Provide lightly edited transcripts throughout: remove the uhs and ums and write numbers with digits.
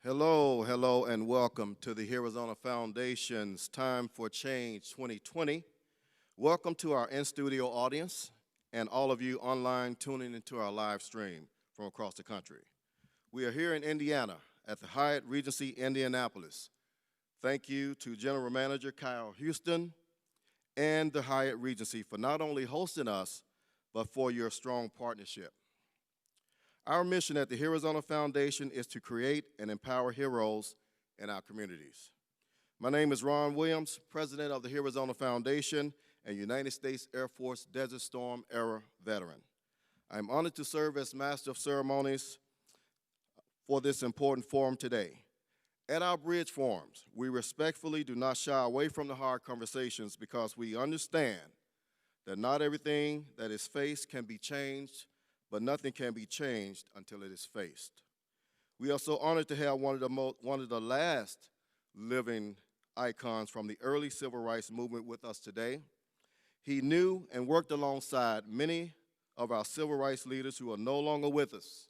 Hello, hello, and welcome to the Arizona Foundation's Time for Change 2020. Welcome to our in-studio audience and all of you online tuning into our live stream from across the country. We are here in Indiana at the Hyatt Regency Indianapolis. Thank you to General Manager Kyle Houston and the Hyatt Regency for not only hosting us, but for your strong partnership. Our mission at the Arizona Foundation is to create and empower heroes in our communities. My name is Ron Williams, President of the Arizona Foundation and United States Air Force Desert Storm era veteran. I am honored to serve as Master of Ceremonies for this important forum today. At our bridge forums, we respectfully do not shy away from the hard conversations because we understand that not everything that is faced can be changed, but nothing can be changed until it is faced. We are so honored to have one of the last living icons from the early civil rights movement with us today. He knew and worked alongside many of our civil rights leaders who are no longer with us.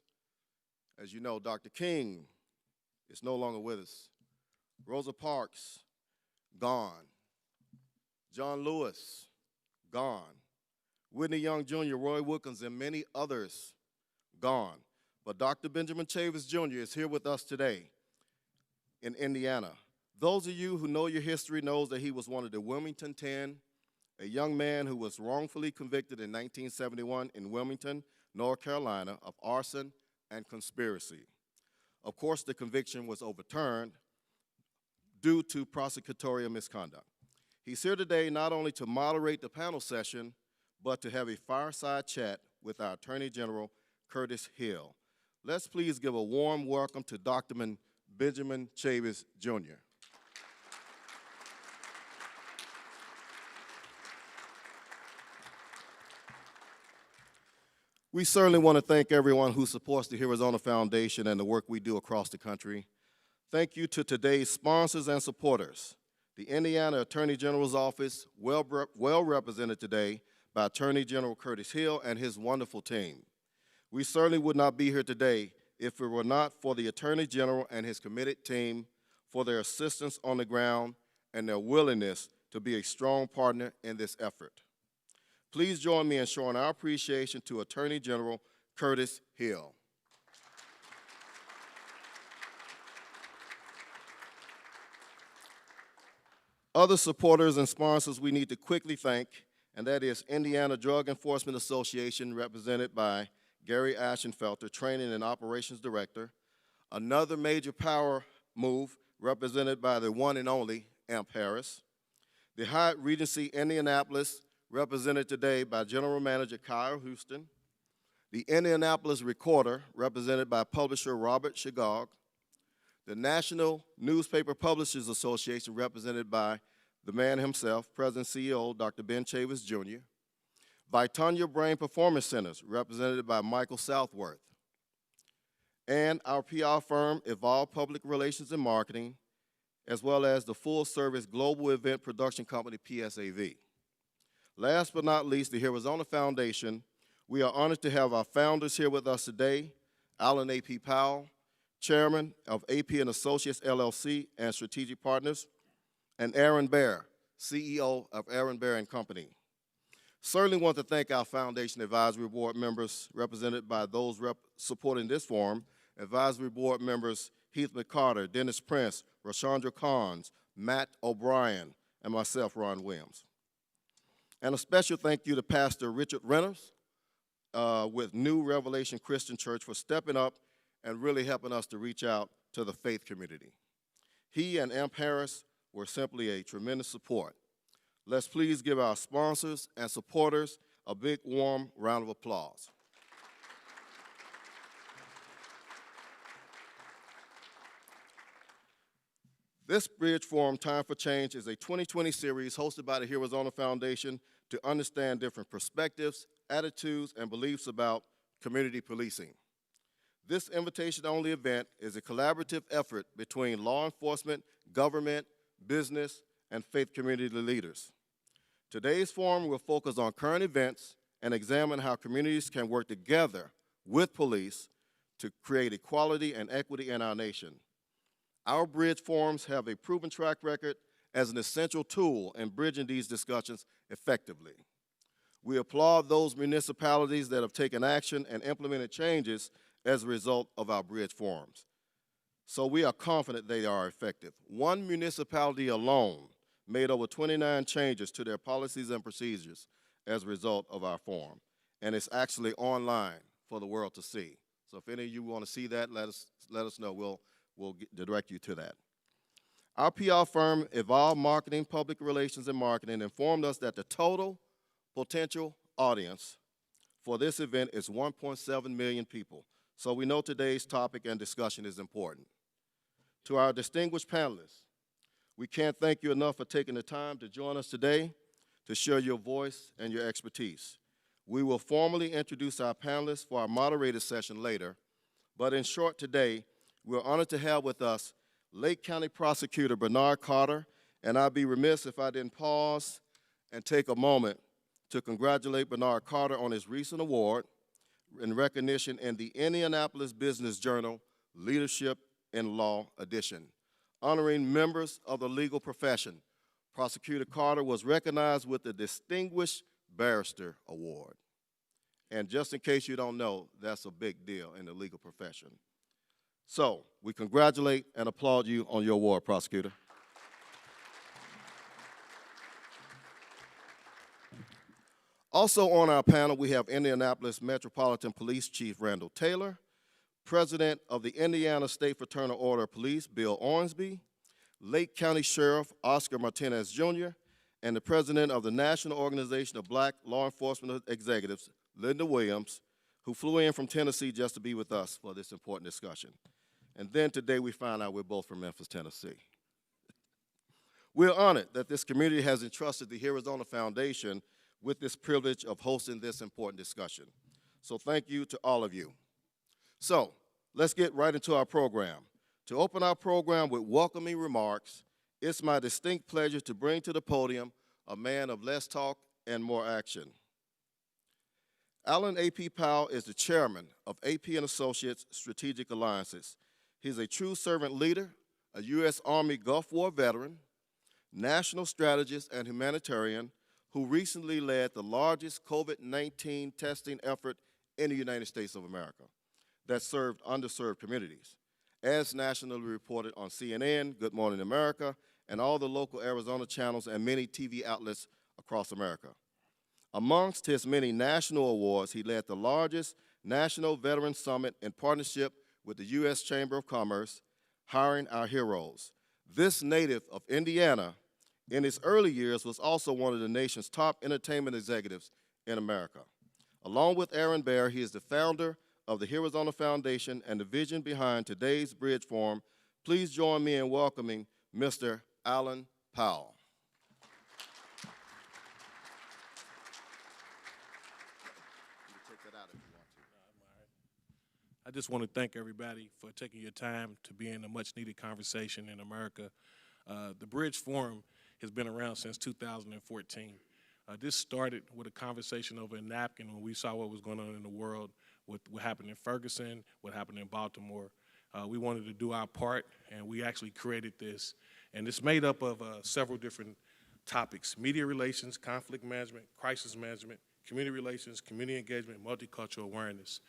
As you know, Dr. King is no longer with us. Rosa Parks, gone. John Lewis, gone. Whitney Young Jr., Roy Wilkins, and many others gone. But Dr. Benjamin Chavis Jr. is here with us today in Indiana. Those of you who know your history knows that he was one of the Wilmington 10, a young man who was wrongfully convicted in 1971 in Wilmington, North Carolina, of arson and conspiracy. Of course, the conviction was overturned due to prosecutorial misconduct. He's here today not only to moderate the panel session, but to have a fireside chat with our Attorney General, Curtis Hill. Let's please give a warm welcome to Dr. Benjamin Chavis Jr. We certainly want to thank everyone who supports the Arizona Foundation and the work we do across the country. Thank you to today's sponsors and supporters. The Indiana Attorney General's Office, well represented today by Attorney General Curtis Hill and his wonderful team. We certainly would not be here today if it were not for the Attorney General and his committed team, for their assistance on the ground and their willingness to be a strong partner in this effort. Please join me in showing our appreciation to Attorney General Curtis Hill. Other supporters and sponsors we need to quickly thank, and that is Indiana Drug Enforcement Association, represented by Gary Ashenfelter, Training and Operations Director. Another major power move, represented by the one and only Amp Harris. The Hyatt Regency Indianapolis, represented today by General Manager Kyle Houston. The Indianapolis Recorder, represented by publisher Robert Shagog. The National Newspaper Publishers Association, represented by the man himself, President and CEO, Dr. Ben Chavis Jr. Vitonia Brain Performance Centers, represented by Michael Southworth. And our PR firm, Evolve Public Relations and Marketing, as well as the full-service global event production company, PSAV. Last but not least, the Arizona Foundation. We are honored to have our founders here with us today, Alan Ap Powell, Chairman of AP and Associates LLC and Strategic Partners, and Aaron Bear, CEO of Aaron Bear & Company. Certainly want to thank our Foundation Advisory Board members, represented by those supporting this forum, Advisory Board members Heath McCarter, Dennis Prince, Rashandra Carnes, Matt O'Brien, and myself, Ron Williams. And a special thank you to Pastor Richard Reynolds with New Revelation Christian Church for stepping up and really helping us to reach out to the faith community. He and Amp Harris were simply a tremendous support. Let's please give our sponsors and supporters a big, warm round of applause. This Bridge Forum, Time for Change, is a 2020 series hosted by the Arizona Foundation to understand different perspectives, attitudes, and beliefs about community policing. This invitation-only event is a collaborative effort between law enforcement, government, business, and faith community leaders. Today's forum will focus on current events and examine how communities can work together with police to create equality and equity in our nation. Our bridge forums have a proven track record as an essential tool in bridging these discussions effectively. We applaud those municipalities that have taken action and implemented changes as a result of our bridge forums. So we are confident they are effective. One municipality alone made over 29 changes to their policies and procedures as a result of our forum. And it's actually online for the world to see. So if any of you want to see that, let us know. We'll direct you to that. Our PR firm, Evolve Marketing, Public Relations and Marketing, informed us that the total potential audience for this event is 1.7 million people. So we know today's topic and discussion is important. To our distinguished panelists, we can't thank you enough for taking the time to join us today to share your voice and your expertise. We will formally introduce our panelists for our moderator session later, but in short today, we're honored to have with us Lake County Prosecutor Bernard Carter, and I'd be remiss if I didn't pause and take a moment to congratulate Bernard Carter on his recent award in recognition in the Indianapolis Business Journal Leadership in Law edition, honoring members of the legal profession. Prosecutor Carter was recognized with the Distinguished Barrister Award. And just in case you don't know, that's a big deal in the legal profession. So we congratulate and applaud you on your award, Prosecutor. Also on our panel, we have Indianapolis Metropolitan Police Chief Randal Taylor, President of the Indiana State Fraternal Order of Police, Bill Owensby, Lake County Sheriff Oscar Martinez Jr., and the President of the National Organization of Black Law Enforcement Executives, Lynda Williams, who flew in from Tennessee just to be with us for this important discussion. And then today we find out we're both from Memphis, Tennessee. We're honored that this community has entrusted the Arizona Foundation with this privilege of hosting this important discussion. So thank you to all of you. So let's get right into our program. To open our program with welcoming remarks, it's my distinct pleasure to bring to the podium a man of less talk and more action. Alan Ap Powell is the chairman of AP & Associates Strategic Alliances. He's a true servant leader, a U.S. Army Gulf War veteran, national strategist and humanitarian who recently led the largest COVID-19 testing effort in the United States of America that served underserved communities, as nationally reported on CNN, Good Morning America, and all the local Arizona channels and many TV outlets across America. Amongst his many national awards, he led the largest National Veteran Summit in partnership with the U.S. Chamber of Commerce, Hiring Our Heroes. This native of Indiana, in his early years, was also one of the nation's top entertainment executives in America. Along with Aaron Bear, he is the founder of the Arizona Foundation and the vision behind today's Bridge Forum. Please join me in welcoming Mr. Alan Powell. I just want to thank everybody for taking your time to be in a much-needed conversation in America. The Bridge Forum has been around since 2014. This started with a conversation over a napkin when we saw what was going on in the world, with what happened in Ferguson, what happened in Baltimore. We wanted to do our part, and we actually created this. And it's made up of several different topics: media relations, conflict management, crisis management, community relations, community engagement, multicultural awareness.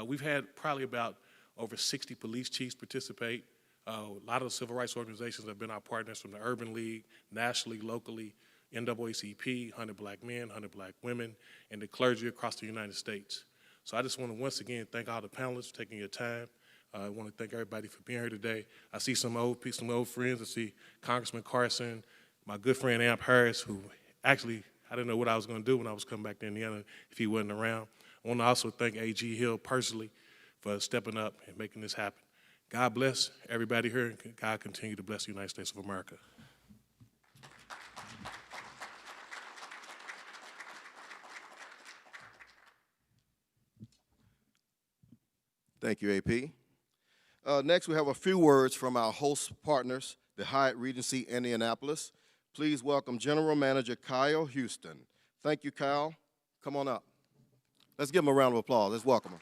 We've had probably about over 60 police chiefs participate. A lot of the civil rights organizations have been our partners, from the Urban League, nationally, locally, NAACP, 100 Black Men, 100 Black Women, and the clergy across the United States. So I just want to once again thank all the panelists for taking your time. I want to thank everybody for being here today. I see some old friends. I see Congressman Carson, my good friend Amp Harris, who actually, I didn't know what I was going to do when I was coming back to Indiana if he wasn't around. I want to also thank A.G. Hill personally for stepping up and making this happen. God bless everybody here, and God continue to bless the United States of America. Thank you, AP. Next, we have a few words from our host partners, the Hyatt Regency Indianapolis. Please welcome General Manager Kyle Houston. Thank you, Kyle. Come on up. Let's give him a round of applause. Let's welcome him.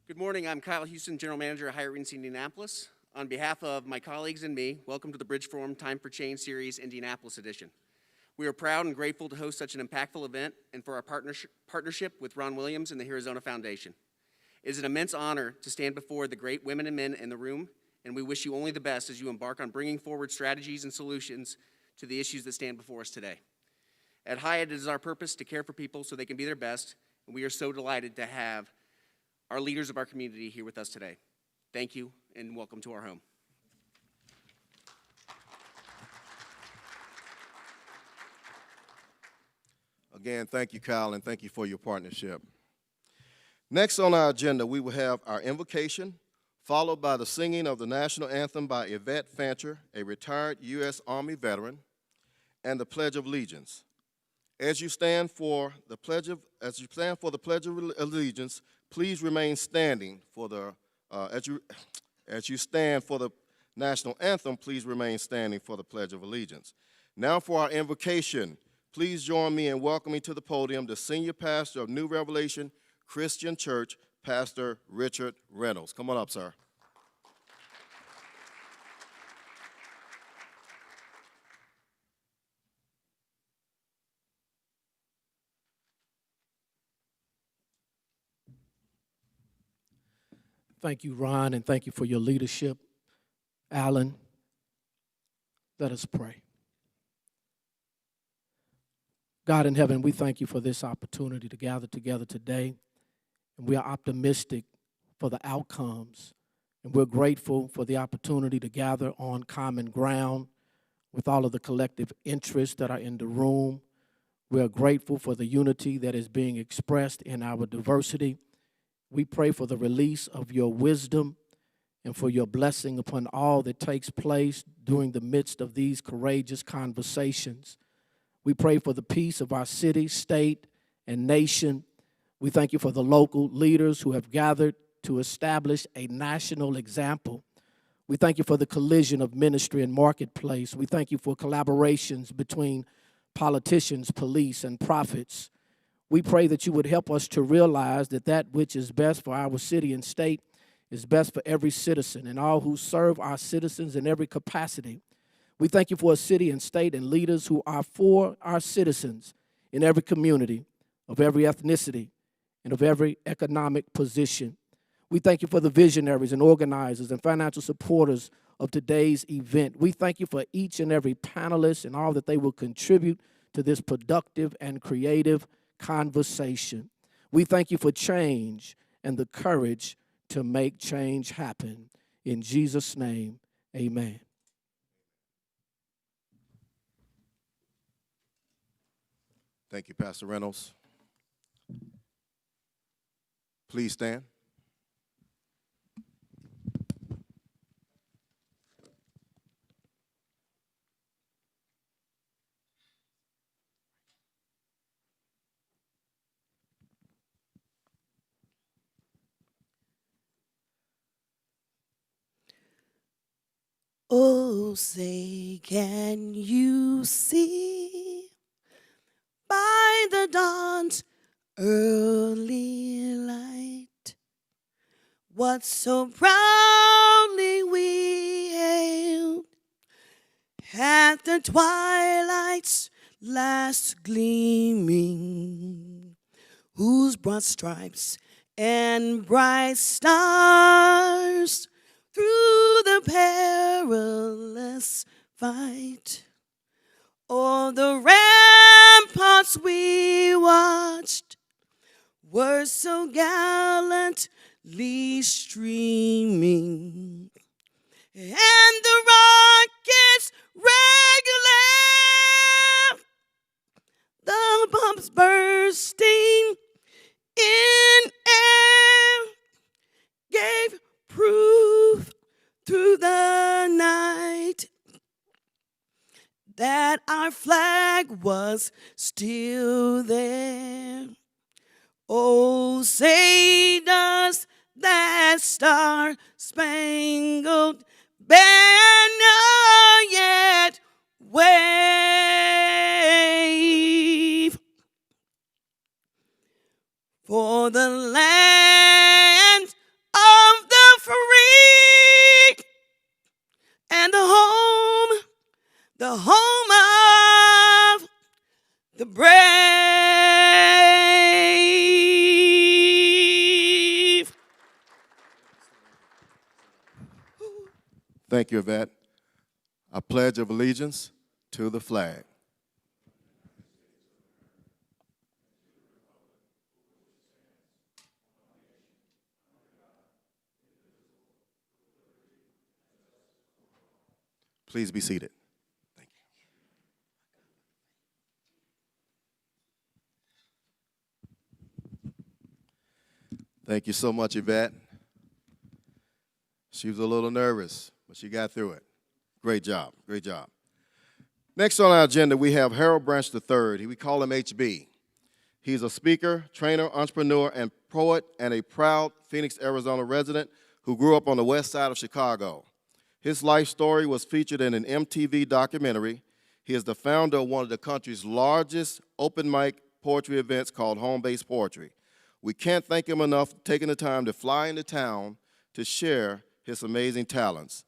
Good morning, I'm Kyle Houston, General Manager at Higher Indianapolis. On behalf of my colleagues and me, welcome to the Bridge Forum Time for Change Series Indianapolis edition. We are proud and grateful to host such an impactful event and for our partnership with Ron Williams and the Arizona Foundation. It is an immense honor to stand before the great women and men in the room, and we wish you only the best as you embark on bringing forward strategies and solutions to the issues that stand before us today. At Hyatt, it is our purpose to care for people so they can be their best, and we are so delighted to have our leaders of our community here with us today. Thank you, and welcome to our home. Again, thank you, Kyle, and thank you for your partnership. Next on our agenda, we will have our invocation, followed by the singing of the national anthem by Yvette Fancher, a retired U.S. Army veteran, and the Pledge of Allegiance. As you stand for the Pledge of Allegiance, please remain standing for the as you stand for the national anthem. Please remain standing for the Pledge of Allegiance. Now for our invocation, please join me in welcoming to the podium the senior pastor of New Revelation Christian Church, Pastor Richard Reynolds. Come on up, sir. Thank you, Ron, and thank you for your leadership. Alan, let us pray. God in heaven, we thank you for this opportunity to gather together today, and we are optimistic for the outcomes, and we're grateful for the opportunity to gather on common ground with all of the collective interests that are in the room. We are grateful for the unity that is being expressed in our diversity. We pray for the release of your wisdom and for your blessing upon all that takes place during the midst of these courageous conversations. We pray for the peace of our city, state, and nation. We thank you for the local leaders who have gathered to establish a national example. We thank you for the collision of ministry and marketplace. We thank you for collaborations between politicians, police, and prophets. We pray that you would help us to realize that that which is best for our city and state is best for every citizen and all who serve our citizens in every capacity. We thank you for a city and state and leaders who are for our citizens in every community, of every ethnicity, and of every economic position. We thank you for the visionaries and organizers and financial supporters of today's event. We thank you for each and every panelist and all that they will contribute to this productive and creative conversation. We thank you for change and the courage to make change happen. In Jesus' name, amen. Thank you, Pastor Reynolds. Please stand. Oh, say, can you see by the dawn's early light what so proudly we hailed at the twilight's last gleaming, whose broad stripes and bright stars through the perilous fight o'er the ramparts we watched were so gallantly streaming, and the rockets regular, the bombs bursting in air, gave proof through the night that our flag was still there. Oh, say does that star-spangled banner yet wave? For the land Thank you, Yvette. I pledge of allegiance to the flag. Please be seated. Thank you. Thank you so much, Yvette. She was a little nervous, but she got through it. Great job, great job. Next on our agenda, we have Harold Branch III. We call him HB. He's a speaker, trainer, entrepreneur, and poet, and a proud Phoenix, Arizona resident who grew up on the west side of Chicago. His life story was featured in an MTV documentary. He is the founder of one of the country's largest open mic poetry events called Home Base Poetry. We can't thank him enough for taking the time to fly into town to share his amazing talents.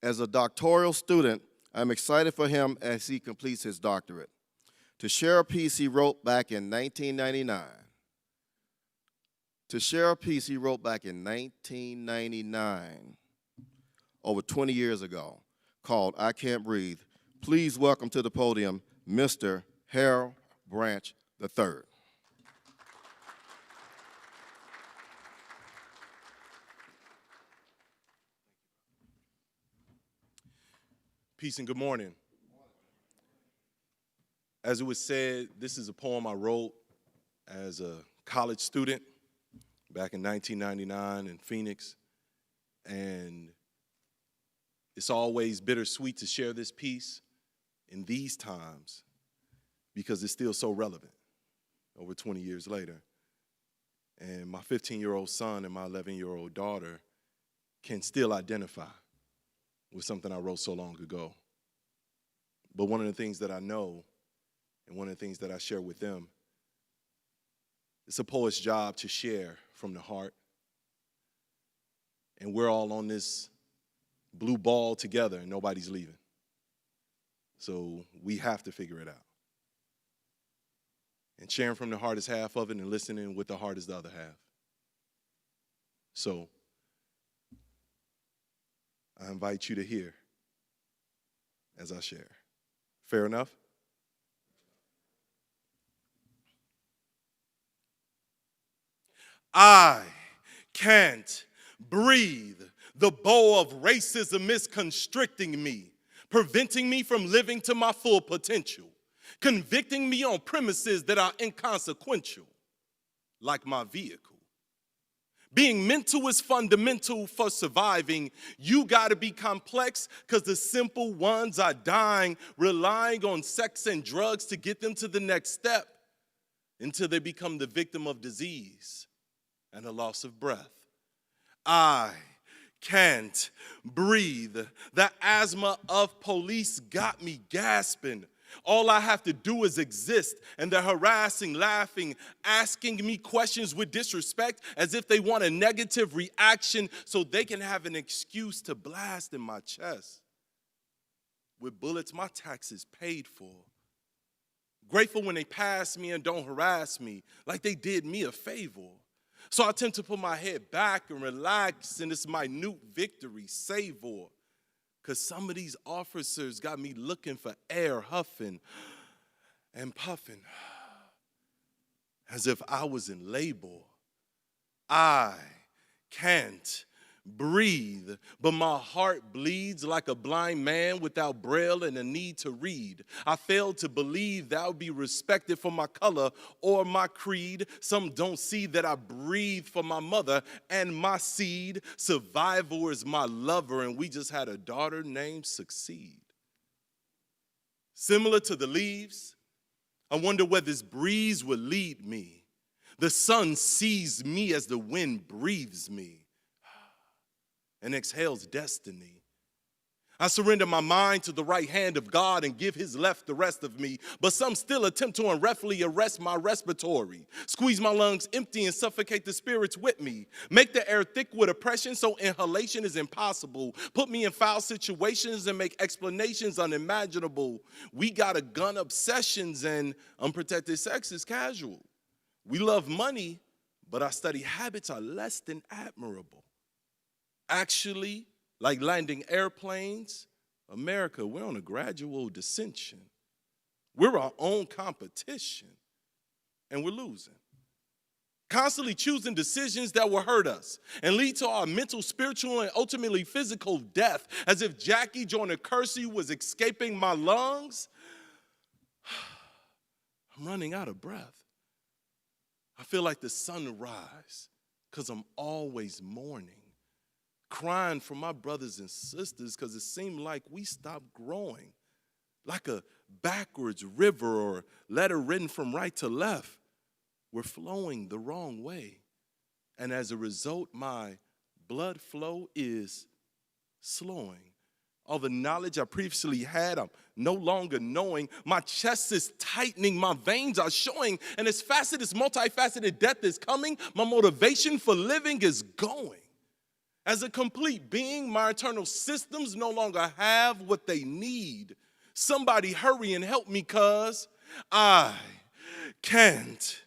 As a doctoral student, I'm excited for him as he completes his doctorate. To share a piece he wrote back in 1999. To share a piece he wrote back in 1999, over 20 years ago, called I Can't Breathe. Please welcome to the podium, Mr. Harold Branch III. Peace and good morning. As it was said, this is a poem I wrote as a college student back in 1999 in Phoenix, and it's always bittersweet to share this piece in these times because it's still so relevant over 20 years later. And my 15-year-old son and my 11-year-old daughter can still identify with something I wrote so long ago. But one of the things that I know, and one of the things that I share with them, it's a poet's job to share from the heart. And we're all on this blue ball together, and nobody's leaving. So we have to figure it out. And sharing from the heart is half of it, and listening with the heart is the other half. So I invite you to hear as I share. Fair enough? I can't breathe. The bow of racism is constricting me, preventing me from living to my full potential, convicting me on premises that are inconsequential, like my vehicle. Being mental is fundamental for surviving. You gotta be complex because the simple ones are dying, relying on sex and drugs to get them to the next step until they become the victim of disease and a loss of breath. I can't breathe. The asthma of police got me gasping. All I have to do is exist, and they're harassing, laughing, asking me questions with disrespect as if they want a negative reaction so they can have an excuse to blast in my chest. With bullets my taxes paid for. Grateful when they pass me and don't harass me like they did me a favor. So I tend to put my head back and relax in this minute victory savor. Because some of these officers got me looking for air, huffing and puffing, as if I was in labor. I can't breathe, but my heart bleeds like a blind man without braille and a need to read. I fail to believe that I would be respected for my color or my creed. Some don't see that I breathe for my mother and my seed. Survival is my lover, and we just had a daughter named Succeed. Similar to the leaves, I wonder where this breeze will lead me. The sun sees me as the wind breathes me and exhales destiny. I surrender my mind to the right hand of God and give his left the rest of me, but some still attempt to unruly arrest my respiratory, squeeze my lungs empty and suffocate the spirits with me, make the air thick with oppression so inhalation is impossible, put me in foul situations and make explanations unimaginable. We got a gun obsessions and unprotected sex is casual. We love money, but our study habits are less than admirable. Actually, Like landing airplanes, America, we're on a gradual descension. We're our own competition, and we're losing. Constantly choosing decisions that will hurt us and lead to our mental, spiritual, and ultimately physical death, as if Jackie Joyner Kersey was escaping my lungs. I'm running out of breath. I feel like the sunrise because I'm always mourning, crying for my brothers and sisters because it seemed like we stopped growing, like a backwards river or letter written from right to left. We're flowing the wrong way. And as a result, my blood flow is slowing. All the knowledge I previously had, I'm no longer knowing. My chest is tightening, my veins are showing, and as fast as this multifaceted death is coming, my motivation for living is going. As a complete being, my internal systems no longer have what they need. Somebody hurry and help me, cuz I can't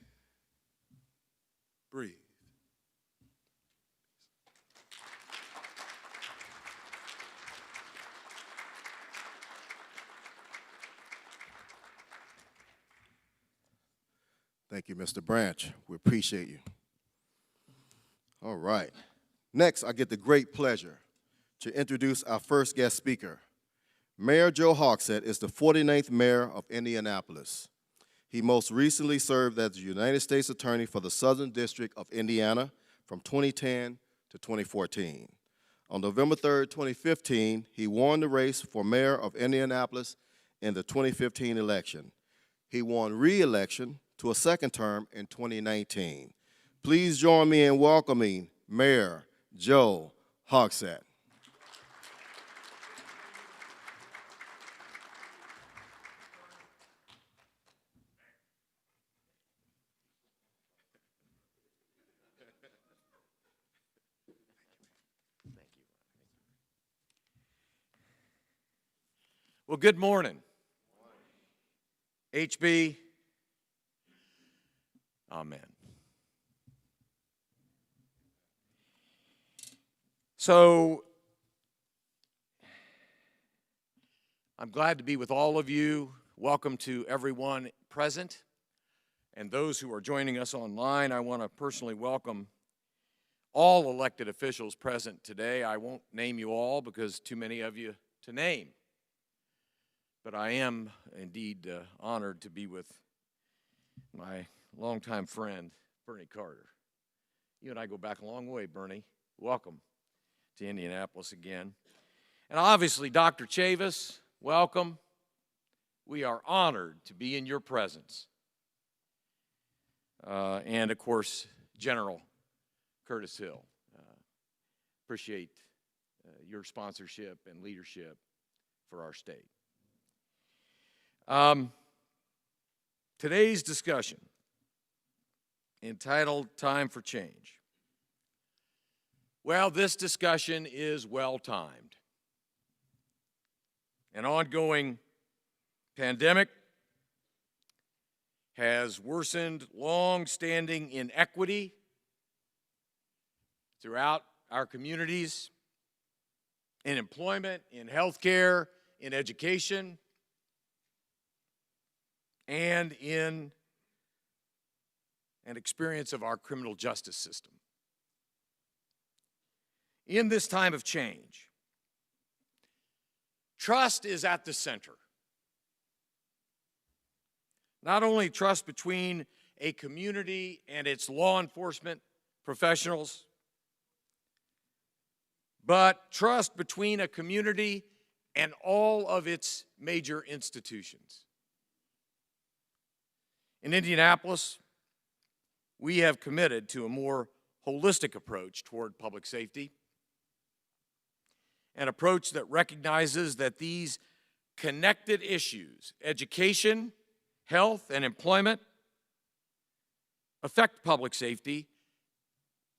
breathe. Thank you, Mr. Branch. We appreciate you. All right. Next, I get the great pleasure to introduce our first guest speaker. Mayor Joe Hogsett is the 49th mayor of Indianapolis. He most recently served as the United States Attorney for the Southern District of Indiana from 2010 to 2014. On November 3rd, 2015, he won the race for mayor of Indianapolis in the 2015 election. He won re-election to a second term in 2019. Please join me in welcoming Mayor Joe Hogsett. Well, good morning. HB, amen. So, I'm glad to be with all of you. Welcome to everyone present and those who are joining us online. I want to personally welcome all elected officials present today. I won't name you all because too many of you to name. But I am indeed honored to be with my longtime friend, Bernie Carter. You and I go back a long way, Bernie. Welcome to Indianapolis again. And obviously, Dr. Chavis, welcome. We are honored to be in your presence. And, of course, General Curtis Hill. Appreciate your sponsorship and leadership for our state. Today's discussion, entitled Time for Change. Well, this discussion is well-timed. An ongoing pandemic has worsened long-standing inequity throughout our communities, in employment, in healthcare, in education, and in an experience of our criminal justice system. In this time of change, trust is at the center. Not only trust between a community and its law enforcement professionals, but trust between a community and all of its major institutions. In Indianapolis, we have committed to a more holistic approach toward public safety, an approach that recognizes that these connected issues, education, health, and employment, affect public safety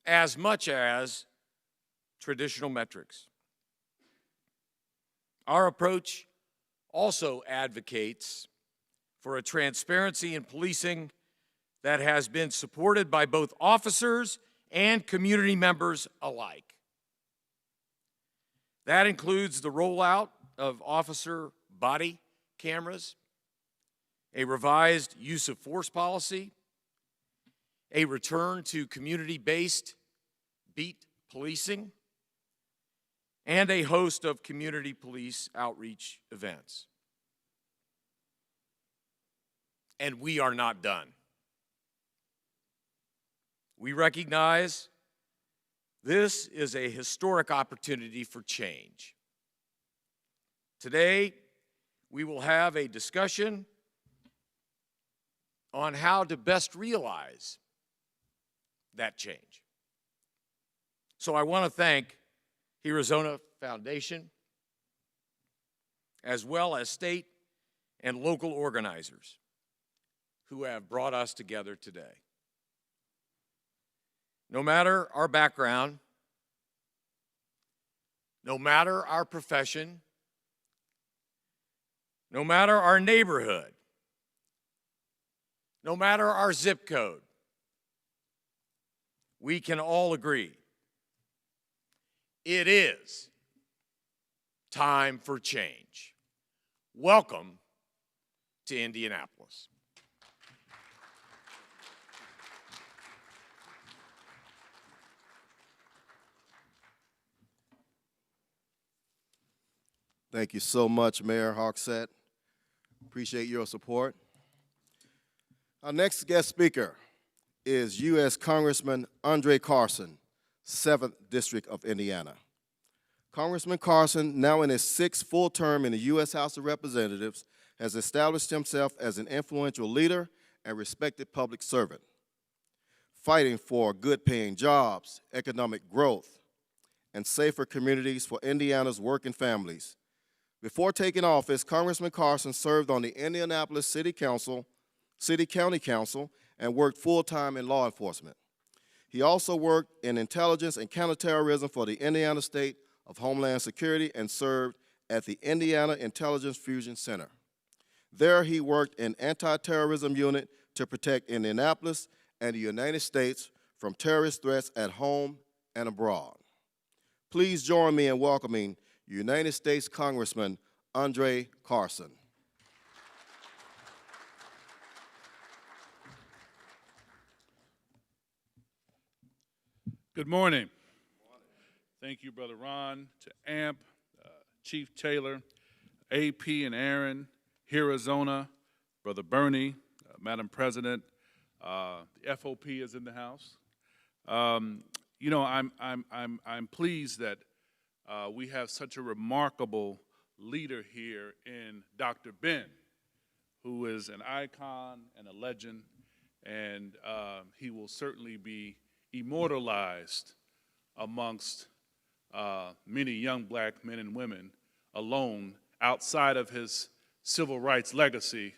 as much as traditional metrics. Our approach also advocates for a transparency in policing that has been supported by both officers and community members alike. That includes the rollout of officer body cameras, a revised use of force policy, a return to community-based beat policing, and a host of community police outreach events. And we are not done. We recognize this is a historic opportunity for change. Today, we will have a discussion on how to best realize that change. So I want to thank Arizona Foundation, as well as state and local organizers who have brought us together today. No matter our background, no matter our profession, no matter our neighborhood, no matter our zip code, we can all agree it is time for change. Welcome to Indianapolis. Thank you so much, Mayor Hogsett. Appreciate your support. Our next guest speaker is U.S. Congressman André Carson, 7th District of Indiana. Congressman Carson, now in his 6th full term in the U.S. House of Representatives, has established himself as an influential leader and respected public servant, fighting for good-paying jobs, economic growth, and safer communities for Indiana's working families. Before taking office, Congressman Carson served on the Indianapolis City County Council, and worked full-time in law enforcement. He also worked in intelligence and counterterrorism for the Indiana State of Homeland Security and served at the Indiana Intelligence Fusion Center. There, he worked in anti-terrorism unit to protect Indianapolis and the United States from terrorist threats at home and abroad. Please join me in welcoming United States Congressman André Carson. Good morning. Thank you, Brother Ron, to AMP, Chief Taylor, AP and Aaron, Arizona, Brother Bernie, Madam President. The FOP is in the house. You know, I'm pleased that we have such a remarkable leader here in Dr. Ben, who is an icon and a legend, and he will certainly be immortalized amongst many young black men and women alone outside of his civil rights legacy,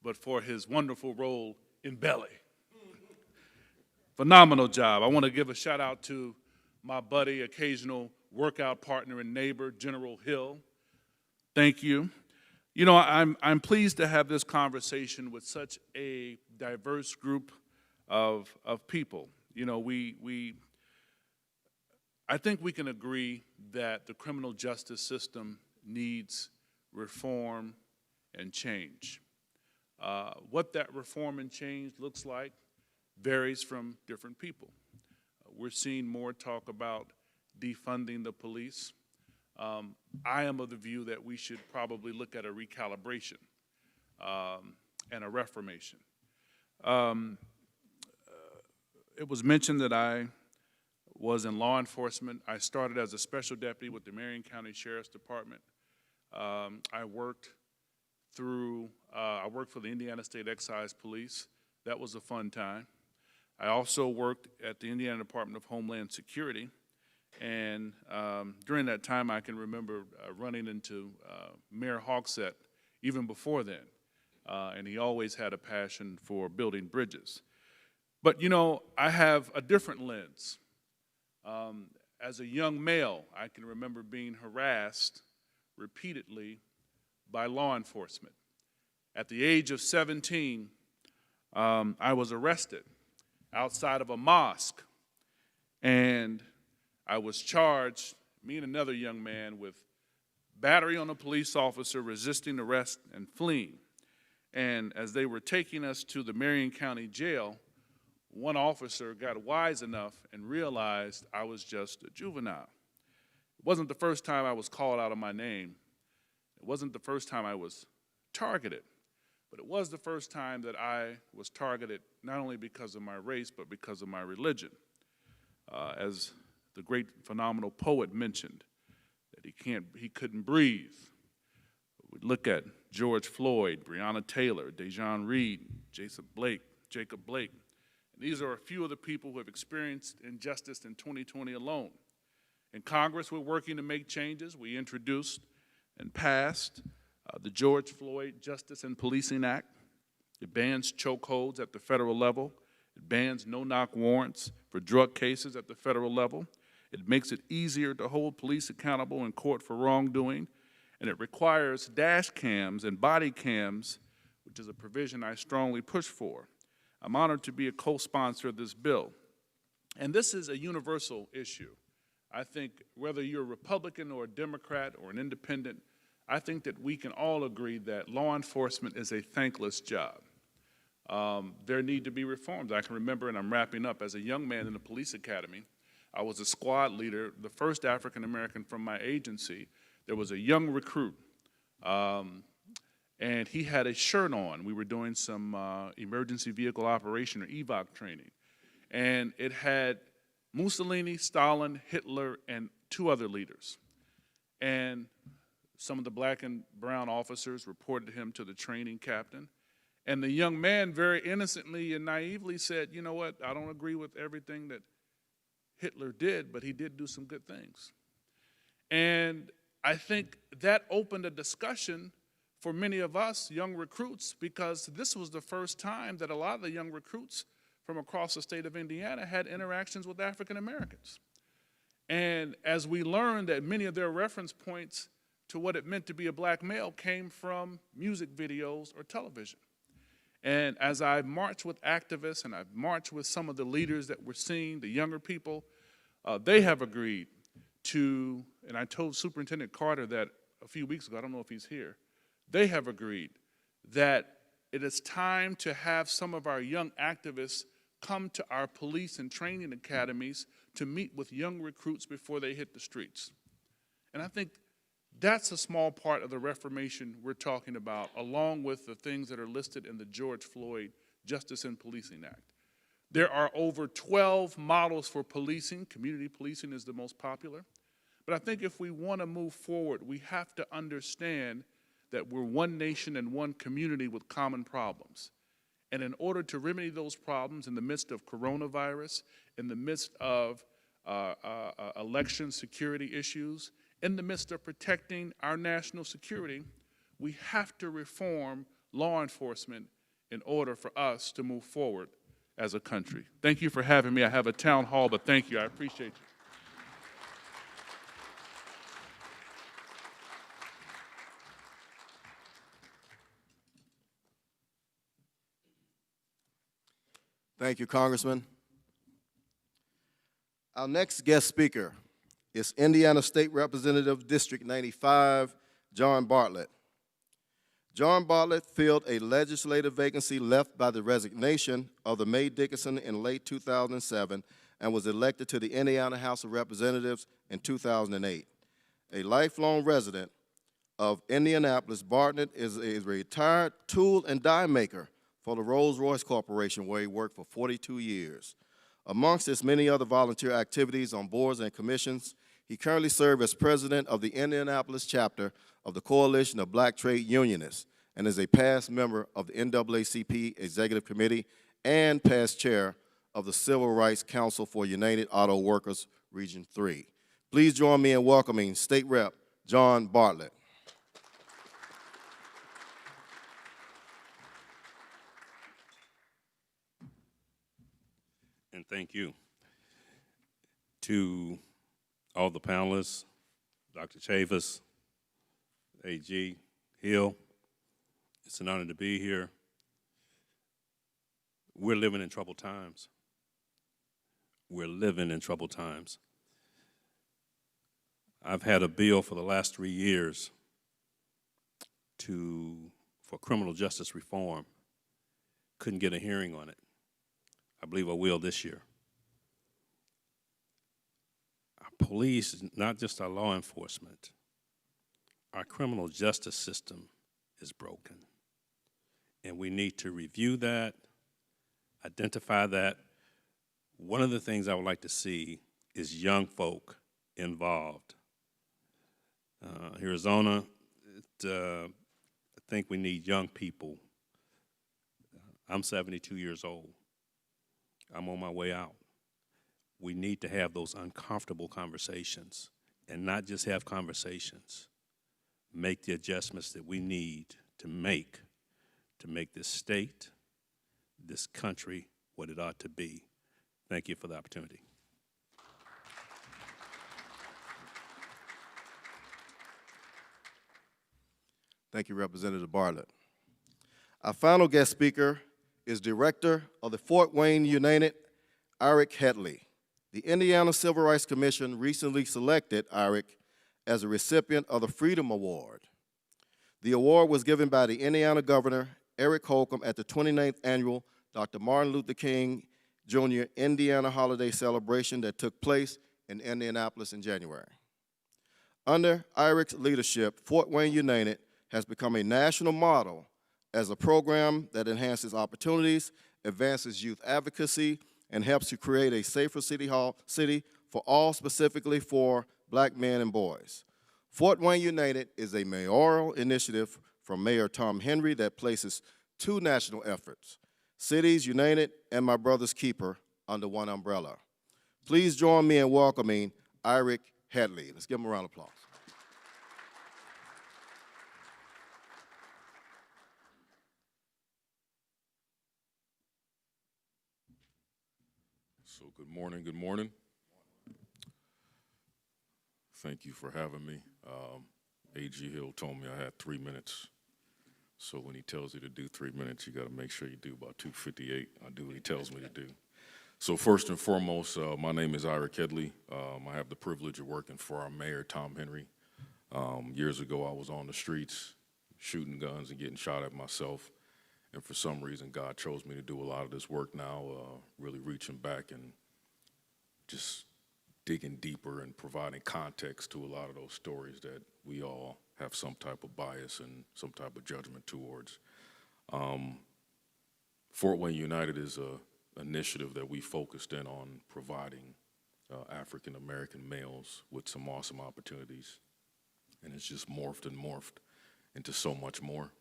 but for his wonderful role in Belly. Phenomenal job. I want to give a shout out to my buddy, occasional workout partner and neighbor, General Hill. Thank you. You know, I'm pleased to have this conversation with such a diverse group of people. You know, I think we can agree that the criminal justice system needs reform and change. What that reform and change looks like varies from different people. We're seeing more talk about defunding the police. I am of the view that we should probably look at a recalibration and a reformation. It was mentioned that I was in law enforcement. I started as a special deputy with the Marion County Sheriff's Department. I worked for the Indiana State Excise Police. That was a fun time. I also worked at the Indiana Department of Homeland Security, and during that time I can remember running into Mayor Hogsett even before then, and he always had a passion for building bridges. But you know, I have a different lens. As a young male, I can remember being harassed repeatedly by law enforcement. At the age of 17, I was arrested outside of a mosque, and I was charged me and another young man with battery on a police officer, resisting arrest and fleeing. And as they were taking us to the Marion County Jail, one officer got wise enough and realized I was just a juvenile. It wasn't the first time I was called out of my name. It wasn't the first time I was targeted. But it was the first time that I was targeted not only because of my race, but because of my religion. As the great phenomenal poet mentioned, that he couldn't breathe. We look at George Floyd, Breonna Taylor, Dejon Reed, Jacob Blake. And these are a few of the people who have experienced injustice in 2020 alone. In Congress, we're working to make changes. We introduced and passed the George Floyd Justice and Policing Act. It bans chokeholds at the federal level. It bans no-knock warrants for drug cases at the federal level. It makes it easier to hold police accountable in court for wrongdoing. And it requires dash cams and body cams, which is a provision I strongly push for. I'm honored to be a co-sponsor of this bill. And this is a universal issue. I think whether you're a Republican or a Democrat or an independent, I think that we can all agree that law enforcement is a thankless job. There need to be reforms. I can remember, and I'm wrapping up, as a young man in the police academy, I was a squad leader, the first African-American from my agency. There was a young recruit, and he had a shirt on. We were doing some emergency vehicle operation or EVOC training. And it had Mussolini, Stalin, Hitler, and 2 other leaders. And some of the black and brown officers reported him to the training captain. And the young man very innocently and naively said, you know what, I don't agree with everything that Hitler did, but he did do some good things. And I think that opened a discussion for many of us young recruits, because this was the first time that a lot of the young recruits from across the state of Indiana had interactions with African Americans. And as we learned that many of their reference points to what it meant to be a black male came from music videos or television. And as I marched with activists and I've marched with some of the leaders that we're seeing, the younger people, they have agreed to, and I told Superintendent Carter that a few weeks ago, I don't know if he's here, they have agreed that it is time to have some of our young activists come to our police and training academies to meet with young recruits before they hit the streets. And I think that's a small part of the reformation we're talking about, along with the things that are listed in the George Floyd Justice and Policing Act. There are over 12 models for policing. Community policing is the most popular. But I think if we want to move forward, we have to understand that we're one nation and one community with common problems. And in order to remedy those problems in the midst of coronavirus, in the midst of election security issues, in the midst of protecting our national security, we have to reform law enforcement in order for us to move forward as a country. Thank you for having me. I have a town hall, but thank you. I appreciate you. Thank you, Congressman. Our next guest speaker is Indiana State Representative District 95, John Bartlett. John Bartlett filled a legislative vacancy left by the resignation of the Mae Dickinson in late 2007 and was elected to the Indiana House of Representatives in 2008. A lifelong resident of Indianapolis, Bartlett is a retired tool and die maker for the Rolls-Royce Corporation, where he worked for 42 years. Amongst his many other volunteer activities on boards and commissions, he currently serves as president of the Indianapolis chapter of the Coalition of Black Trade Unionists and is a past member of the NAACP Executive Committee and past chair of the Civil Rights Council for United Auto Workers, Region 3. Please join me in welcoming State Rep. John Bartlett. And thank you to all the panelists, Dr. Chavis, AG Hill. It's an honor to be here. We're living in troubled times. We're living in troubled times. I've had a bill for the last 3 years for criminal justice reform. Couldn't get a hearing on it. I believe I will this year. Our police, not just our law enforcement, our criminal justice system is broken. And we need to review that, identify that. One of the things I would like to see is young folk involved. Arizona, I think we need young people. I'm 72 years old. I'm on my way out. We need to have those uncomfortable conversations and not just have conversations. Make the adjustments that we need to make this state, this country, what it ought to be. Thank you for the opportunity. Thank you, Representative Bartlett. Our final guest speaker is Director of the Fort Wayne United, Iric Headley. The Indiana Civil Rights Commission recently selected Iric as a recipient of the Freedom Award. The award was given by the Indiana Governor, Eric Holcomb, at the 29th annual Dr. Martin Luther King Jr. Indiana Holiday Celebration that took place in Indianapolis in January. Under Iric's leadership, Fort Wayne United has become a national model as a program that enhances opportunities, advances youth advocacy, and helps to create a safer city for all, specifically for black men and boys. Fort Wayne United is a mayoral initiative from Mayor Tom Henry that places two national efforts, Cities United and My Brother's Keeper, under one umbrella. Please join me in welcoming Iric Headley. Let's give him a round of applause. So good morning, good morning. Thank you for having me. A.G. Hill told me I had 3 minutes. So when he tells you to do 3 minutes, you gotta make sure you do about 2:58. I do what he tells me to do. So first and foremost, my name is Iric Headley. I have the privilege of working for our mayor, Tom Henry. Years ago, I was on the streets shooting guns and getting shot at myself. And for some reason, God chose me to do a lot of this work now, really reaching back and just digging deeper and providing context to a lot of those stories that we all have some type of bias and some type of judgment towards. Fort Wayne United is an initiative that we focused in on providing African-American males with some awesome opportunities. And it's just morphed and morphed into so much more.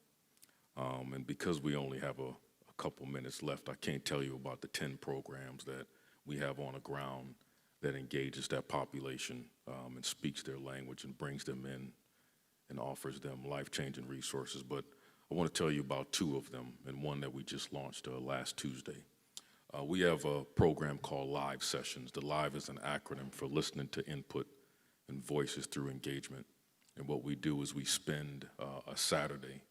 And because we only have a couple minutes left, I can't tell you about the 10 programs that we have on the ground that engages that population and speaks their language and brings them in and offers them life-changing resources. But I want to tell you about 2 of them, and one that we just launched last Tuesday. We have a program called Live Sessions. The LIVE is an acronym for listening to input and voices through engagement. And what we do is we spend a Saturday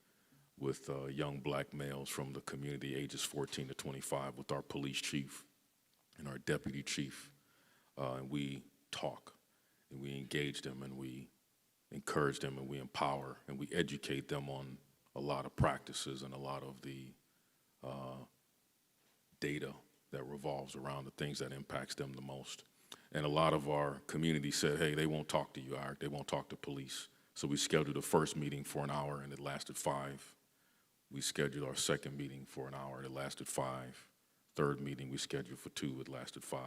with young black males from the community ages 14 to 25 with our police chief and our deputy chief. And we talk and we engage them and we encourage them and we empower and we educate them on a lot of practices and a lot of the data that revolves around the things that impacts them the most. And a lot of our community said, hey, they won't talk to you, Iric. They won't talk to police. So we scheduled the first meeting for an hour and it lasted 5. We scheduled our second meeting for an hour, it lasted 5. Third meeting we scheduled for 2, it lasted 5.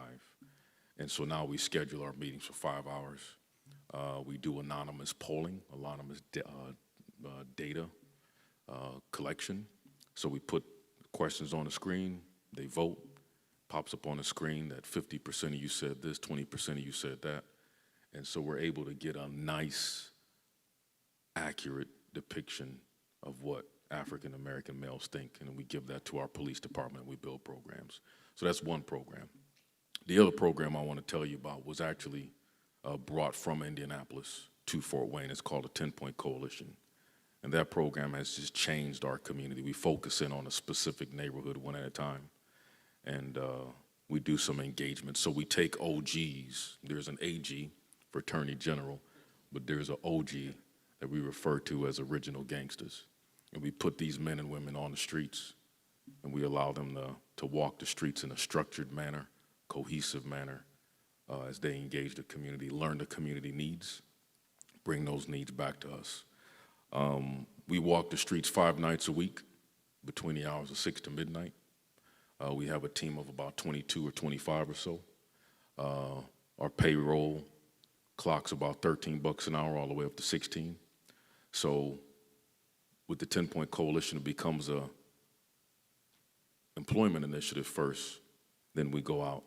And so now we schedule our meetings for 5 hours. We do anonymous polling, anonymous data collection. So we put questions on the screen, they vote, pops up on the screen that 50% of you said this, 20% of you said that. And so we're able to get a nice, accurate depiction of what African-American males think, and we give that to our police department, we build programs. So that's one program. The other program I want to tell you about was actually brought from Indianapolis to Fort Wayne. It's called a 10-Point Coalition. And that program has just changed our community. We focus in on a specific neighborhood one at a time. And we do some engagement. So we take OGs, there's an AG for Attorney General. but there's an OG that we refer to as original gangsters. And we put these men and women on the streets, and we allow them to walk the streets in a structured manner, cohesive manner, as they engage the community, learn the community needs, bring those needs back to us. We walk the streets 5 nights a week between the hours of 6 to midnight. We have a team of about 22 or 25 or so. Our payroll clocks about $13 an hour all the way up to 16. So with the 10-point coalition, it becomes a employment initiative first, then we go out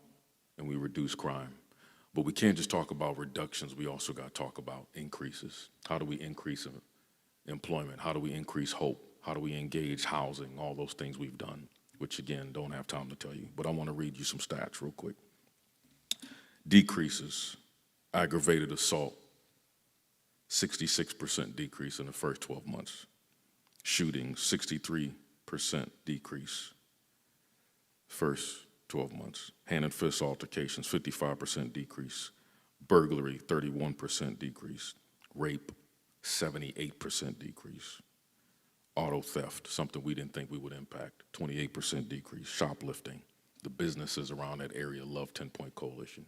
and we reduce crime. But we can't just talk about reductions, we also got to talk about increases. How do we increase employment? How do we increase hope? How do we engage housing? All those things we've done, which again, don't have time to tell you, but I want to read you some stats real quick. Decreases, aggravated assault, 66% decrease in the first 12 months. Shootings, 63% decrease, first 12 months. Hand and fist altercations, 55% decrease. Burglary, 31% decrease. Rape, 78% decrease. Auto theft, something we didn't think we would impact, 28% decrease. Shoplifting, the businesses around that area love 10-point coalition,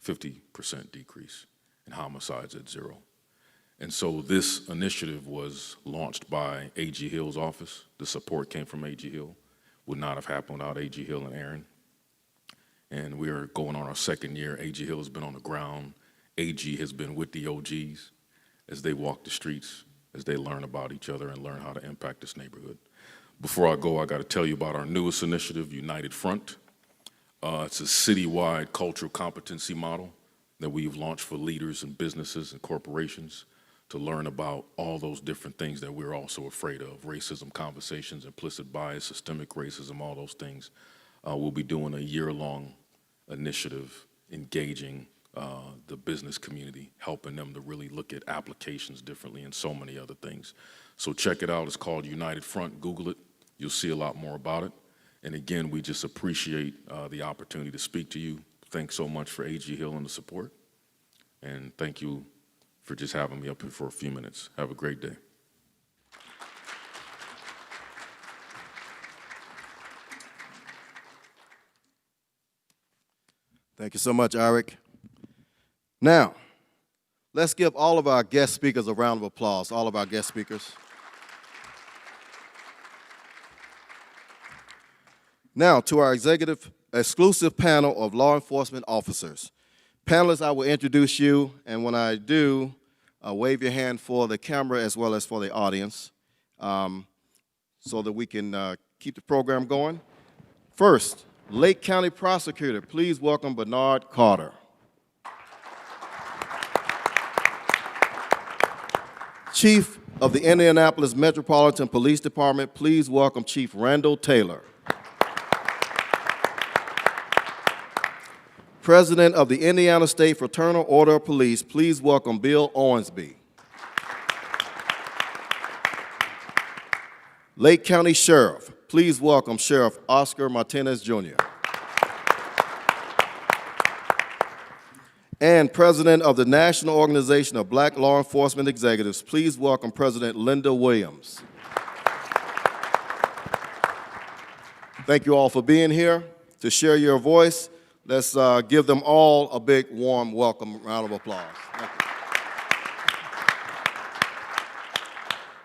50% decrease. And homicides at 0. And so this initiative was launched by A.G. Hill's office. The support came from A.G. Hill. Would not have happened without A.G. Hill and Aaron. And we are going on our 2nd year. A.G. Hill has been on the ground. A.G. has been with the OGs as they walk the streets, as they learn about each other and learn how to impact this neighborhood. Before I go, I got to tell you about our newest initiative, United Front. It's a citywide cultural competency model that we've launched for leaders and businesses and corporations to learn about all those different things that we're also afraid of: racism conversations, implicit bias, systemic racism, all those things. We'll be doing a year-long initiative engaging the business community, helping them to really look at applications differently and so many other things. So check it out. It's called United Front. Google it. You'll see a lot more about it. And again, we just appreciate the opportunity to speak to you. Thanks so much for A.G. Hill and the support. And thank you for just having me up here for a few minutes. Have a great day. Thank you so much, Iric. Now, let's give all of our guest speakers a round of applause, all of our guest speakers. Now, to our exclusive panel of law enforcement officers. Panelists, I will introduce you, and when I do, wave your hand for the camera as well as for the audience so that we can keep the program going. First, Lake County Prosecutor, please welcome Bernard Carter. Chief of the Indianapolis Metropolitan Police Department, please welcome Chief Randal Taylor. President of the Indiana State Fraternal Order of Police, please welcome Bill Owensby. Lake County Sheriff, please welcome Sheriff Oscar Martinez Jr. And President of the National Organization of Black Law Enforcement Executives, please welcome President Lynda Williams. Thank you all for being here to share your voice. Let's give them all a big, warm welcome, round of applause.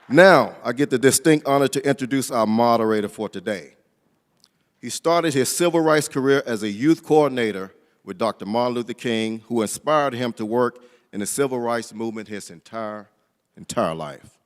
Now, I get the distinct honor to introduce our moderator for today. He started his civil rights career as a youth coordinator with Dr. Martin Luther King, who inspired him to work in the civil rights movement his entire life.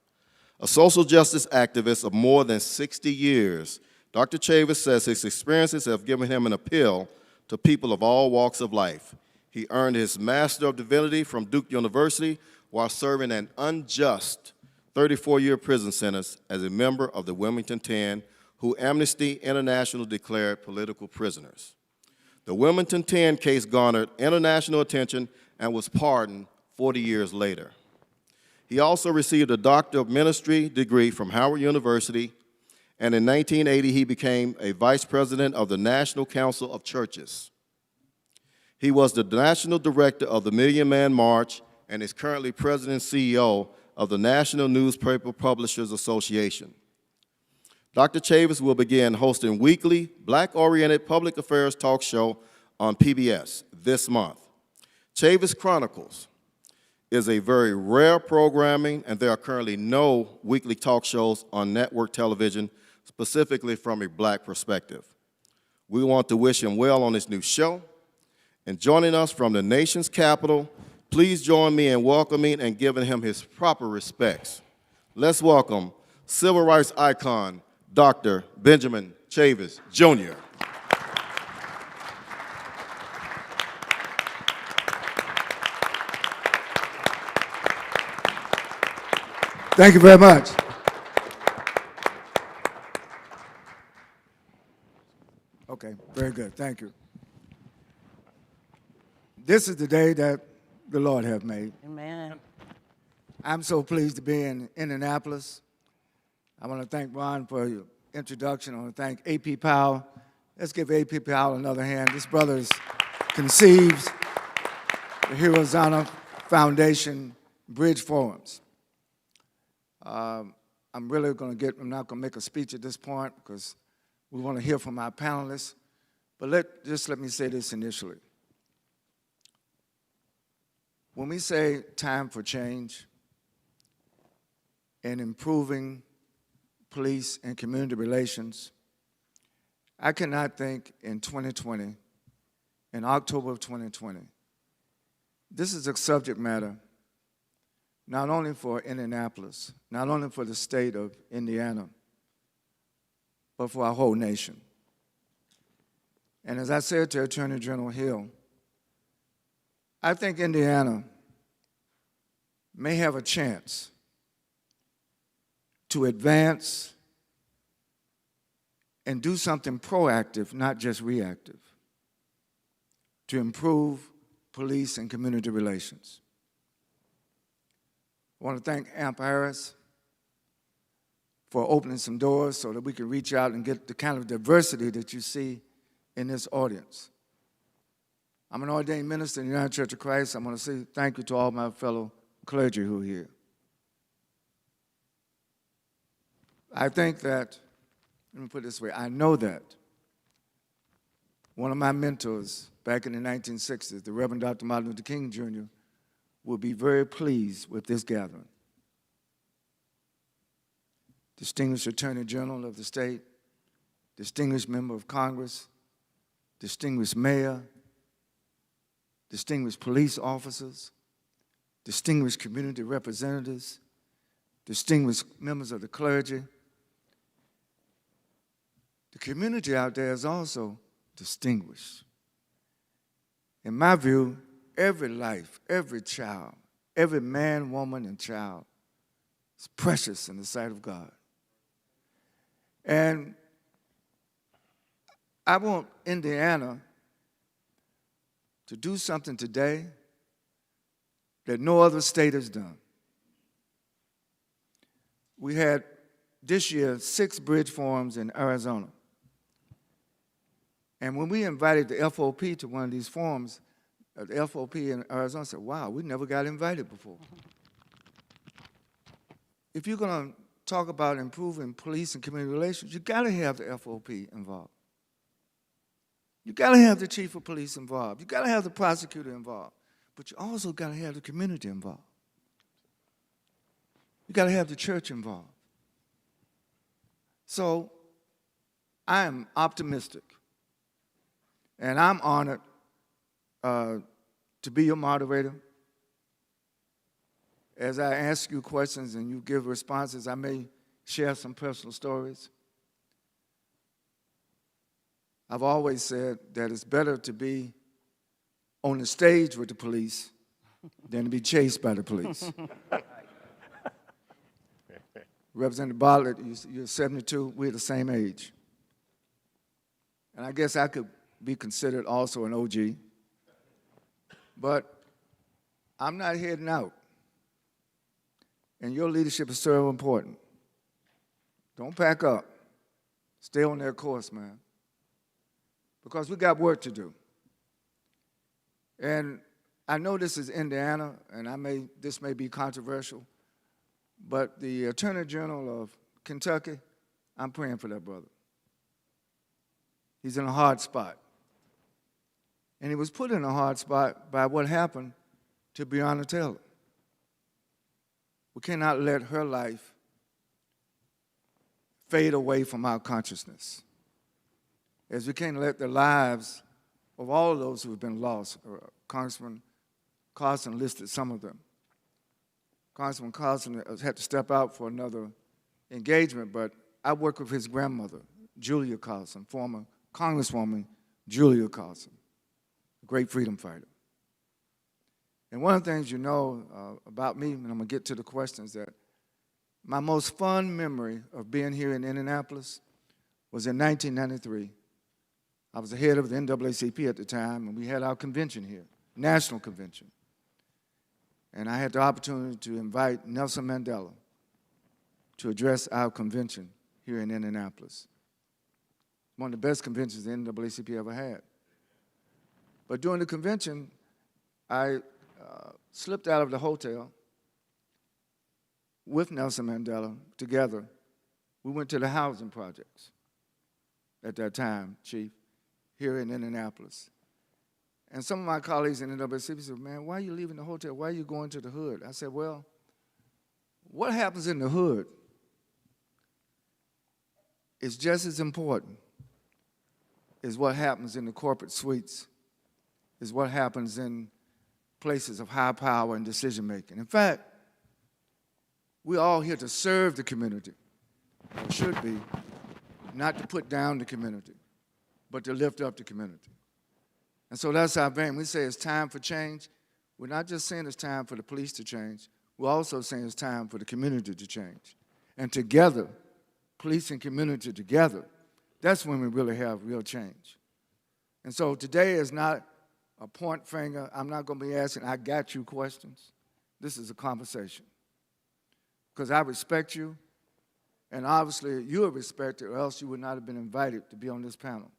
A social justice activist of more than 60 years, Dr. Chavis says his experiences have given him an appeal to people of all walks of life. He earned his Master of Divinity from Duke University while serving an unjust 34-year prison sentence as a member of the Wilmington 10, who Amnesty International declared political prisoners. The Wilmington 10 case garnered international attention and was pardoned 40 years later. He also received a Doctor of Ministry degree from Howard University, and in 1980 he became a vice president of the National Council of Churches. He was the national director of the Million Man March and is currently President and CEO of the National Newspaper Publishers Association. Dr. Chavis will begin hosting weekly Black-oriented public affairs talk show on PBS this month. Chavis Chronicles is a very rare programming, and there are currently no weekly talk shows on network television, specifically from a Black perspective. We want to wish him well on his new show. And joining us from the nation's capital, please join me in welcoming and giving him his proper respects. Let's welcome civil rights icon, Dr. Benjamin Chavis Jr. Thank you very much. Okay, very good. Thank you. This is the day that the Lord have made. Amen. I'm so pleased to be in Indianapolis. I want to thank Ron for your introduction. I want to thank Ap Powell. Let's give Ap Powell another hand. This brother conceives the Heroes Honor Foundation Bridge Forums. I'm not going to make a speech at this point because we want to hear from our panelists. But let me say this initially. When we say time for change and improving police and community relations, I cannot think in 2020, in October of 2020, this is a subject matter not only for Indianapolis, not only for the state of Indiana, but for our whole nation. And as I said to Attorney General Hill, I think Indiana may have a chance to advance and do something proactive, not just reactive, to improve police and community relations. I want to thank Ap Powell for opening some doors so that we can reach out and get the kind of diversity that you see in this audience. I'm an ordained minister in the United Church of Christ. I want to say thank you to all my fellow clergy who are here. I think that, let me put it this way, I know that one of my mentors back in the 1960s, the Reverend Dr. Martin Luther King Jr., will be very pleased with this gathering. Distinguished Attorney General of the state, distinguished member of Congress, distinguished mayor, distinguished police officers, distinguished community representatives, distinguished members of the clergy. The community out there is also distinguished. In my view, every life, every child, every man, woman, and child is precious in the sight of God. And I want Indiana to do something today that no other state has done. We had this year 6 bridge forums in Arizona. And when we invited the FOP to one of these forums, the FOP in Arizona said, wow, we never got invited before. If you're going to talk about improving police and community relations, you got to have the FOP involved. You got to have the chief of police involved. You got to have the prosecutor involved. But you also got to have the community involved. You got to have the church involved. So I am optimistic. And I'm honored to be your moderator. As I ask you questions and you give responses, I may share some personal stories. I've always said that it's better to be on the stage with the police than to be chased by the police. Representative Bartlett, you're 72, we're the same age. And I guess I could be considered also an OG. But I'm not heading out. And your leadership is so important. Don't pack up. Stay on that course, man. Because we got work to do. And I know this is Indiana, and this may be controversial, but the Attorney General of Kentucky, I'm praying for that brother. He's in a hard spot. And he was put in a hard spot by what happened to Breonna Taylor. We cannot let her life fade away from our consciousness, as we can't let the lives of all of those who have been lost. Congressman Carson listed some of them. Congressman Carson had to step out for another engagement, but I worked with his grandmother, Julia Carson, former Congresswoman Julia Carson, a great freedom fighter. And one of the things you know about me, and I'm going to get to the questions, that my most fond memory of being here in Indianapolis was in 1993. I was the head of the NAACP at the time, and we had our convention here, national convention. And I had the opportunity to invite Nelson Mandela to address our convention here in Indianapolis. One of the best conventions the NAACP ever had. But during the convention, I slipped out of the hotel with Nelson Mandela together. We went to the housing projects at that time, Chief, here in Indianapolis. And some of my colleagues in the NAACP said, man, why are you leaving the hotel? Why are you going to the hood? I said, well, what happens in the hood is just as important as what happens in the corporate suites, is what happens in places of high power and decision making. In fact, we're all here to serve the community, or should be, not to put down the community, but to lift up the community. And so that's our vein. We say it's time for change. We're not just saying it's time for the police to change. We're also saying it's time for the community to change. And together, police and community together, that's when we really have real change. And so today is not a point finger. I'm not going to be asking, I got you questions. This is a conversation. Because I respect you, and obviously you are respected, or else you would not have been invited to be on this panel.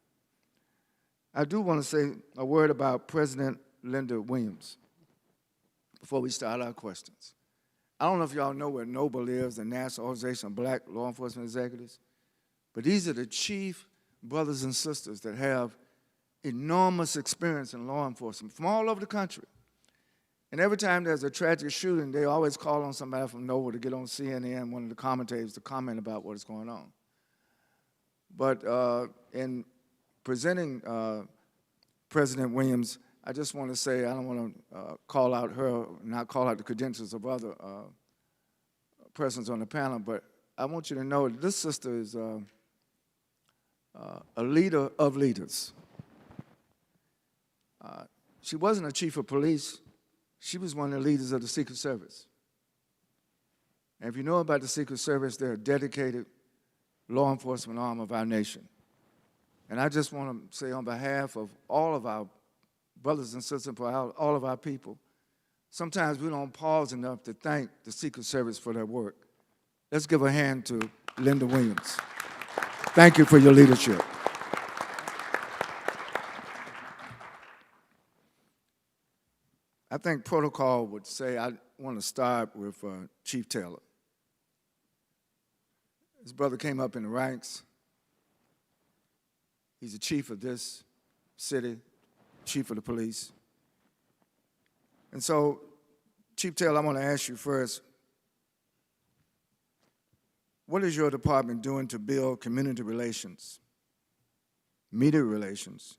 I do want to say a word about President Lynda Williams before we start our questions. I don't know if y'all know where NOBLE is, the National Organization of Black Law Enforcement Executives, but these are the chief brothers and sisters that have enormous experience in law enforcement from all over the country. And every time there's a tragic shooting, they always call on somebody from NOBLE to get on CNN, one of the commentators, to comment about what is going on. But in presenting President Williams, I just want to say, I don't want to call out her, not call out the credentials of other persons on the panel, but I want you to know that this sister is a leader of leaders. She wasn't a chief of police. She was one of the leaders of the Secret Service. And if you know about the Secret Service, they're a dedicated law enforcement arm of our nation. And I just want to say on behalf of all of our brothers and sisters, for all of our people, sometimes we don't pause enough to thank the Secret Service for their work. Let's give a hand to Lynda Williams. Thank you for your leadership. I think protocol would say I want to start with Chief Taylor. His brother came up in the ranks. He's the chief of this city, chief of the police. And so, Chief Taylor, I want to ask you first, what is your department doing to build community relations, media relations,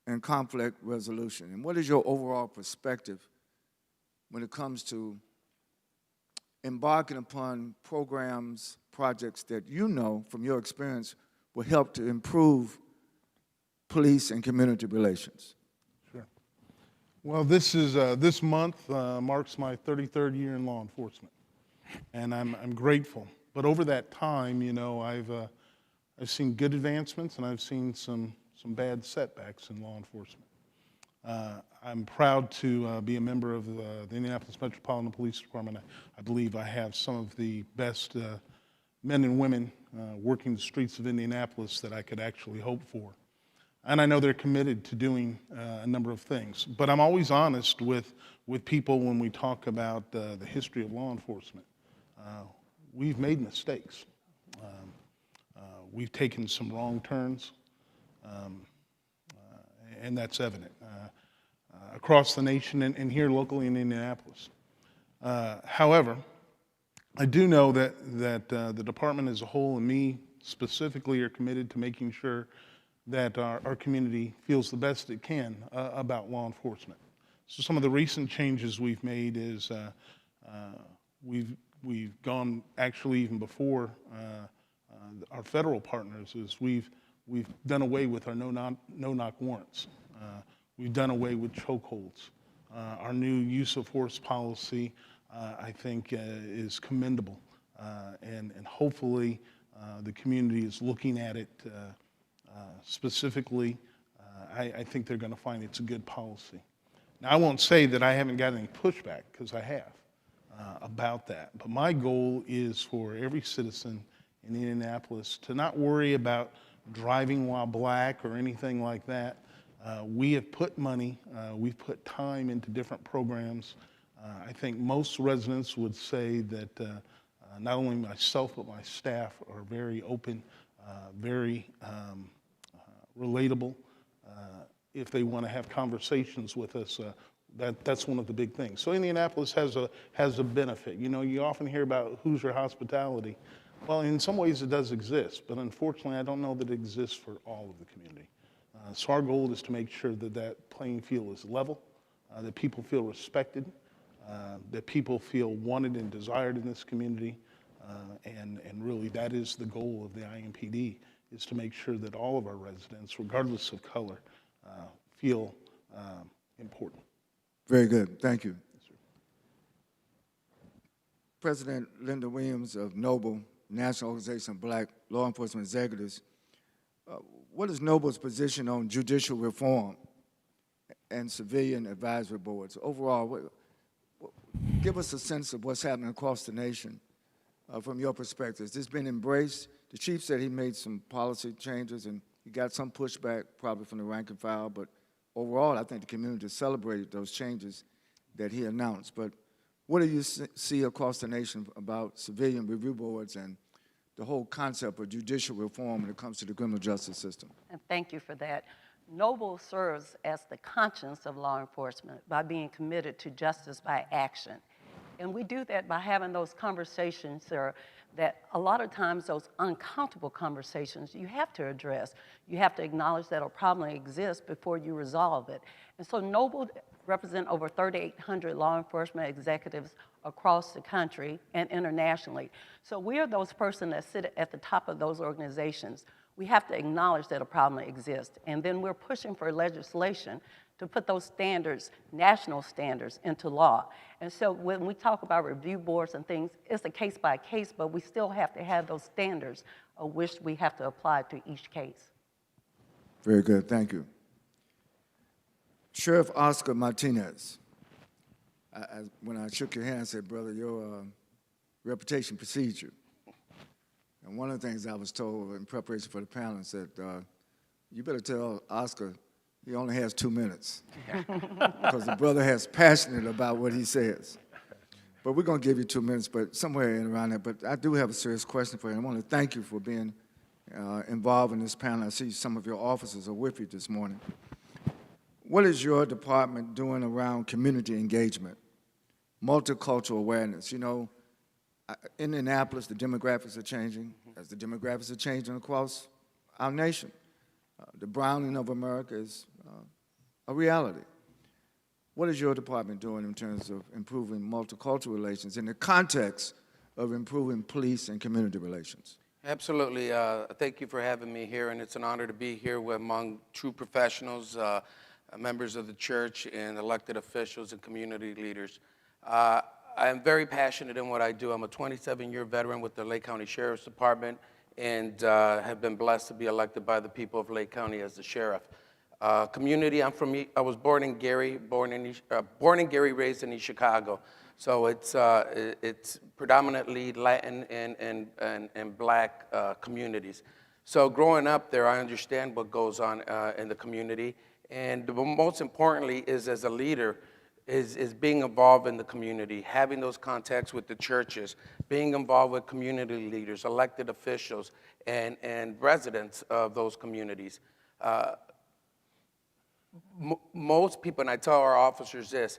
and conflict resolution? And what is your overall perspective when it comes to embarking upon programs, projects that you know from your experience will help to improve police and community relations? Sure. Well, this month marks my 33rd year in law enforcement, and I'm grateful. But over that time, you know, I've seen good advancements and I've seen some bad setbacks in law enforcement. I'm proud to be a member of the Indianapolis Metropolitan Police Department. I believe I have some of the best men and women working the streets of Indianapolis that I could actually hope for. And I know they're committed to doing a number of things. But I'm always honest with people when we talk about the history of law enforcement. We've made mistakes. We've taken some wrong turns, and that's evident across the nation and here locally in Indianapolis. However, I do know that the department as a whole and me specifically are committed to making sure that our community feels the best it can about law enforcement. So some of the recent changes we've made is we've gone actually even before our federal partners is we've done away with our no-knock warrants. We've done away with chokeholds. Our new use of force policy, I think, is commendable, and hopefully the community is looking at it specifically. I think they're going to find it's a good policy. Now, I won't say that I haven't got any pushback, because I have, about that. But my goal is for every citizen in Indianapolis to not worry about driving while black or anything like that. We have put money, we've put time into different programs. I think most residents would say that not only myself but my staff are very open, very relatable. If they want to have conversations with us, that's one of the big things. So Indianapolis has a benefit. You know, you often hear about Hoosier hospitality. Well, in some ways it does exist, but unfortunately I don't know that it exists for all of the community. So our goal is to make sure that that playing field is level, that people feel respected, that people feel wanted and desired in this community, and really that is the goal of the IMPD, is to make sure that all of our residents, regardless of color, feel important. Very good. Thank you. Yes, sir. President Lynda Williams of NOBLE, National Organization of Black Law Enforcement Executives, what is NOBLE's position on judicial reform and civilian advisory boards? Overall, give us a sense of what's happening across the nation from your perspective. Has this been embraced? The chief said he made some policy changes and he got some pushback probably from the rank and file, but overall I think the community celebrated those changes that he announced. But what do you see across the nation about civilian review boards and the whole concept of judicial reform when it comes to the criminal justice system? And thank you for that. NOBLE serves as the conscience of law enforcement by being committed to justice by action. And we do that by having those conversations, sir, that a lot of times those uncomfortable conversations you have to address. You have to acknowledge that a problem exists before you resolve it. And so NOBLE represent over 3,800 law enforcement executives across the country and internationally. So we are those persons that sit at the top of those organizations. We have to acknowledge that a problem exists, and then we're pushing for legislation to put those standards, national standards, into law. And so when we talk about review boards and things, it's a case by case, but we still have to have those standards of which we have to apply to each case. Very good, thank you. Sheriff Oscar Martinez, when I shook your hand, I said, brother, your reputation precedes you. And one of the things I was told in preparation for the panel, I said, you better tell Oscar he only has 2 minutes, because the brother has passionate about what he says. But we're going to give you 2 minutes, but somewhere in around that. But I do have a serious question for you. I want to thank you for being involved in this panel. I see some of your officers are with you this morning. What is your department doing around community engagement, multicultural awareness? You know, in Indianapolis, the demographics are changing, as the demographics are changing across our nation. The browning of America is a reality. What is your department doing in terms of improving multicultural relations in the context of improving police and community relations? Absolutely. Thank you for having me here, and it's an honor to be here among true professionals, members of the church, and elected officials and community leaders. I am very passionate in what I do. I'm a 27-year veteran with the Lake County Sheriff's Department, and have been blessed to be elected by the people of Lake County as the sheriff. Community, I was born in Gary, raised in East Chicago. So it's predominantly Latin and black communities. So growing up there, I understand what goes on in the community. And most importantly is, as a leader, is being involved in the community, having those contacts with the churches, being involved with community leaders, elected officials, and residents of those communities. Most people, and I tell our officers this,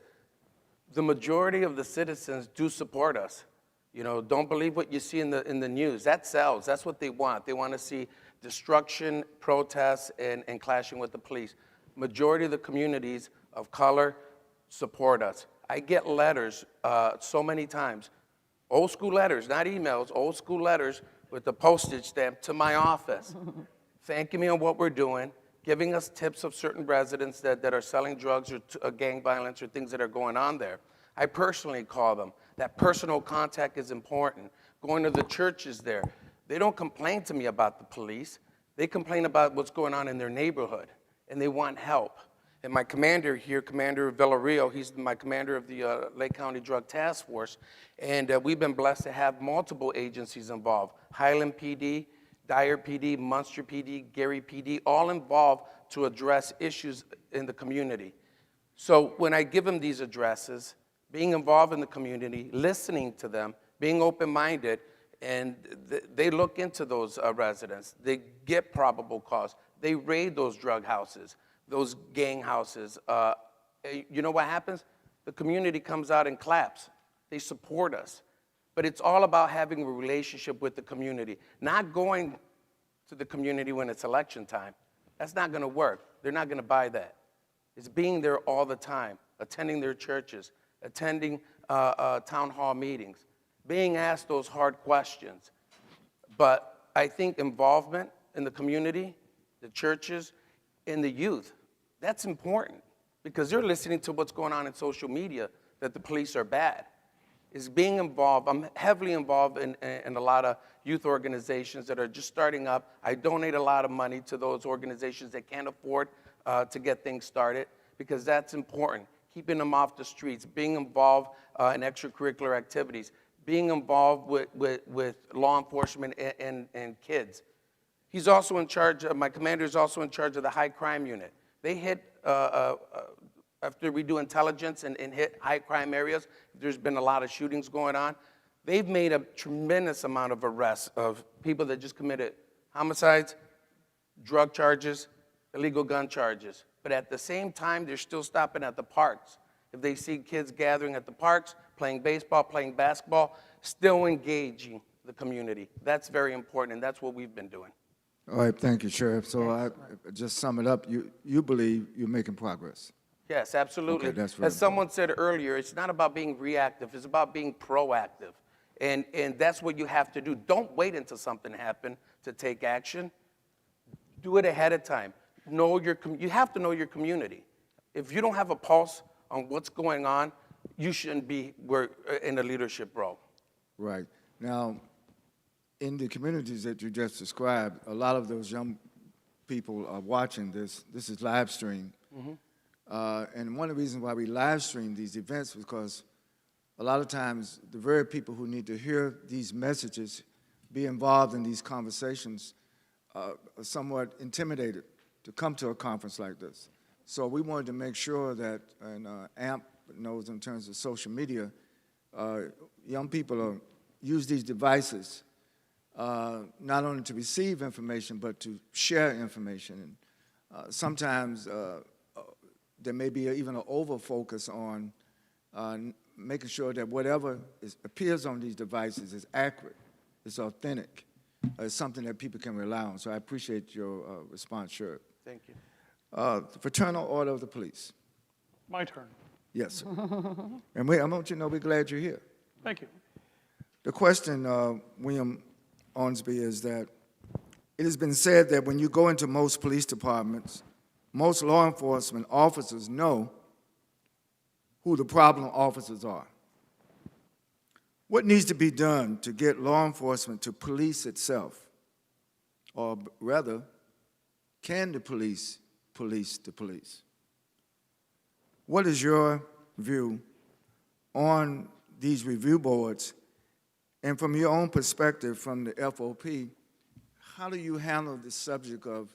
the majority of the citizens do support us. You know, don't believe what you see in the news. That sells. That's what they want. They want to see destruction, protests, and clashing with the police. Majority of the communities of color support us. I get letters so many times, old school letters, not emails, old school letters with the postage stamp to my office, thanking me on what we're doing, giving us tips of certain residents that are selling drugs or gang violence or things that are going on there. I personally call them. That personal contact is important. Going to the churches there, they don't complain to me about the police. They complain about what's going on in their neighborhood, and they want help. And my commander here, Commander Villarreal, he's my commander of the Lake County Drug Task Force, and we've been blessed to have multiple agencies involved. Highland PD, Dyer PD, Munster PD, Gary PD, all involved to address issues in the community. So when I give them these addresses, being involved in the community, listening to them, being open-minded, and they look into those residents. They get probable cause. They raid those drug houses, those gang houses. You know what happens? The community comes out and claps. They support us. But it's all about having a relationship with the community, not going to the community when it's election time. That's not going to work. They're not going to buy that. It's being there all the time, attending their churches, attending town hall meetings, being asked those hard questions. But I think involvement in the community, the churches, and the youth, that's important because they're listening to what's going on in social media, that the police are bad. Is being involved. I'm heavily involved in a lot of youth organizations that are just starting up. I donate a lot of money to those organizations that can't afford to get things started because that's important. Keeping them off the streets, being involved in extracurricular activities, being involved with law enforcement and kids. He's also in charge, my commander is also in charge of the high crime unit. They hit, after we do intelligence and hit high crime areas, there's been a lot of shootings going on. They've made a tremendous amount of arrests of people that just committed homicides, drug charges, illegal gun charges. But at the same time, they're still stopping at the parks. If they see kids gathering at the parks, playing baseball, playing basketball, still engaging the community. That's very important, and that's what we've been doing. All right, thank you, Sheriff. So I just sum it up. You believe you're making progress. Yes, absolutely. Okay, that's very As someone said earlier, it's not about being reactive, it's about being proactive. And that's what you have to do. Don't wait until something happens to take action. Do it ahead of time. You have to know your community. If you don't have a pulse on what's going on, you shouldn't be in a leadership role. Right. Now, in the communities that you just described, a lot of those young people are watching this. This is live stream. Mm-hmm. And one of the reasons why we live stream these events was because a lot of times the very people who need to hear these messages, be involved in these conversations, are somewhat intimidated to come to a conference like this. So we wanted to make sure that, and AMP knows in terms of social media, young people use these devices not only to receive information, but to share information. And sometimes there may be even an over-focus on making sure that whatever appears on these devices is accurate, is authentic, is something that people can rely on. So I appreciate your response, Sheriff. Thank you. The Fraternal Order of the Police. My turn. Yes, sir. And I want you to know we're glad you're here. Thank you. The question, William Owensby, is that it has been said that when you go into most police departments, most law enforcement officers know who the problem officers are. What needs to be done to get law enforcement to police itself? Or rather, can the police police the police? What is your view on these review boards? And from your own perspective, from the FOP, how do you handle the subject of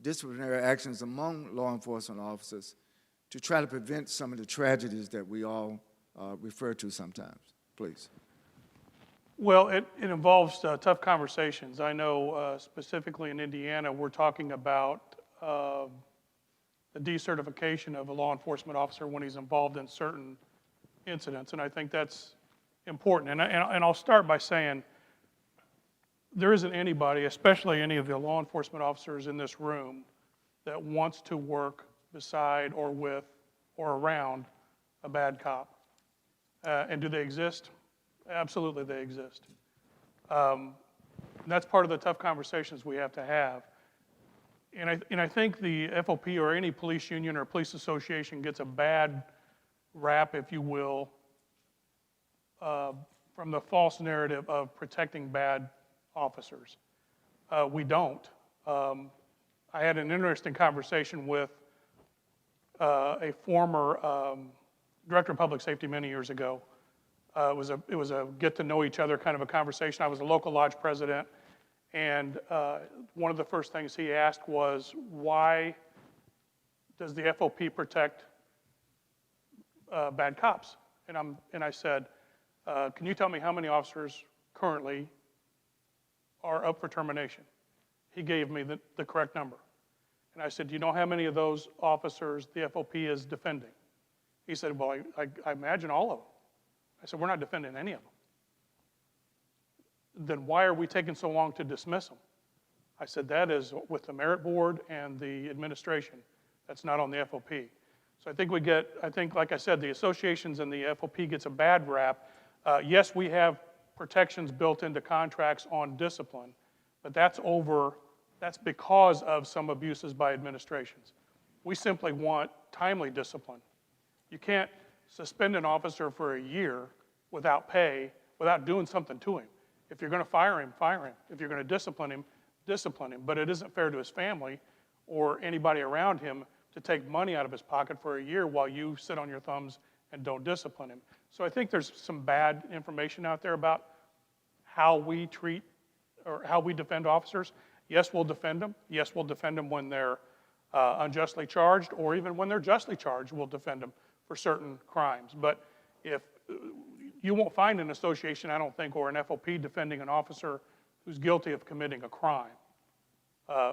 disciplinary actions among law enforcement officers to try to prevent some of the tragedies that we all refer to sometimes, please? Well, it involves tough conversations. I know specifically in Indiana, we're talking about the decertification of a law enforcement officer when he's involved in certain incidents, and I think that's important. And I'll start by saying there isn't anybody, especially any of the law enforcement officers in this room, that wants to work beside or with or around a bad cop. And do they exist? Absolutely, they exist. And that's part of the tough conversations we have to have. And I think the FOP or any police union or police association gets a bad rap, if you will, from the false narrative of protecting bad officers. We don't. I had an interesting conversation with a former director of public safety many years ago. It was a get to know each other kind of a conversation. I was a local lodge president, and one of the first things he asked was, why does the FOP protect bad cops? And I said, can you tell me how many officers currently are up for termination? He gave me the correct number. And I said, do you know how many of those officers the FOP is defending? He said, well, I imagine all of them. I said, we're not defending any of them. Then why are we taking so long to dismiss them? I said, that is with the merit board and the administration. That's not on the FOP. So I think like I said, the associations and the FOP gets a bad rap. Yes, we have protections built into contracts on discipline, but that's because of some abuses by administrations. We simply want timely discipline. You can't suspend an officer for a year without pay, without doing something to him. If you're going to fire him, fire him. If you're going to discipline him, discipline him. But it isn't fair to his family or anybody around him to take money out of his pocket for a year while you sit on your thumbs and don't discipline him. So I think there's some bad information out there about how we treat or how we defend officers. Yes, we'll defend them. Yes, we'll defend them when they're unjustly charged, or even when they're justly charged, we'll defend them for certain crimes. But if you won't find an association, I don't think, or an FOP defending an officer who's guilty of committing a crime.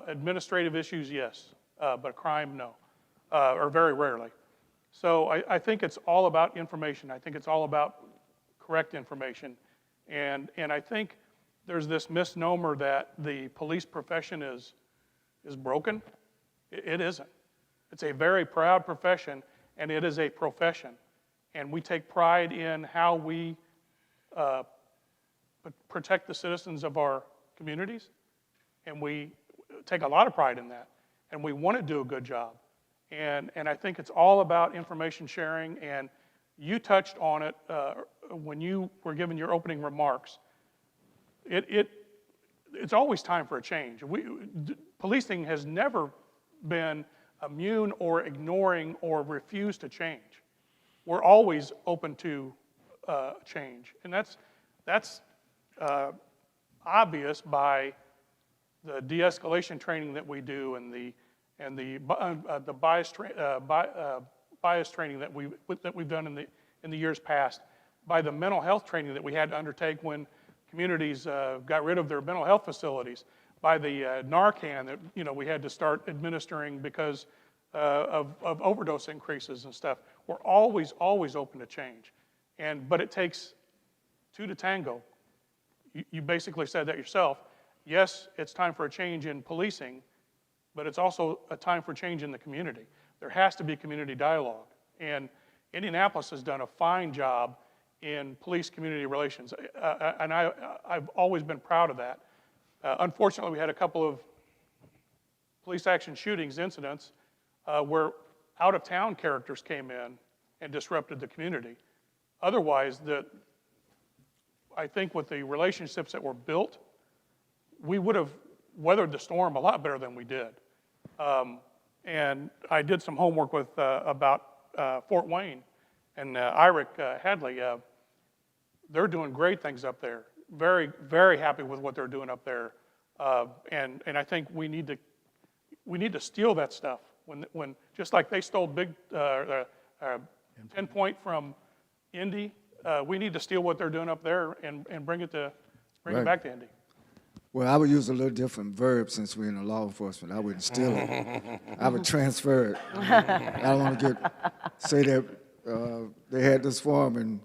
Administrative issues, yes, but a crime, no, or very rarely. So I think it's all about information. I think it's all about correct information. And I think there's this misnomer that the police profession is broken. It isn't. It's a very proud profession, and it is a profession. And we take pride in how we protect the citizens of our communities, and we take a lot of pride in that, and we want to do a good job. And I think it's all about information sharing, and you touched on it when you were giving your opening remarks. It's always time for a change. Policing has never been immune or ignoring or refused to change. We're always open to change, and that's obvious by the de-escalation training that we do and the bias training that we've done in the years past, by the mental health training that we had to undertake when communities got rid of their mental health facilities, by the Narcan that we had to start administering because of overdose increases and stuff. We're always open to change, but it takes two to tango. You basically said that yourself. Yes, it's time for a change in policing, but it's also a time for change in the community. There has to be community dialogue, and Indianapolis has done a fine job in police-community relations, and I've always been proud of that. Unfortunately, we had a couple of police action shootings incidents where out-of-town characters came in and disrupted the community. Otherwise, I think with the relationships that were built, we would have weathered the storm a lot better than we did. And I did some homework about Fort Wayne and Iric, Headley. They're doing great things up there. Very, very happy with what they're doing up there. And I think we need to steal that stuff. When just like they stole 10 Point from Indy, we need to steal what they're doing up there and bring it back to Indy. Well, I would use a little different verb since we're in the law enforcement. I wouldn't steal it. I would transfer it. I don't want to say that they had this form and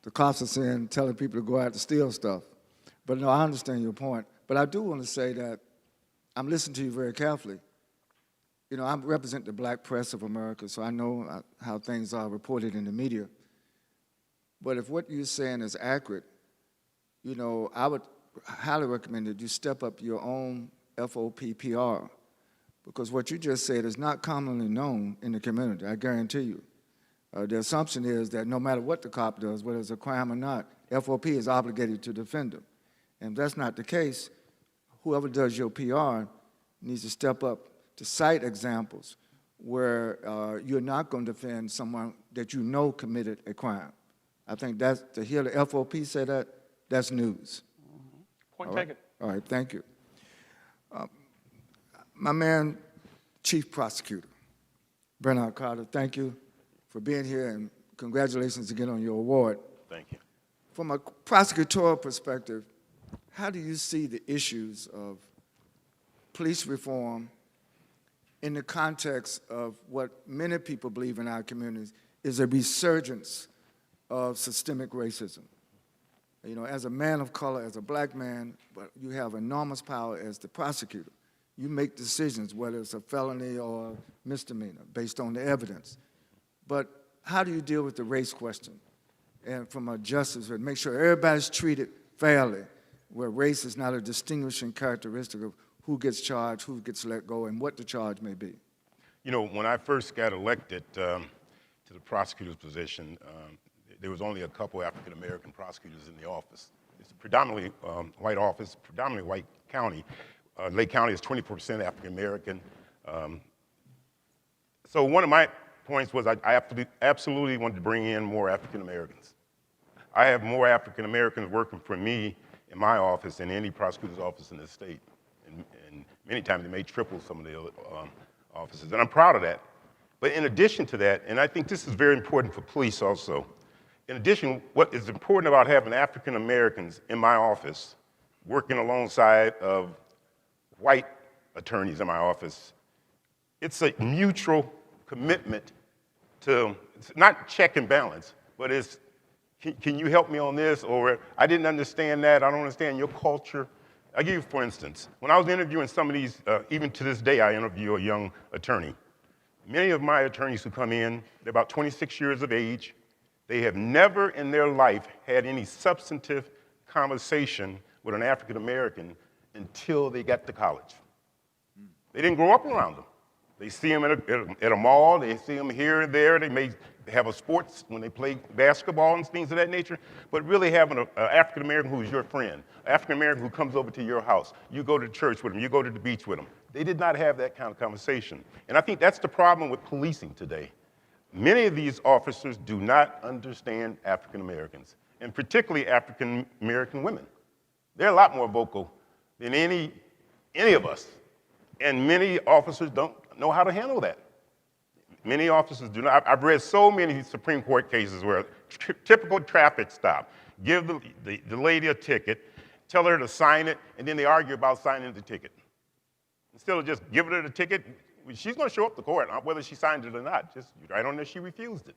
the cops are saying, telling people to go out to steal stuff. But no, I understand your point. But I do want to say that I'm listening to you very carefully. You know, I represent the black press of America, so I know how things are reported in the media. But if what you're saying is accurate, you know, I would highly recommend that you step up your own FOP PR, because what you just said is not commonly known in the community, I guarantee you. The assumption is that no matter what the cop does, whether it's a crime or not, FOP is obligated to defend them. And if that's not the case, whoever does your PR needs to step up to cite examples where you're not going to defend someone that you know committed a crime. I think that's, to hear the FOP say that, that's news. Point taken. All right, thank you. My man, Chief Prosecutor, Bernard Carter, thank you for being here, and congratulations again on your award. Thank you. From a prosecutorial perspective, how do you see the issues of police reform in the context of what many people believe in our communities is a resurgence of systemic racism? You know, as a man of color, as a black man, but you have enormous power as the prosecutor. You make decisions, whether it's a felony or a misdemeanor, based on the evidence. But how do you deal with the race question? And from a justice, make sure everybody's treated fairly, where race is not a distinguishing characteristic of who gets charged, who gets let go, and what the charge may be. You know, when I first got elected to the prosecutor's position, there was only a couple African-American prosecutors in the office. It's a predominantly white office, predominantly white county. Lake County is 20% African-American. So one of my points was I absolutely wanted to bring in more African-Americans. I have more African-Americans working for me in my office than any prosecutor's office in the state. And many times they may triple some of the other offices, and I'm proud of that. But in addition to that, and I think this is very important for police also, in addition, what is important about having African Americans in my office working alongside of white attorneys in my office, it's a mutual commitment to, it's not check and balance, but it's, can you help me on this? Or I didn't understand that, I don't understand your culture. I'll give you, for instance, when I was interviewing some of these, even to this day, I interview a young attorney. Many of my attorneys who come in, they're about 26 years of age. They have never in their life had any substantive conversation with an African American until they got to college. They didn't grow up around them. They see them at a mall, they see them here and there, they may have a sports when they play basketball and things of that nature, but really having an African American who's your friend, African American who comes over to your house, you go to church with them, you go to the beach with them. They did not have that kind of conversation. And I think that's the problem with policing today. Many of these officers do not understand African Americans, and particularly African American women. They're a lot more vocal than any of us, and many officers don't know how to handle that. Many officers do not. I've read so many Supreme Court cases where typical traffic stop, give the lady a ticket, tell her to sign it, and then they argue about signing the ticket. Instead of just giving her the ticket, she's going to show up to court, whether she signed it or not. Just right on there, she refused it.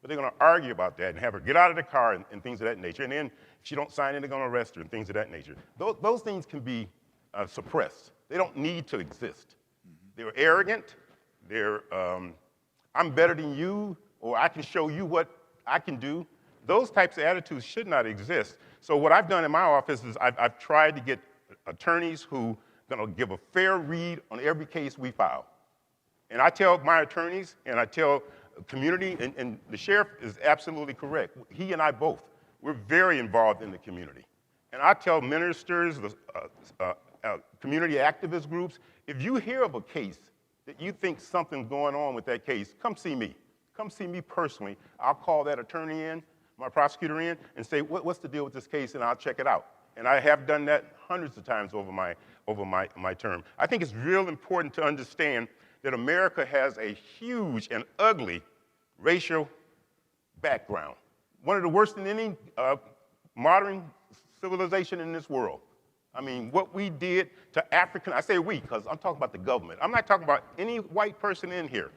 But they're going to argue about that and have her get out of the car and things of that nature. And then if she don't sign it, they're going to arrest her and things of that nature. Those things can be suppressed. They don't need to exist. They're arrogant. They're, I'm better than you, or I can show you what I can do. Those types of attitudes should not exist. So what I've done in my office is I've tried to get attorneys who are going to give a fair read on every case we file. And I tell my attorneys, and I tell the community, and the sheriff is absolutely correct. He and I both, we're very involved in the community. And I tell ministers, community activist groups, if you hear of a case that you think something's going on with that case, come see me. Come see me personally. I'll call that attorney in, my prosecutor in, and say, what's the deal with this case, and I'll check it out. And I have done that hundreds of times over my term. I think it's real important to understand that America has a huge and ugly racial background. One of the worst in any modern civilization in this world. I mean, what we did to African, I say we, because I'm talking about the government. I'm not talking about any white person in here,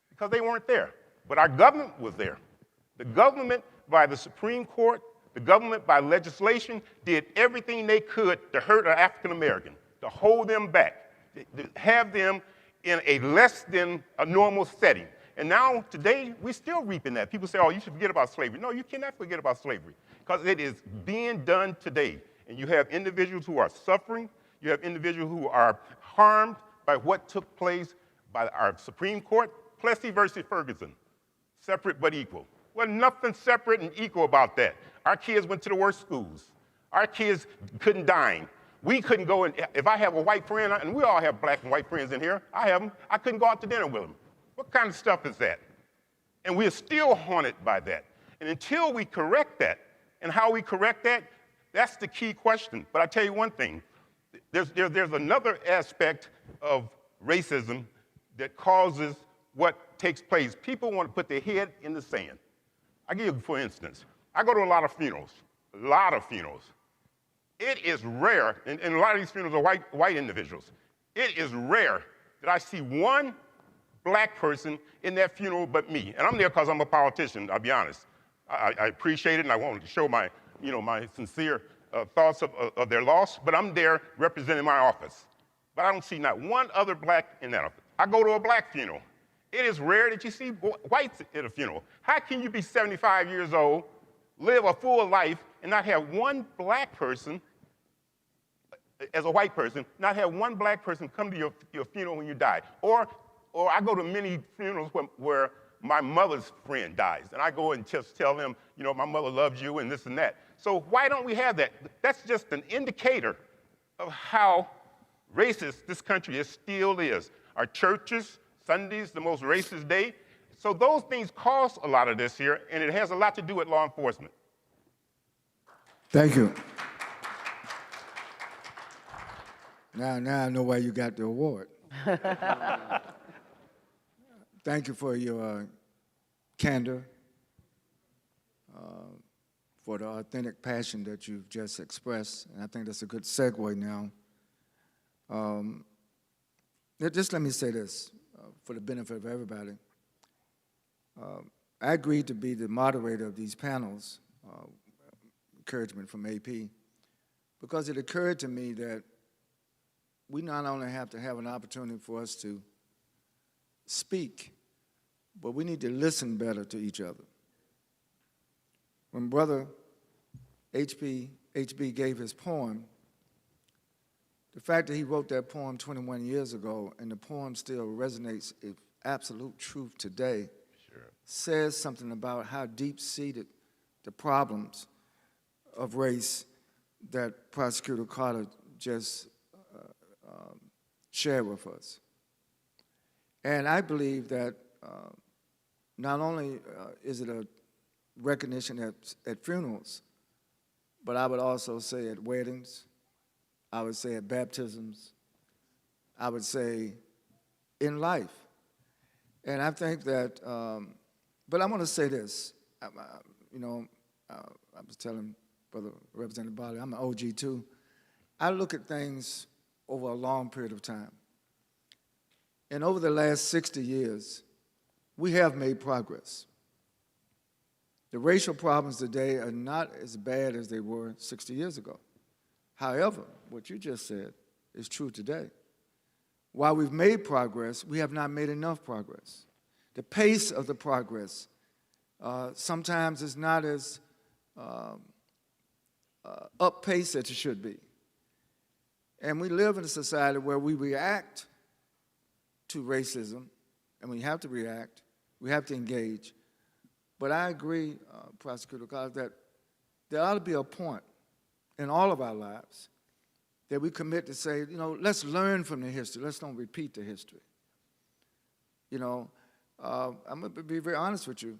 because they weren't there. But our government was there. The government, by the Supreme Court, the government, by legislation, did everything they could to hurt an African American, to hold them back, to have them in a less than a normal setting. And now, today, we're still reaping that. People say, oh, you should forget about slavery. No, you cannot forget about slavery, because it is being done today. And you have individuals who are suffering. You have individuals who are harmed by what took place by our Supreme Court. Plessy versus Ferguson, separate but equal. Well, nothing separate and equal about that. Our kids went to the worst schools. Our kids couldn't dine. We couldn't go and, if I have a white friend, and we all have black and white friends in here, I have them, I couldn't go out to dinner with them. What kind of stuff is that? And we're still haunted by that. And until we correct that, and how we correct that, that's the key question. But I tell you one thing, there's another aspect of racism that causes what takes place. People want to put their head in the sand. I give you, for instance, I go to a lot of funerals. It is rare, and a lot of these funerals are white individuals. It is rare that I see one black person in that funeral but me. And I'm there because I'm a politician, I'll be honest. I appreciate it, and I wanted to show my sincere thoughts of their loss, but I'm there representing my office. But I don't see not one other black in that office. I go to a black funeral. It is rare that you see whites at a funeral. How can you be 75 years old, live a full life, and not have one black person, as a white person, not have one black person come to your funeral when you die? Or I go to many funerals where my mother's friend dies, and I go and just tell them, my mother loves you and this and that. So why don't we have that? That's just an indicator of how racist this country still is. Our churches, Sunday's the most racist day. So those things cause a lot of this here, and it has a lot to do with law enforcement. Thank you. Now I know why you got the award. Thank you for your candor, for the authentic passion that you've just expressed, and I think that's a good segue now. Just let me say this for the benefit of everybody. I agreed to be the moderator of these panels, encouragement from AP, because it occurred to me that we not only have to have an opportunity for us to speak, but we need to listen better to each other. When Brother HB gave his poem, the fact that he wrote that poem 21 years ago and the poem still resonates with absolute truth today says something about how deep-seated the problems of race that Prosecutor Carter just shared with us. And I believe that not only is it a recognition at funerals, but I would also say at weddings, I would say at baptisms, I would say in life. And I think that, but I want to say this, I was telling Brother Representative Bartlett, I'm an OG too. I look at things over a long period of time. And over the last 60 years, we have made progress. The racial problems today are not as bad as they were 60 years ago. However, what you just said is true today. While we've made progress, we have not made enough progress. The pace of the progress sometimes is not as up-paced as it should be. And we live in a society where we react to racism, and we have to react, we have to engage. But I agree, Prosecutor Carter, that there ought to be a point in all of our lives that we commit to say, let's learn from the history. Let's don't repeat the history. I'm going to be very honest with you.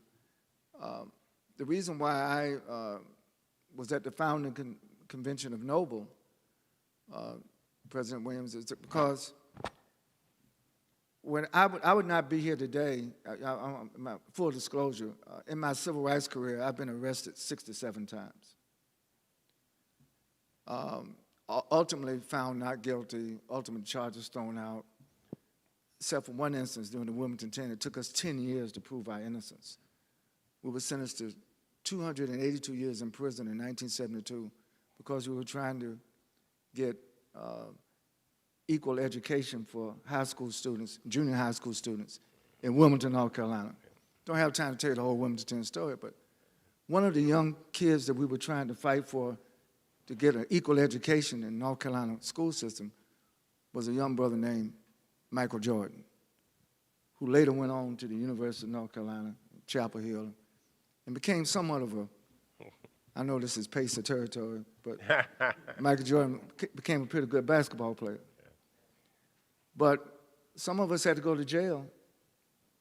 The reason why I was at the founding convention of Noble President Williams, is because when I would not be here today, my full disclosure, in my civil rights career, I've been arrested 67 times. Ultimately found not guilty, ultimate charges thrown out, except for one instance during the Wilmington 10. It took us 10 years to prove our innocence. We were sentenced to 282 years in prison in 1972 because we were trying to get equal education for high school students, junior high school students in Wilmington, North Carolina. Don't have time to tell you the whole Wilmington 10 story, but one of the young kids that we were trying to fight for to get an equal education in North Carolina school system was a young brother named Michael Jordan, who later went on to the University of North Carolina, Chapel Hill, and became somewhat of a, I know this is Pacer territory, but Michael Jordan became a pretty good basketball player. But some of us had to go to jail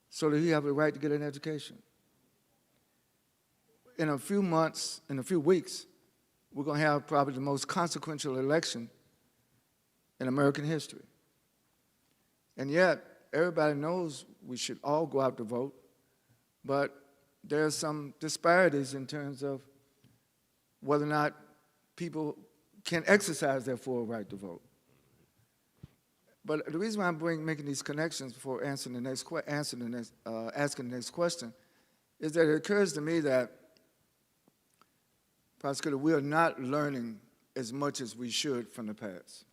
so that he have the right to get an education. In a few months, in a few weeks, we're going to have probably the most consequential election in American history. And yet, everybody knows we should all go out to vote, but there are some disparities in terms of whether or not people can exercise their full right to vote. But the reason why I'm making these connections before asking the next question is that it occurs to me that, Prosecutor, we are not learning as much as we should from the past.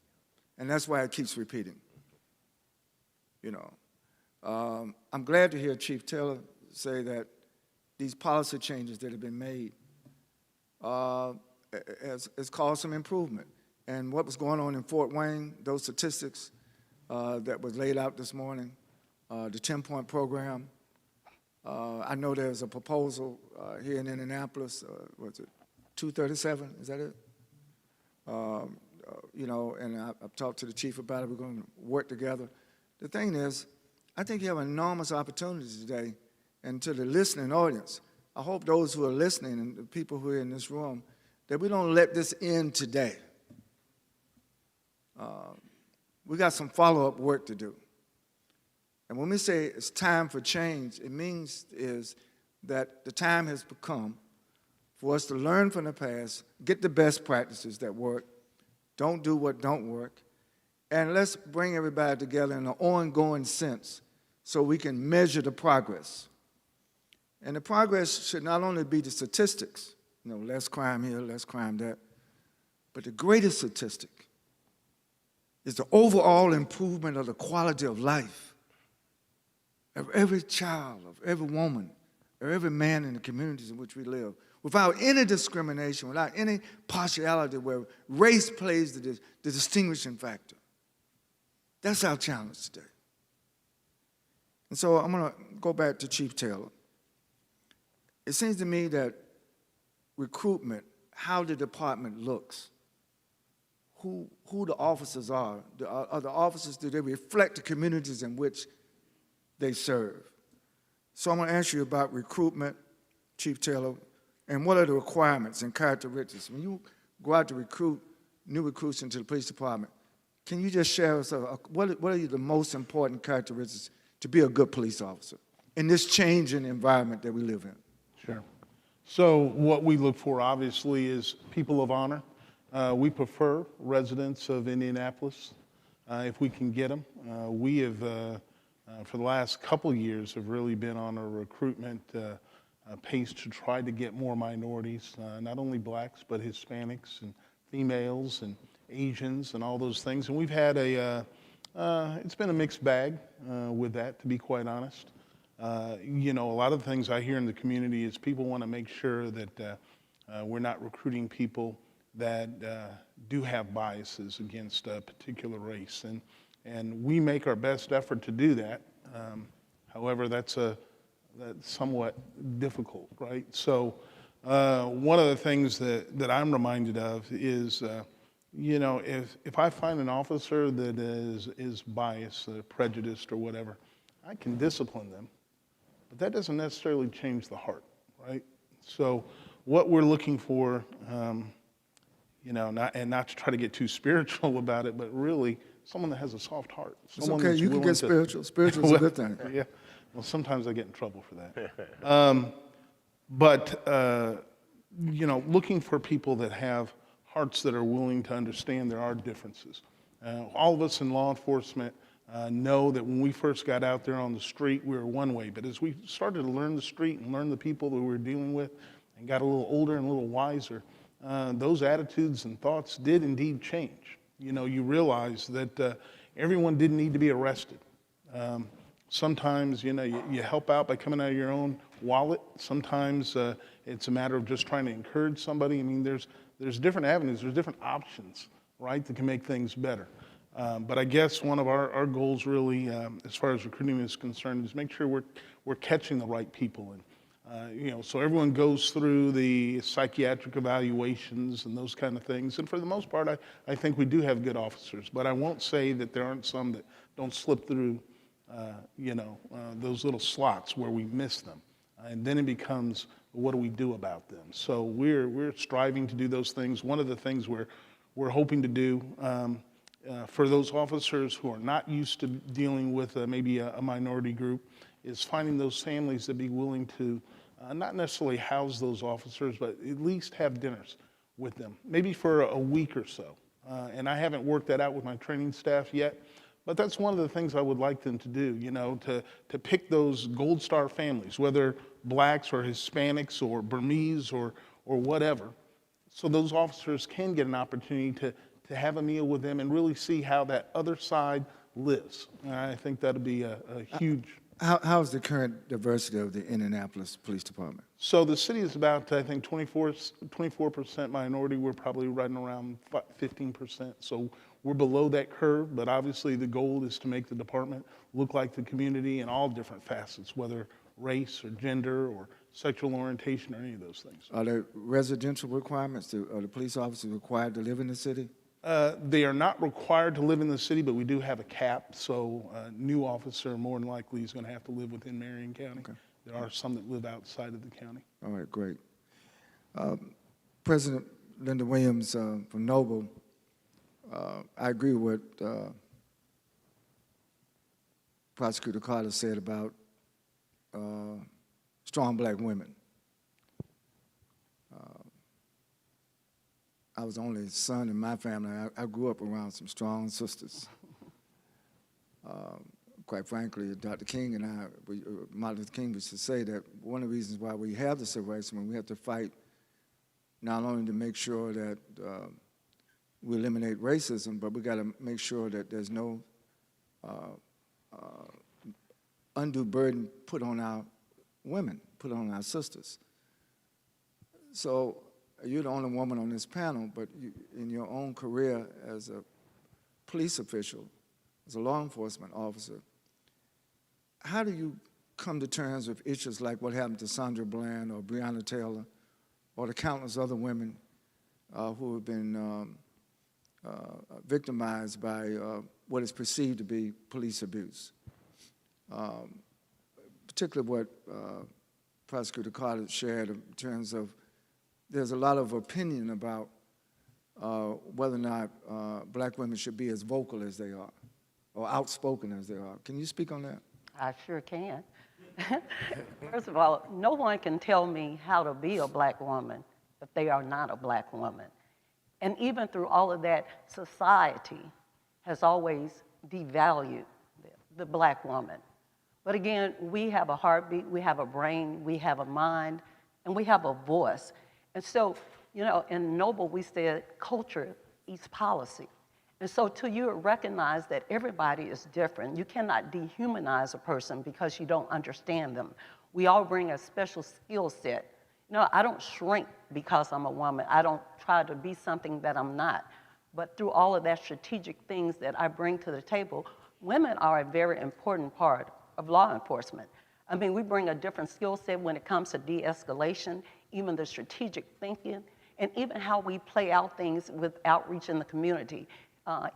And that's why it keeps repeating. You know, I'm glad to hear Chief Taylor say that these policy changes that have been made has caused some improvement. And what was going on in Fort Wayne, those statistics that was laid out this morning, the 10-point program. I know there's a proposal here in Indianapolis, what's it, 237, is that it? You know, and I've talked to the chief about it. We're going to work together. The thing is, I think you have enormous opportunities today, and to the listening audience, I hope those who are listening and the people who are in this room, that we don't let this end today. We got some follow-up work to do. And when we say it's time for change, it means is that the time has come for us to learn from the past, get the best practices that work, don't do what don't work, and let's bring everybody together in an ongoing sense so we can measure the progress. And the progress should not only be the statistics, you know, less crime here, less crime there, but the greatest statistic is the overall improvement of the quality of life of every child, of every woman, of every man in the communities in which we live, without any discrimination, without any partiality where race plays the distinguishing factor. That's our challenge today. And so I'm going to go back to Chief Taylor. It seems to me that recruitment, how the department looks, who the officers are the officers, do they reflect the communities in which they serve? So I'm going to ask you about recruitment, Chief Taylor, and what are the requirements and characteristics? When you go out to recruit new recruits into the police department, can you just share with us what are the most important characteristics to be a good police officer in this changing environment that we live in? Sure. So what we look for, obviously, is people of honor. We prefer residents of Indianapolis, if we can get them. We have, for the last couple of years, have really been on a recruitment pace to try to get more minorities, not only blacks, but Hispanics and females and Asians and all those things. And we've had it's been a mixed bag with that, to be quite honest. You know, a lot of the things I hear in the community is people want to make sure that we're not recruiting people that do have biases against a particular race. And we make our best effort to do that. However, that's somewhat difficult, right? So one of the things that I'm reminded of is, you know, if I find an officer that is biased, prejudiced, or whatever, I can discipline them. But that doesn't necessarily change the heart, right? So what we're looking for, you know, not to try to get too spiritual about it, but really someone that has a soft heart. It's Someone okay, that's you can willing get spiritual. Spiritual is a good thing. Yeah, well, sometimes I get in trouble for that. But you know, looking for people that have hearts that are willing to understand there are differences. All of us in law enforcement know that when we first got out there on the street, we were one way. But as we started to learn the street and learn the people that we were dealing with and got a little older and a little wiser, those attitudes and thoughts did indeed change. You know, you realize that everyone didn't need to be arrested. Sometimes, you know, you help out by coming out of your own wallet. Sometimes it's a matter of just trying to encourage somebody. I mean, there's different avenues, there's different options, right, that can make things better. But I guess one of our goals really, as far as recruiting is concerned, is make sure we're catching the right people. And, you know, so everyone goes through the psychiatric evaluations and those kind of things. And for the most part, I think we do have good officers. But I won't say that there aren't some that don't slip through, you know, those little slots where we miss them. And then it becomes, what do we do about them? So we're striving to do those things. One of the things we're hoping to do for those officers who are not used to dealing with maybe a minority group is finding those families that be willing to not necessarily house those officers, but at least have dinners with them, maybe for a week or so. And I haven't worked that out with my training staff yet, but that's one of the things I would like them to do, you know, to pick those Gold Star families, whether blacks or Hispanics or Burmese or whatever, so those officers can get an opportunity to have a meal with them and really see how that other side lives. And I think that'll be a huge... How's the current diversity of the Indianapolis Police Department? So the city is about, I think, 24% minority. We're probably right around 15%. So we're below that curve, but obviously the goal is to make the department look like the community in all different facets, whether race or gender or sexual orientation or any of those things. Are there residential requirements? Are the police officers required to live in the city? They are not required to live in the city, but we do have a cap, so a new officer more than likely is going to have to live within Marion County. Okay. There are some that live outside of the county. All right, great. President Lynda Williams from Noble, I agree with what Prosecutor Carter said about strong black women. I was the only son in my family. I grew up around some strong sisters. Quite frankly, Dr. King and I, Martin Luther King used to say that one of the reasons why we have the civil rights movement, we have to fight not only to make sure that we eliminate racism, but we got to make sure that there's no undue burden put on our women, put on our sisters. So you're the only woman on this panel, but in your own career as a police official, as a law enforcement officer, how do you come to terms with issues like what happened to Sandra Bland or Breonna Taylor or the countless other women who have been victimized by what is perceived to be police abuse? Particularly what Prosecutor Carter shared in terms of there's a lot of opinion about whether or not black women should be as vocal as they are or outspoken as they are. Can you speak on that? I sure can. First of all, no one can tell me how to be a black woman if they are not a black woman. And even through all of that, society has always devalued the black woman. But again, we have a heartbeat, we have a brain, we have a mind, and we have a voice. And so, you know, in Noble, we said culture eats policy. And so till you recognize that everybody is different, you cannot dehumanize a person because you don't understand them. We all bring a special skill set. You know, I don't shrink because I'm a woman. I don't try to be something that I'm not. But through all of that strategic things that I bring to the table, women are a very important part of law enforcement. I mean, we bring a different skill set when it comes to de-escalation, even the strategic thinking, and even how we play out things with outreach in the community.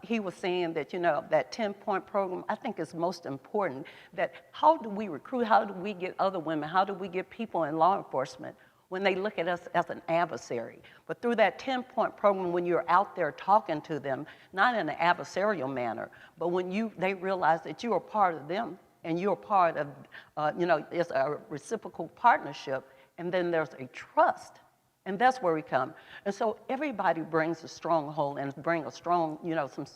He was saying that, you know, that 10-point program, I think is most important, that how do we recruit, how do we get other women, how do we get people in law enforcement when they look at us as an adversary. But through that 10-point program, when you're out there talking to them, not in an adversarial manner, but when they realize that you are part of them and you're part of, it's a reciprocal partnership, and then there's a trust. And that's where we come. And so everybody brings a stronghold and bring a strong, some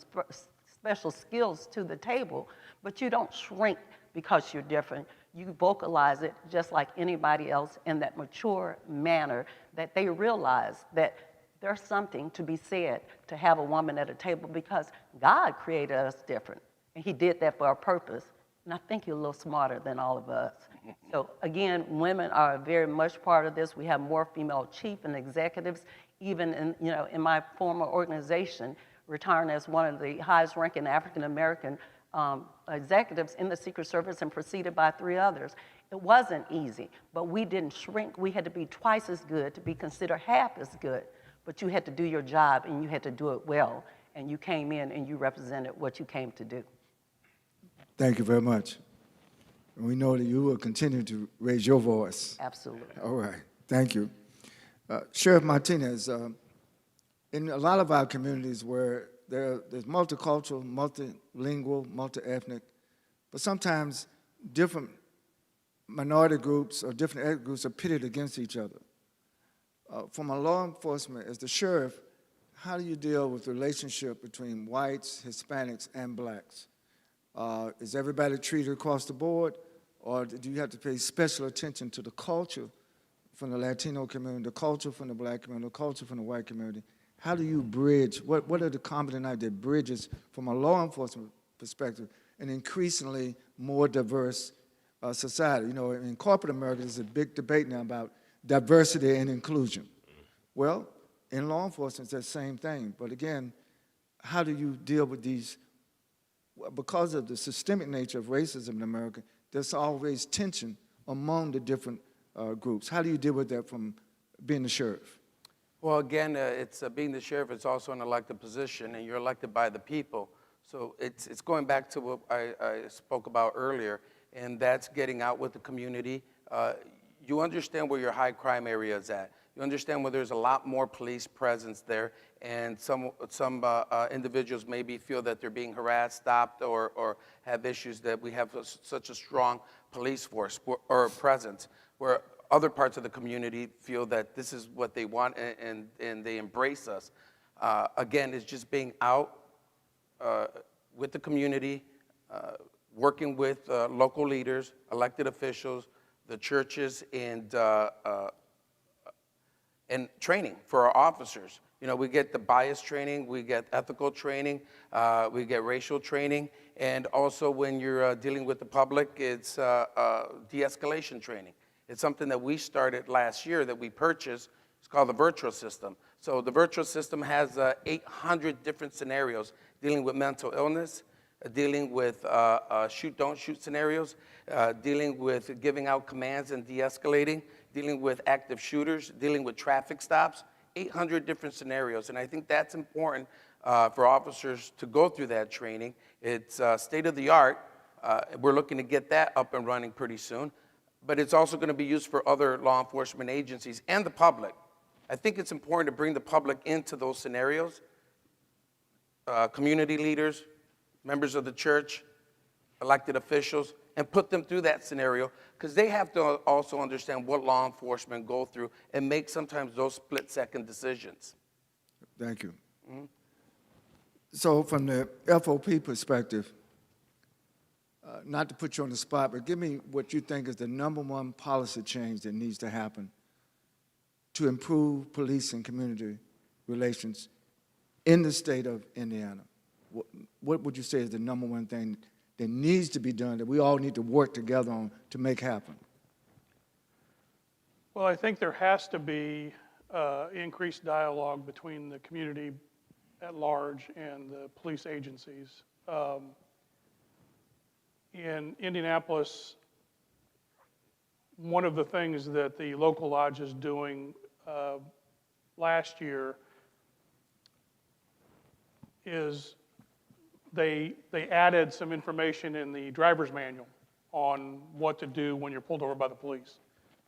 special skills to the table, but you don't shrink because you're different. You vocalize it just like anybody else in that mature manner that they realize that there's something to be said to have a woman at a table because God created us different. And he did that for a purpose. And I think you're a little smarter than all of us. So again, women are very much part of this. We have more female chief and executives, even in my former organization, retiring as one of the highest ranking African-American executives in the Secret Service and preceded by 3 others. It wasn't easy, but we didn't shrink. We had to be twice as good to be considered half as good, but you had to do your job and you had to do it well, and you came in and you represented what you came to do. Thank you very much. And we know that you will continue to raise your voice. Absolutely. All right, thank you. Sheriff Martinez, in a lot of our communities where there's multicultural, multilingual, multi-ethnic, but sometimes different minority groups or different ethnic groups are pitted against each other. From a law enforcement, as the sheriff, how do you deal with the relationship between whites, Hispanics, and blacks? Is everybody treated across the board, or do you have to pay special attention to the culture from the Latino community, the culture from the black community, the culture from the white community? How do you bridge, what are the common denominators that bridges from a law enforcement perspective an increasingly more diverse society? In corporate America, there's a big debate now about diversity and inclusion. Well, in law enforcement, it's the same thing. But again, how do you deal with these? Because of the systemic nature of racism in America, there's always tension among the different groups. How do you deal with that from being the sheriff? Well, again, it's being the sheriff. It's also an elected position, and you're elected by the people. So it's going back to what I spoke about earlier, and that's getting out with the community. You understand where your high crime area is at. You understand where there's a lot more police presence there, and some individuals maybe feel that they're being harassed, stopped, or have issues that we have such a strong police force or presence, where other parts of the community feel that this is what they want and they embrace us. Again, it's just being out with the community, working with local leaders, elected officials, the churches, and training for our officers. We get the bias training, we get ethical training, we get racial training, and also when you're dealing with the public, it's de-escalation training. It's something that we started last year that we purchased. It's called the virtual system. So the virtual system has 800 different scenarios dealing with mental illness, dealing with shoot, don't shoot scenarios, dealing with giving out commands and de-escalating, dealing with active shooters, dealing with traffic stops, 800 different scenarios. And I think that's important for officers to go through that training. It's state of the art. We're looking to get that up and running pretty soon. But it's also going to be used for other law enforcement agencies and the public. I think it's important to bring the public into those scenarios, community leaders, members of the church, elected officials, and put them through that scenario, because they have to also understand what law enforcement go through and make sometimes those split-second decisions. Thank you. Mm-hmm. So from the FOP perspective, not to put you on the spot, but give me what you think is the #1 policy change that needs to happen to improve police and community relations in the state of Indiana. What would you say is the #1 thing that needs to be done, that we all need to work together on to make happen? Well, I think there has to be increased dialogue between the community at large and the police agencies. In Indianapolis, one of the things that the local lodge is doing last year is they added some information in the driver's manual on what to do when you're pulled over by the police.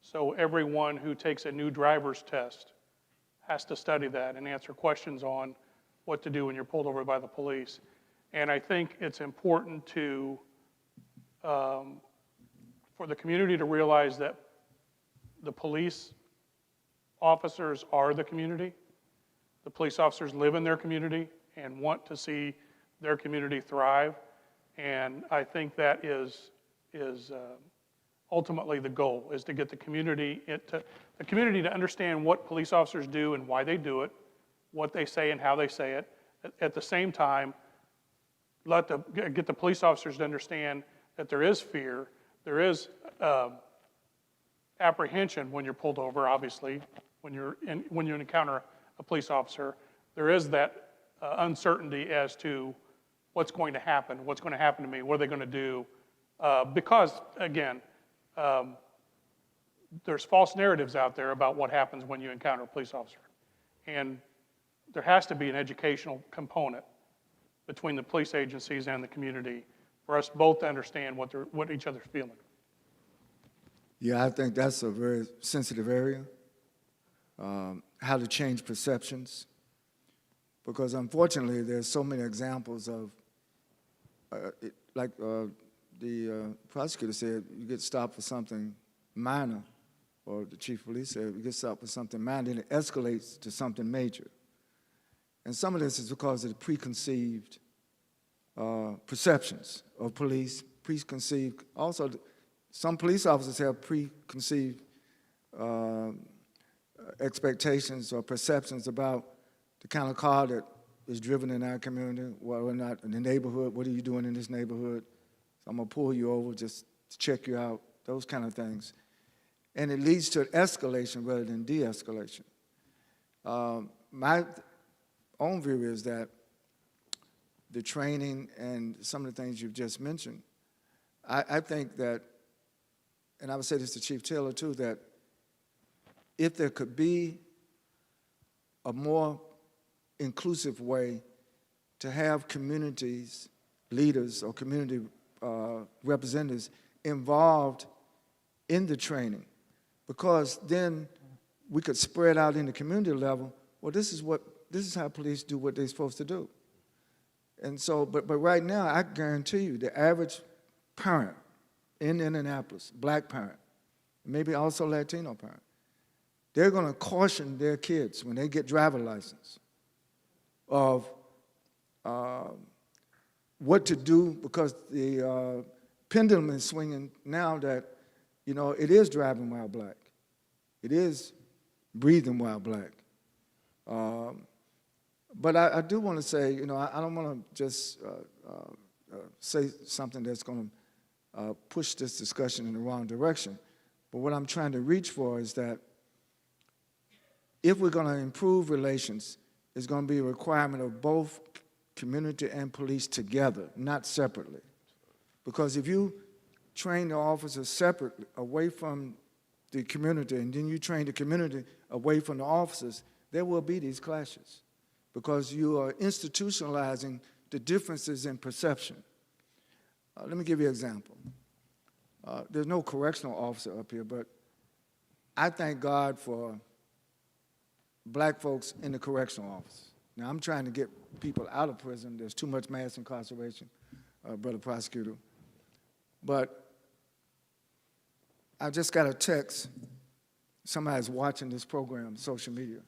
So everyone who takes a new driver's test has to study that and answer questions on what to do when you're pulled over by the police. And I think it's important to, for the community to realize that the police officers are the community. The police officers live in their community and want to see their community thrive. And I think that is ultimately the goal, is to get the community to understand what police officers do and why they do it, what they say and how they say it. At the same time, get the police officers to understand that there is fear, there is apprehension when you're pulled over, obviously, when you encounter a police officer. There is that uncertainty as to what's going to happen to me, what are they going to do? Because, again, there's false narratives out there about what happens when you encounter a police officer. And there has to be an educational component between the police agencies and the community for us both to understand what each other's feeling. Yeah, I think that's a very sensitive area, how to change perceptions. Because unfortunately, there's so many examples of, the prosecutor said, you get stopped for something minor, or the chief of police said, you get stopped for something minor, and it escalates to something major. And some of this is because of the preconceived perceptions of police, preconceived. Also, some police officers have preconceived expectations or perceptions about the kind of car that is driven in our community, whether or not in the neighborhood, what are you doing in this neighborhood? So I'm gonna pull you over just to check you out, those kind of things. And it leads to an escalation rather than de-escalation. My own view is that the training and some of the things you've just mentioned, I think that, and I would say this to Chief Taylor too, that if there could be a more inclusive way to have communities, leaders or community representatives involved in the training, because then we could spread out in the community level, well, this is how police do what they're supposed to do. And so, but right now, I guarantee you, the average parent in Indianapolis, black parent, maybe also Latino parent, they're gonna caution their kids when they get driver's license of what to do, because the pendulum is swinging now that, you know, it is driving while black. It is breathing while black. But I do want to say, you know, I don't want to just say something that's going to push this discussion in the wrong direction. But what I'm trying to reach for is that if we're going to improve relations, it's going to be a requirement of both community and police together, not separately. Because if you train the officers separately, away from the community, and then you train the community away from the officers, there will be these clashes, because you are institutionalizing the differences in perception. Let me give you an example. There's no correctional officer up here, but I thank God for black folks in the correctional office. Now, I'm trying to get people out of prison. There's too much mass incarceration, Brother Prosecutor. But I just got a text. Somebody's watching this program, social media,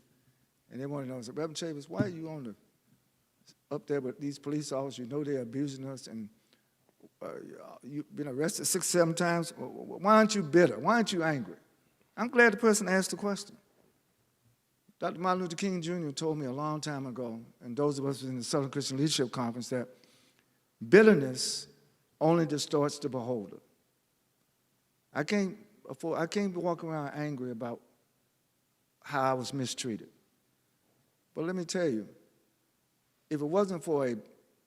and they want to know, Reverend Chavis, why are you up there with these police officers? You know they're abusing us, and you've been arrested 6, 7 times. Why aren't you bitter? Why aren't you angry? I'm glad the person asked the question. Dr. Martin Luther King Jr. told me a long time ago, and those of us in the Southern Christian Leadership Conference, that bitterness only distorts the beholder. I can't walk around angry about how I was mistreated. But let me tell you, if it wasn't for a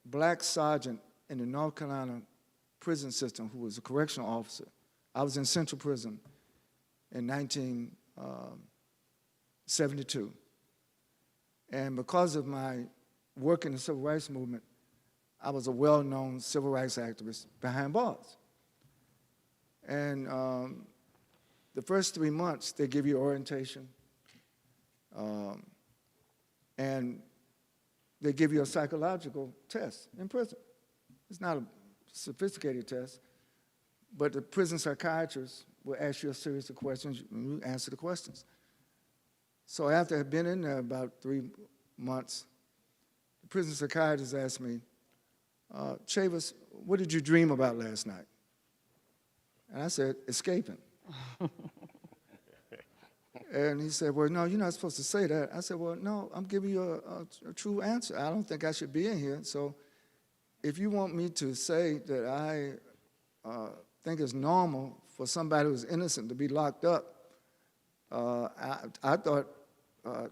black sergeant in the North Carolina prison system who was a correctional officer, I was in Central Prison in 1972. And because of my work in the civil rights movement, I was a well-known civil rights activist behind bars. And The first 3 months, they give you orientation, and they give you a psychological test in prison. It's not a sophisticated test, but the prison psychiatrist will ask you a series of questions, and you answer the questions. So after I've been in there about 3 months, the prison psychiatrist asked me, Chavis, what did you dream about last night? And I said, escaping. And he said, well, no, you're not supposed to say that. I said, well, no, I'm giving you a true answer. I don't think I should be in here. So if you want me to say that I think it's normal for somebody who's innocent to be locked up, I thought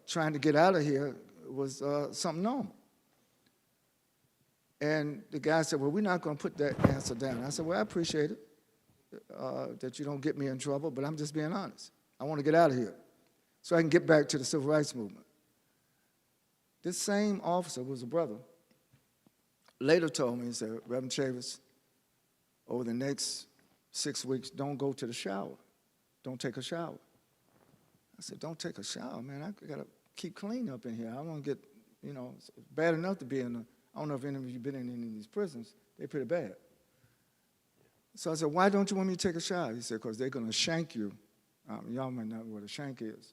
trying to get out of here was something normal. And the guy said, well, we're not going to put that answer down. I said, well, I appreciate it, that you don't get me in trouble, but I'm just being honest. I want to get out of here so I can get back to the civil rights movement. This same officer was a brother. Later told me, he said, Reverend Chavis, over the next 6 weeks, don't go to the shower. Don't take a shower. I said, don't take a shower, man. I got to keep clean up in here. I want to get, you know, it's bad enough to be in the, I don't know if any of you have been in any of these prisons. They're pretty bad. So I said, why don't you want me to take a shower? He said, because they're going to shank you. Y'all might not know what a shank is.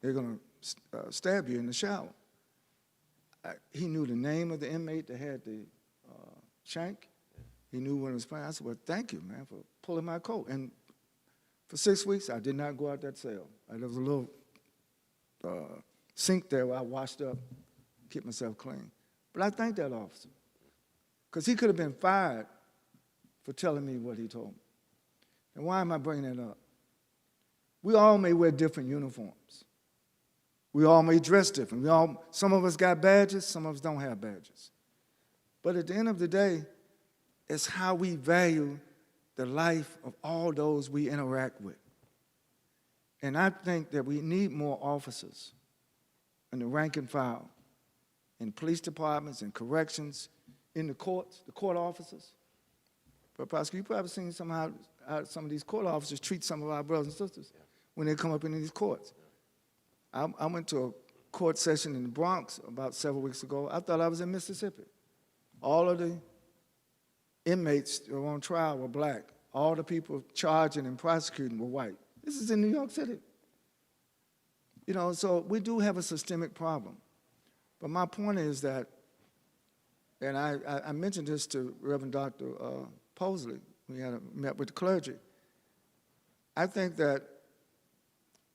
They're going to stab you in the shower. He knew the name of the inmate that had the shank. He knew when it was playing. I said, well, thank you, man, for pulling my coat. And for 6 weeks, I did not go out that cell. There was a little sink there where I washed up, keep myself clean. But I thank that officer, because he could have been fired for telling me what he told me. And why am I bringing that up? We all may wear different uniforms. We all may dress different. Some of us got badges, some of us don't have badges. But at the end of the day, it's how we value the life of all those we interact with. And I think that we need more officers in the rank and file, in police departments, in corrections, in the courts, the court officers. But Prosecutor, you've probably seen somehow how some of these court officers treat some of our brothers and sisters when they come up into these courts. I went to a court session in the Bronx about several weeks ago. I thought I was in Mississippi. All of the inmates that were on trial were black. All the people charging and prosecuting were white. This is in New York City. You know, so we do have a systemic problem. But my point is that, and I mentioned this to Reverend Dr. Posley, we met with the clergy. I think that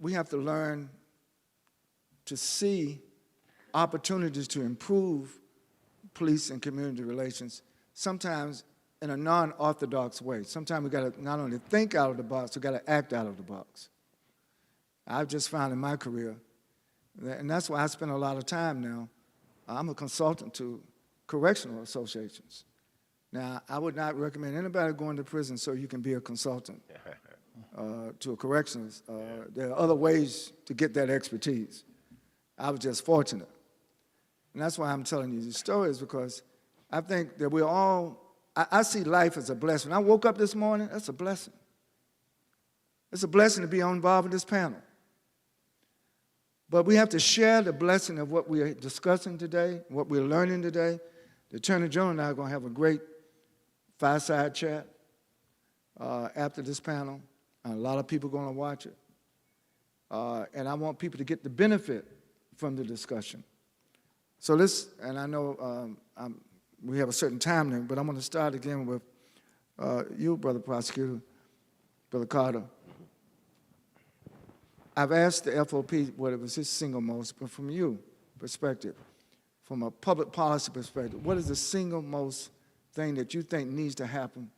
we have to learn to see opportunities to improve police and community relations, sometimes in a non-orthodox way. Sometimes we got to not only think out of the box, we got to act out of the box. I've just found in my career, and that's why I spend a lot of time now. I'm a consultant to correctional associations. Now, I would not recommend anybody going to prison so you can be a consultant to a corrections. There are other ways to get that expertise. I was just fortunate. And that's why I'm telling you these stories, because I think that we're all, I see life as a blessing. When I woke up this morning, that's a blessing. It's a blessing to be involved in this panel. But we have to share the blessing of what we're discussing today, what we're learning today. The Attorney General and I are going to have a great fireside chat after this panel. And a lot of people are going to watch it. And I want people to get the benefit from the discussion. So this, and I know we have a certain time limit, but I'm going to start again with you, Brother Prosecutor, Brother Carter. I've asked the FOP what it was his single most, but from you perspective, from a public policy perspective, what is the single most thing that you think needs to happen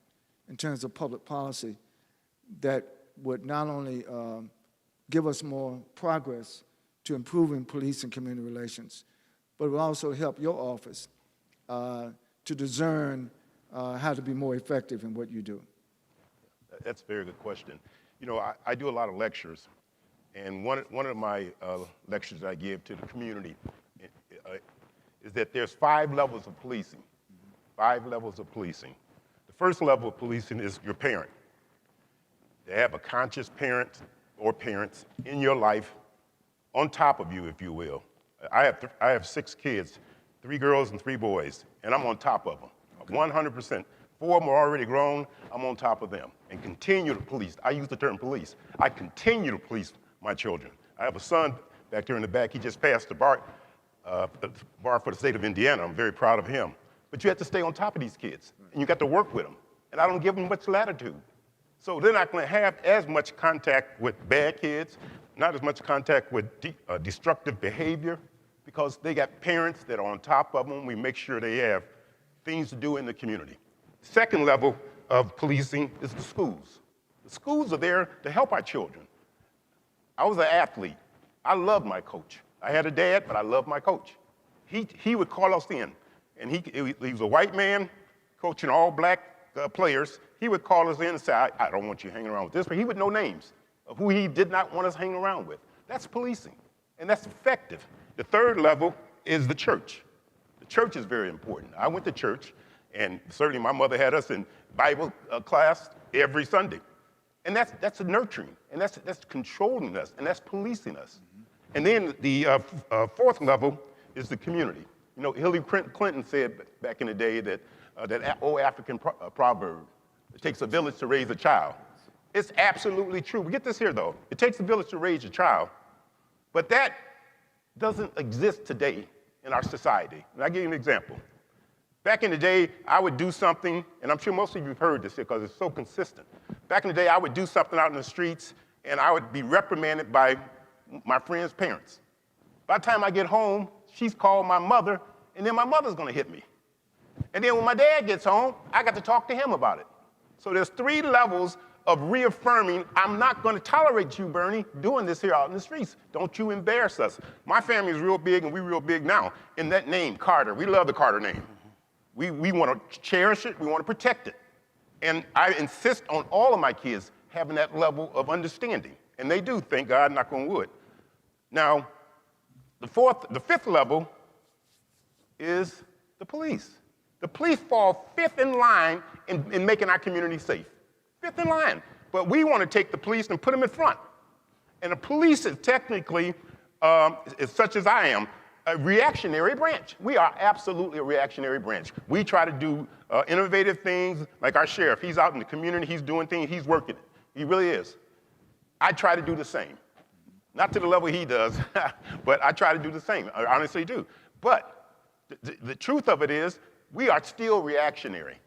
in terms of public policy that would not only give us more progress to improving police and community relations, but will also help your office to discern how to be more effective in what you do? That's a very good question. You know, I do a lot of lectures, and one of my lectures I give to the community is that there's 5 levels of policing. 5 levels of policing. The first level of policing is your parent. They have a conscious parent or parents in your life on top of you, if you will. I have 6 kids, 3 girls and 3 boys, and I'm on top of them, 100%. 4 of them are already grown, I'm on top of them, and continue to police. I use the term police. I continue to police my children. I have a son back there in the back. He just passed the bar for the state of Indiana. I'm very proud of him. But you have to stay on top of these kids, and you got to work with them. And I don't give them much latitude. So they're not going to have as much contact with bad kids, not as much contact with destructive behavior, because they got parents that are on top of them. We make sure they have things to do in the community. Second level of policing is the schools. The schools are there to help our children. I was an athlete. I loved my coach. I had a dad, but I loved my coach. He would call us in, and he was a white man coaching all black players. He would call us in and say, I don't want you hanging around with this, but he would know names of who he did not want us hanging around with. That's policing, and that's effective. The third level is the church. The church is very important. I went to church, and certainly my mother had us in Bible class every Sunday. And that's nurturing, and that's controlling us, and that's policing us. And then the fourth level is the community. You know, Hillary Clinton said back in the day that that old African proverb, it takes a village to raise a child. It's absolutely true. We get this here, though. It takes a village to raise a child, but that doesn't exist today in our society. And I'll give you an example. Back in the day, I would do something, and I'm sure most of you have heard this because it's so consistent. Back in the day, I would do something out in the streets, and I would be reprimanded by my friend's parents. By the time I get home, she's called my mother, and then my mother's gonna hit me. And then when my dad gets home, I got to talk to him about it. So there's 3 levels of reaffirming, I'm not gonna tolerate you, Bernie, doing this here out in the streets. Don't you embarrass us. My family is real big, and we're real big now. In that name, Carter, we love the Carter name. We wanna cherish it, we wanna protect it. And I insist on all of my kids having that level of understanding. And they do, thank God, knock on wood. Now, the fifth level is the police. The police fall 5th in line in making our community safe. 5th in line. But we want to take the police and put them in front. And the police is technically, such as I am, a reactionary branch. We are absolutely a reactionary branch. We try to do innovative things, like our sheriff. He's out in the community, he's doing things, he's working it. He really is. I try to do the same. Not to the level he does, but I try to do the same. I honestly do. But the truth of it is, we are still reactionary.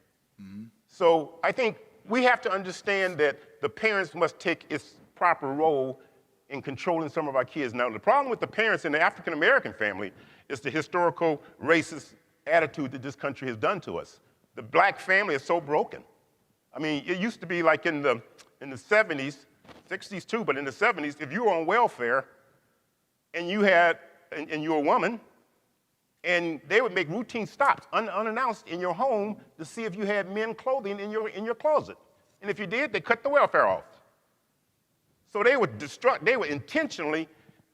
Mm-hmm. So I think we have to understand that the parents must take its proper role in controlling some of our kids. Now, the problem with the parents in the African-American family is the historical racist attitude that this country has done to us. The black family is so broken. I mean, it used to be like in the 70s, 60s too, but in the 70s, if you were on welfare and you were a woman, and they would make routine stops unannounced in your home to see if you had men's clothing in your closet. And if you did, they cut the welfare off. So they were intentionally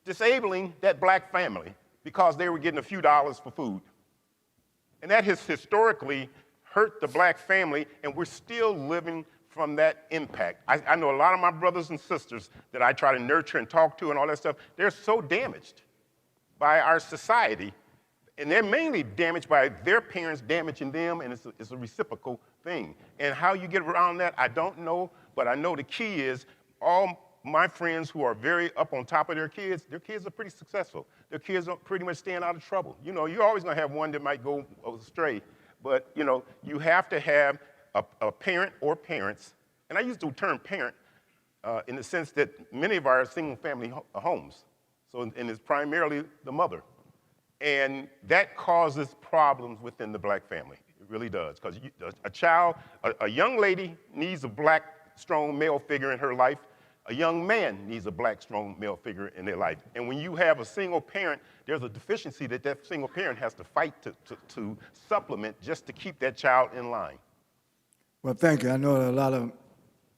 disabling that black family because they were getting a few dollars for food. And that has historically hurt the black family, and we're still living from that impact. I know a lot of my brothers and sisters that I try to nurture and talk to and all that stuff, they're so damaged by our society. And they're mainly damaged by their parents damaging them, and it's a reciprocal thing. And how you get around that, I don't know, but I know the key is all my friends who are very up on top of their kids are pretty successful. Their kids are pretty much staying out of trouble. You know, you're always gonna have one that might go astray, but you know, you have to have a parent or parents, and I use the term parent in the sense that many of our single family homes, and it's primarily the mother. And that causes problems within the black family. It really does, because a young lady needs a black, strong male figure in her life. A young man needs a black, strong male figure in their life. And when you have a single parent, there's a deficiency that single parent has to fight to supplement just to keep that child in line. Well, thank you. I know a lot of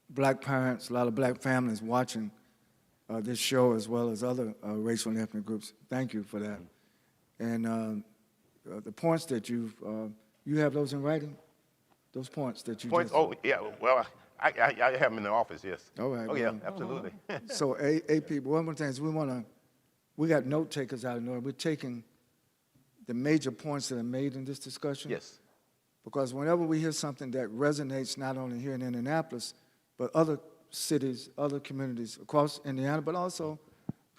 black parents, a lot of black families watching this show, as well as other racial and ethnic groups. Thank you for that. And the points that you have those in writing? Those points that you points, just... Oh, yeah, well, I have them in the office, yes. All right. Oh, yeah, well, absolutely. So, AP, one more thing is we got note takers out in order. We're taking the major points that are made in this discussion. Yes. Because whenever we hear something that resonates not only here in Indianapolis, but other cities, other communities across Indiana, but also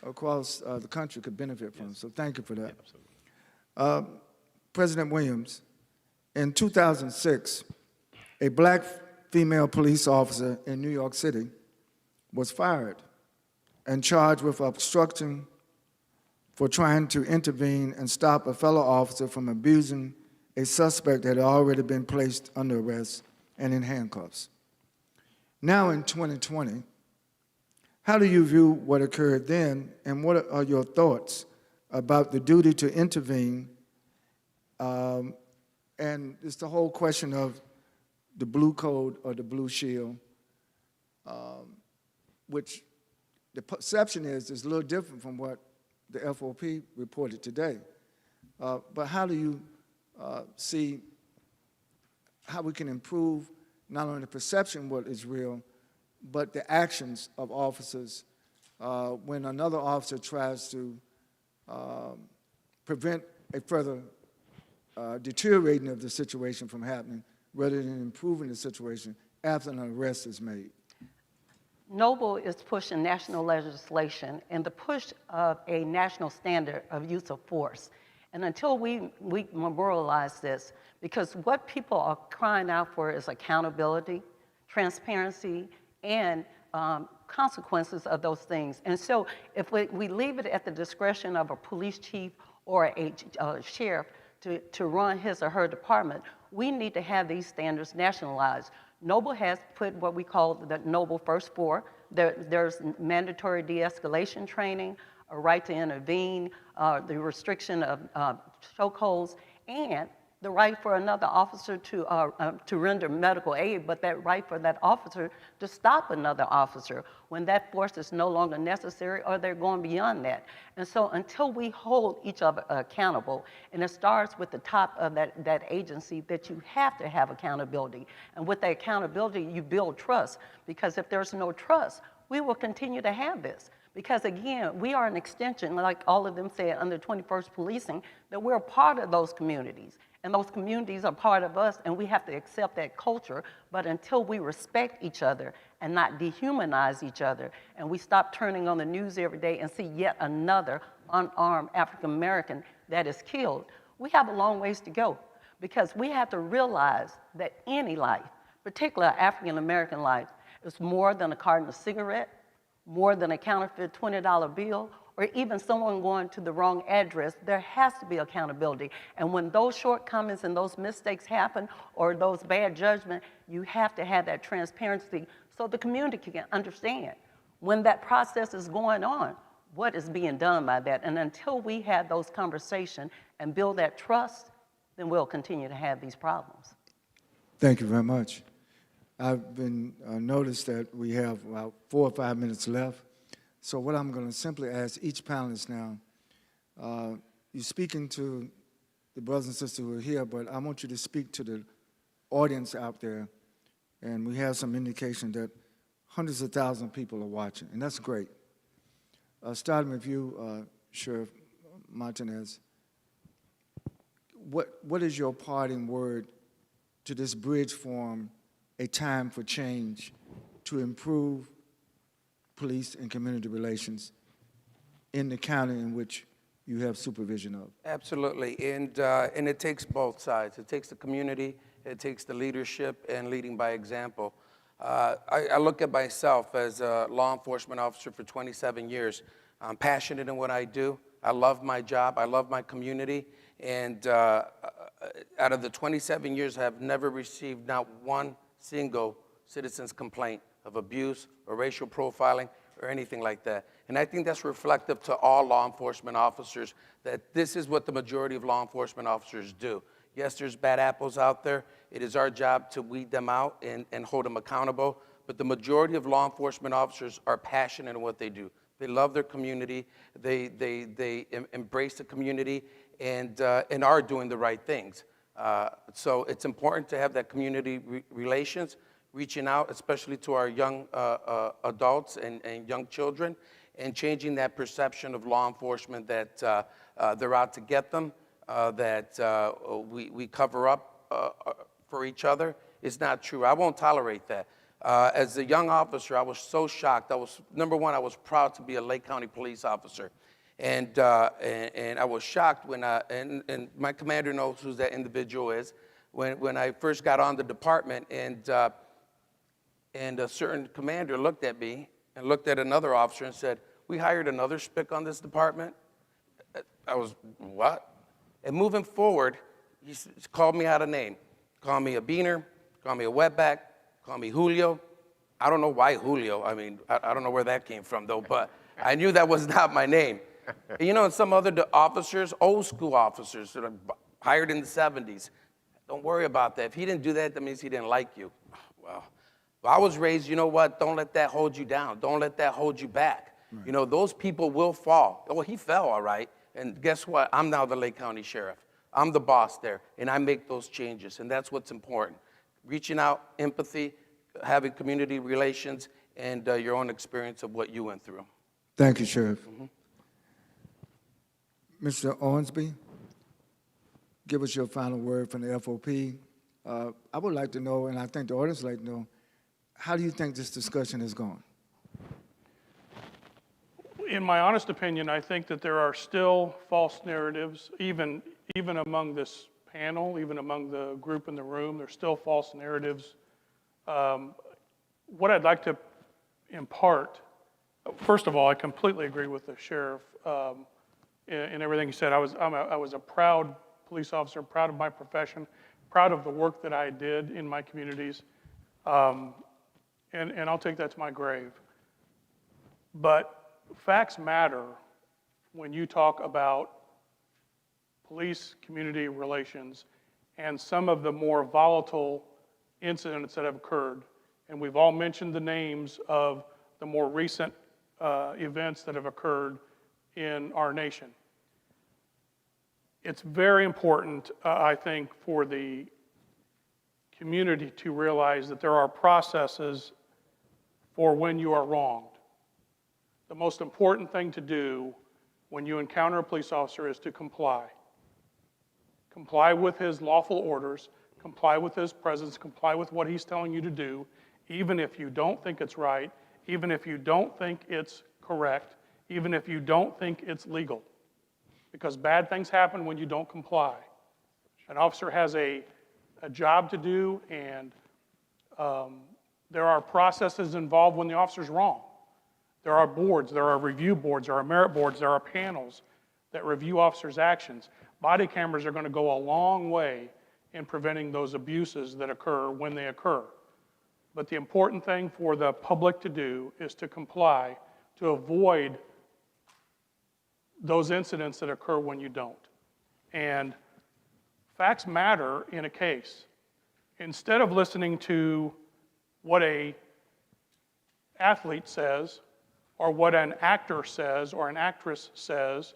across the country could benefit from. So thank you for that. Yeah, absolutely. President Williams, in 2006, a black female police officer in New York City was fired and charged with obstruction for trying to intervene and stop a fellow officer from abusing a suspect that had already been placed under arrest and in handcuffs. Now in 2020, how do you view what occurred then, and what are your thoughts about the duty to intervene? And it's the whole question of the blue code or the blue shield, which the perception is a little different from what the FOP reported today. But how do you see how we can improve not only the perception of what is real, but the actions of officers when another officer tries to prevent a further deteriorating of the situation from happening rather than improving the situation after an arrest is made? Noble is pushing national legislation and the push of a national standard of use of force. And until we memorialize this, because what people are crying out for is accountability, transparency, and consequences of those things. And so if we leave it at the discretion of a police chief or a sheriff to run his or her department, we need to have these standards nationalized. Noble has put what we call the Noble First Four. There's mandatory de-escalation training, a right to intervene, the restriction of chokeholds, and the right for another officer to render medical aid, but that right for that officer to stop another officer when that force is no longer necessary or they're going beyond that. And so until we hold each other accountable, and it starts with the top of that agency, that you have to have accountability. And with that accountability, you build trust, because if there's no trust, we will continue to have this. Because again, we are an extension, like all of them said, under 21st Policing, that we're a part of those communities. And those communities are part of us, and we have to accept that culture. But until we respect each other and not dehumanize each other, and we stop turning on the news every day and see yet another unarmed African American that is killed, we have a long ways to go. Because we have to realize that any life, particularly African American life, is more than a carton of cigarettes, more than a counterfeit $20 bill, or even someone going to the wrong address. There has to be accountability. And when those shortcomings and those mistakes happen, or those bad judgments, you have to have that transparency so the community can understand when that process is going on, what is being done by that. And until we have those conversations and build that trust, then we'll continue to have these problems. Thank you very much. I've been noticed that we have about 4 or 5 minutes left. So what I'm going to simply ask each panelist now, you're speaking to the brothers and sisters who are here, but I want you to speak to the audience out there. And we have some indication that hundreds of thousands of people are watching, and that's great. Starting with you, Sheriff Martinez, what is your parting word to this bridge forum, a time for change to improve police and community relations in the county in which you have supervision of? Absolutely, and it takes both sides. It takes the community, it takes the leadership, and leading by example. I look at myself as a law enforcement officer for 27 years. I'm passionate in what I do. I love my job, I love my community, and out of the 27 years, I have never received not one single citizen's complaint of abuse or racial profiling or anything like that. And I think that's reflective to all law enforcement officers, that this is what the majority of law enforcement officers do. Yes, there's bad apples out there. It is our job to weed them out and hold them accountable. But the majority of law enforcement officers are passionate in what they do. They love their community. They embrace the community and are doing the right things. So it's important to have that community relations. reaching out, especially to our young adults and young children, and changing that perception of law enforcement that they're out to get them, that we cover up for each other. It's not true. I won't tolerate that. As a young officer, I was so shocked. Number one, I was proud to be a Lake County police officer. And I was shocked when and my commander knows who that individual is, when I first got on the department, and a certain commander looked at me and looked at another officer and said, "We hired another spick on this department?" I was, what? And moving forward, he called me out of name. Called me a beaner, called me a wetback, called me Julio. I don't know why Julio. I mean, I don't know where that came from, though, but I knew that was not my name. And you know, and some other officers, old school officers that are hired in the 70s, don't worry about that. If he didn't do that, that means he didn't like you. Well, I was raised, you know what, don't let that hold you down. Don't let that hold you back. Right. You know, those people will fall. Oh, he fell, all right. And guess what? I'm now the Lake County Sheriff. I'm the boss there, and I make those changes, and that's what's important. Reaching out, empathy, having community relations, and your own experience of what you went through. Thank you, Sheriff. Mr. Owensby, give us your final word from the FOP. I would like to know, and I think the audience would like to know, how do you think this discussion is going? In my honest opinion, I think that there are still false narratives, even among this panel, even among the group in the room, there's still false narratives. What I'd like to impart, first of all, I completely agree with the sheriff in everything he said. I was a proud police officer, proud of my profession, proud of the work that I did in my communities, and I'll take that to my grave. But facts matter when you talk about police-community relations and some of the more volatile incidents that have occurred. And we've all mentioned the names of the more recent events that have occurred in our nation. It's very important, I think, for the community to realize that there are processes for when you are wronged. The most important thing to do when you encounter a police officer is to comply. Comply with his lawful orders, comply with his presence, comply with what he's telling you to do, even if you don't think it's right, even if you don't think it's correct, even if you don't think it's legal. Because bad things happen when you don't comply. An officer has a job to do, and there are processes involved when the officer's wrong. There are boards, there are review boards, there are merit boards, there are panels that review officers' actions. Body cameras are going to go a long way in preventing those abuses that occur when they occur. But the important thing for the public to do is to comply, to avoid those incidents that occur when you don't. And facts matter in a case. Instead of listening to what an athlete says, or what an actor says, or an actress says,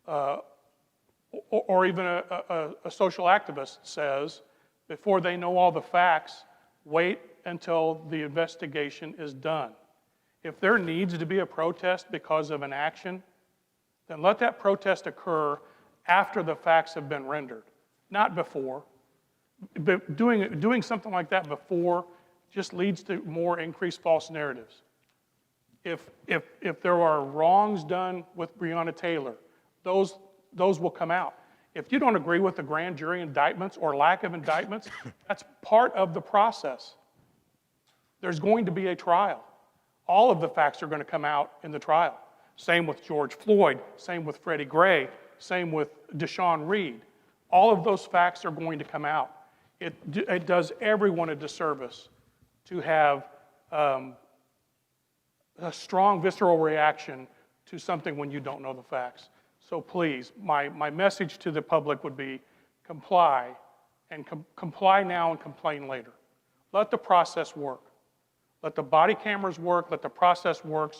or even a social activist says, before they know all the facts, wait until the investigation is done. If there needs to be a protest because of an action, then let that protest occur after the facts have been rendered, not before. But doing something like that before just leads to more increased false narratives. If there are wrongs done with Breonna Taylor, those will come out. If you don't agree with the grand jury indictments or lack of indictments, that's part of the process. There's going to be a trial. All of the facts are going to come out in the trial. Same with George Floyd, same with Freddie Gray, same with Deshaun Reed. All of those facts are going to come out. It does everyone a disservice to have a strong visceral reaction to something when you don't know the facts. So please, my message to the public would be comply, and comply now and complain later. Let the process work. Let the body cameras work, let the process work.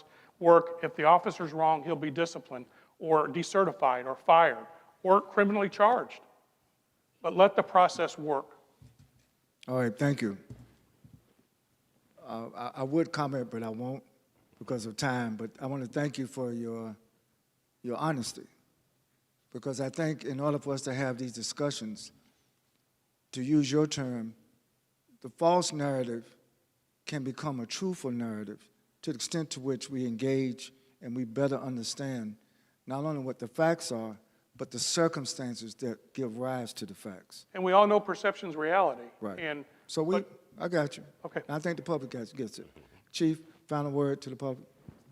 If the officer's wrong, he'll be disciplined or decertified or fired or criminally charged. But let the process work. All right, thank you. I would comment, but I won't because of time. But I want to thank you for your honesty, because I think in order for us to have these discussions, to use your term, the false narrative can become a truthful narrative to the extent to which we engage and we better understand not only what the facts are, but the circumstances that give rise to the facts. And we all know perception's reality. Right. And So I got you. Okay. I think the public gets it. Chief, final word to the public.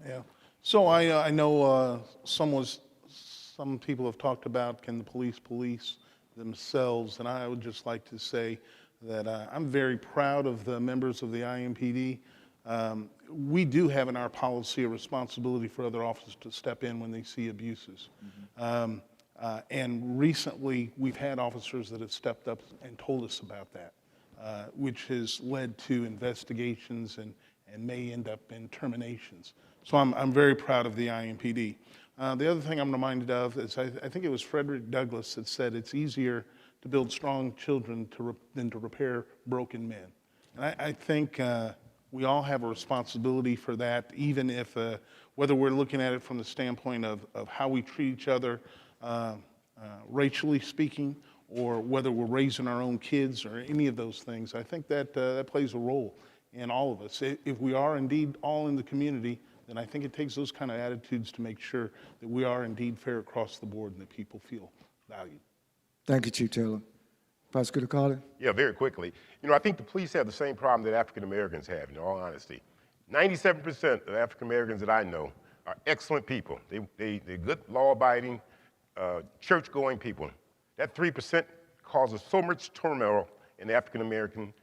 Yeah. So I know some people have talked about can the police themselves, and I would just like to say that I'm very proud of the members of the IMPD. We do have in our policy a responsibility for other officers to step in when they see abuses. And recently, we've had officers that have stepped up and told us about that, which has led to investigations and may end up in terminations. So I'm very proud of the IMPD. The other thing I'm reminded of is I think it was Frederick Douglass that said it's easier to build strong children than to repair broken men. And I think we all have a responsibility for that, even if, whether we're looking at it from the standpoint of how we treat each other, racially speaking, or whether we're raising our own kids or any of those things. I think that plays a role in all of us. If we are indeed all in the community, then I think it takes those kind of attitudes to make sure that we are indeed fair across the board and that people feel valued. Thank you, Chief Taylor. Prosecutor Carter? Yeah, very quickly. You know, I think the police have the same problem that African Americans have, in all honesty. 97% of African Americans that I know are excellent people. They're good, law-abiding, church-going people. That 3% causes so much turmoil in the African American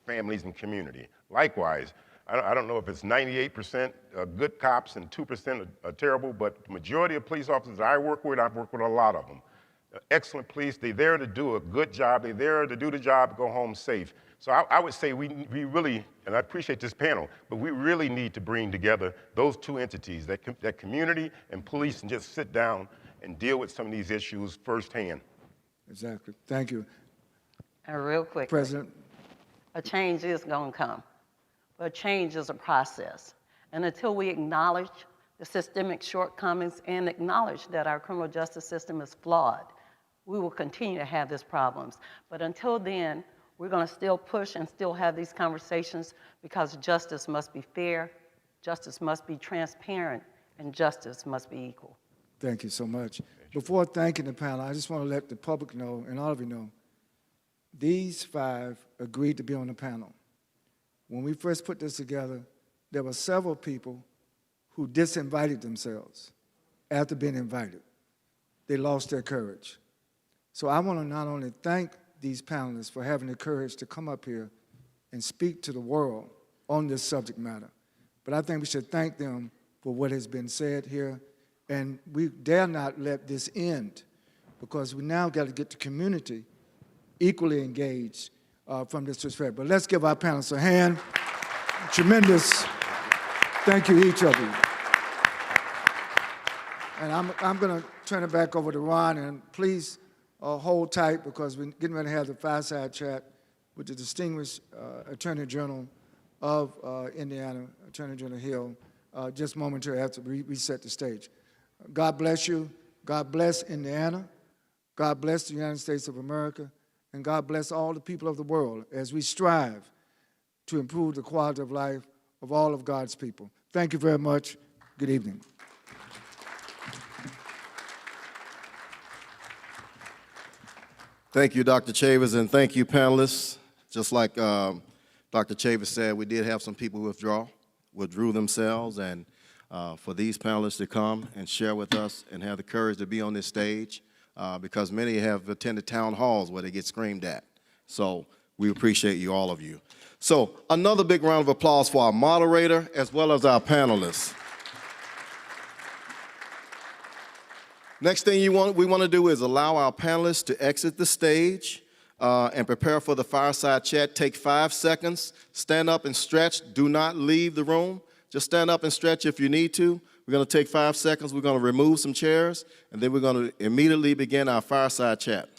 families and community. Likewise, I don't know if it's 98% good cops and 2% are terrible, but the majority of police officers that I work with, I've worked with a lot of them. Excellent police, they're there to do a good job, they're there to do the job, go home safe. So I would say we really, and I appreciate this panel, but we really need to bring together those two entities, that community and police, and just sit down and deal with some of these issues firsthand. Exactly. Thank you. And real quick, President? A change is going to come, but change is a process. And until we acknowledge the systemic shortcomings and acknowledge that our criminal justice system is flawed, we will continue to have these problems. But until then, we're going to still push and still have these conversations, because justice must be fair, justice must be transparent, and justice must be equal. Thank you so much. Before thanking the panel, I just want to let the public know, and all of you know, these 5 agreed to be on the panel. When we first put this together, there were several people who disinvited themselves after being invited. They lost their courage. So I want to not only thank these panelists for having the courage to come up here and speak to the world on this subject matter, but I think we should thank them for what has been said here. And we dare not let this end, because we now got to get the community equally engaged from this respect. But let's give our panelists a hand. Tremendous. Thank you, each of you. And I'm going to turn it back over to Ron, and please hold tight, because we're getting ready to have the fireside chat with the distinguished Attorney General of Indiana, Attorney General Hill, just momentarily after we set the stage. God bless you. God bless Indiana. God bless the United States of America. And God bless all the people of the world as we strive to improve the quality of life of all of God's people. Thank you very much. Good evening. Thank you, Dr. Chavis, and thank you, panelists. Just like Dr. Chavis said, we did have some people withdrew themselves, and for these panelists to come and share with us and have the courage to be on this stage, because many have attended town halls where they get screamed at. So we appreciate you, all of you. So another big round of applause for our moderator as well as our panelists. Next thing we want to do is allow our panelists to exit the stage and prepare for the fireside chat. Take 5 seconds, stand up and stretch. Do not leave the room. Just stand up and stretch if you need to. We're going to take 5 seconds. We're going to remove some chairs, and then we're going to immediately begin our fireside chat.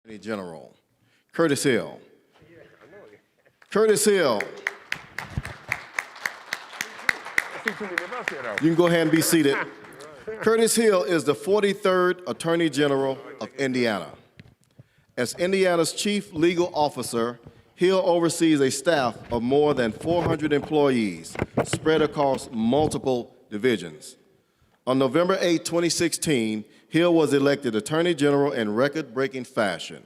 Attorney General, Curtis Hill. Curtis Hill. You can go ahead and be seated. Curtis Hill is the 43rd Attorney General of Indiana. As Indiana's Chief Legal Officer, Hill oversees a staff of more than 400 employees spread across multiple divisions. On November 8, 2016, Hill was elected Attorney General in record-breaking fashion.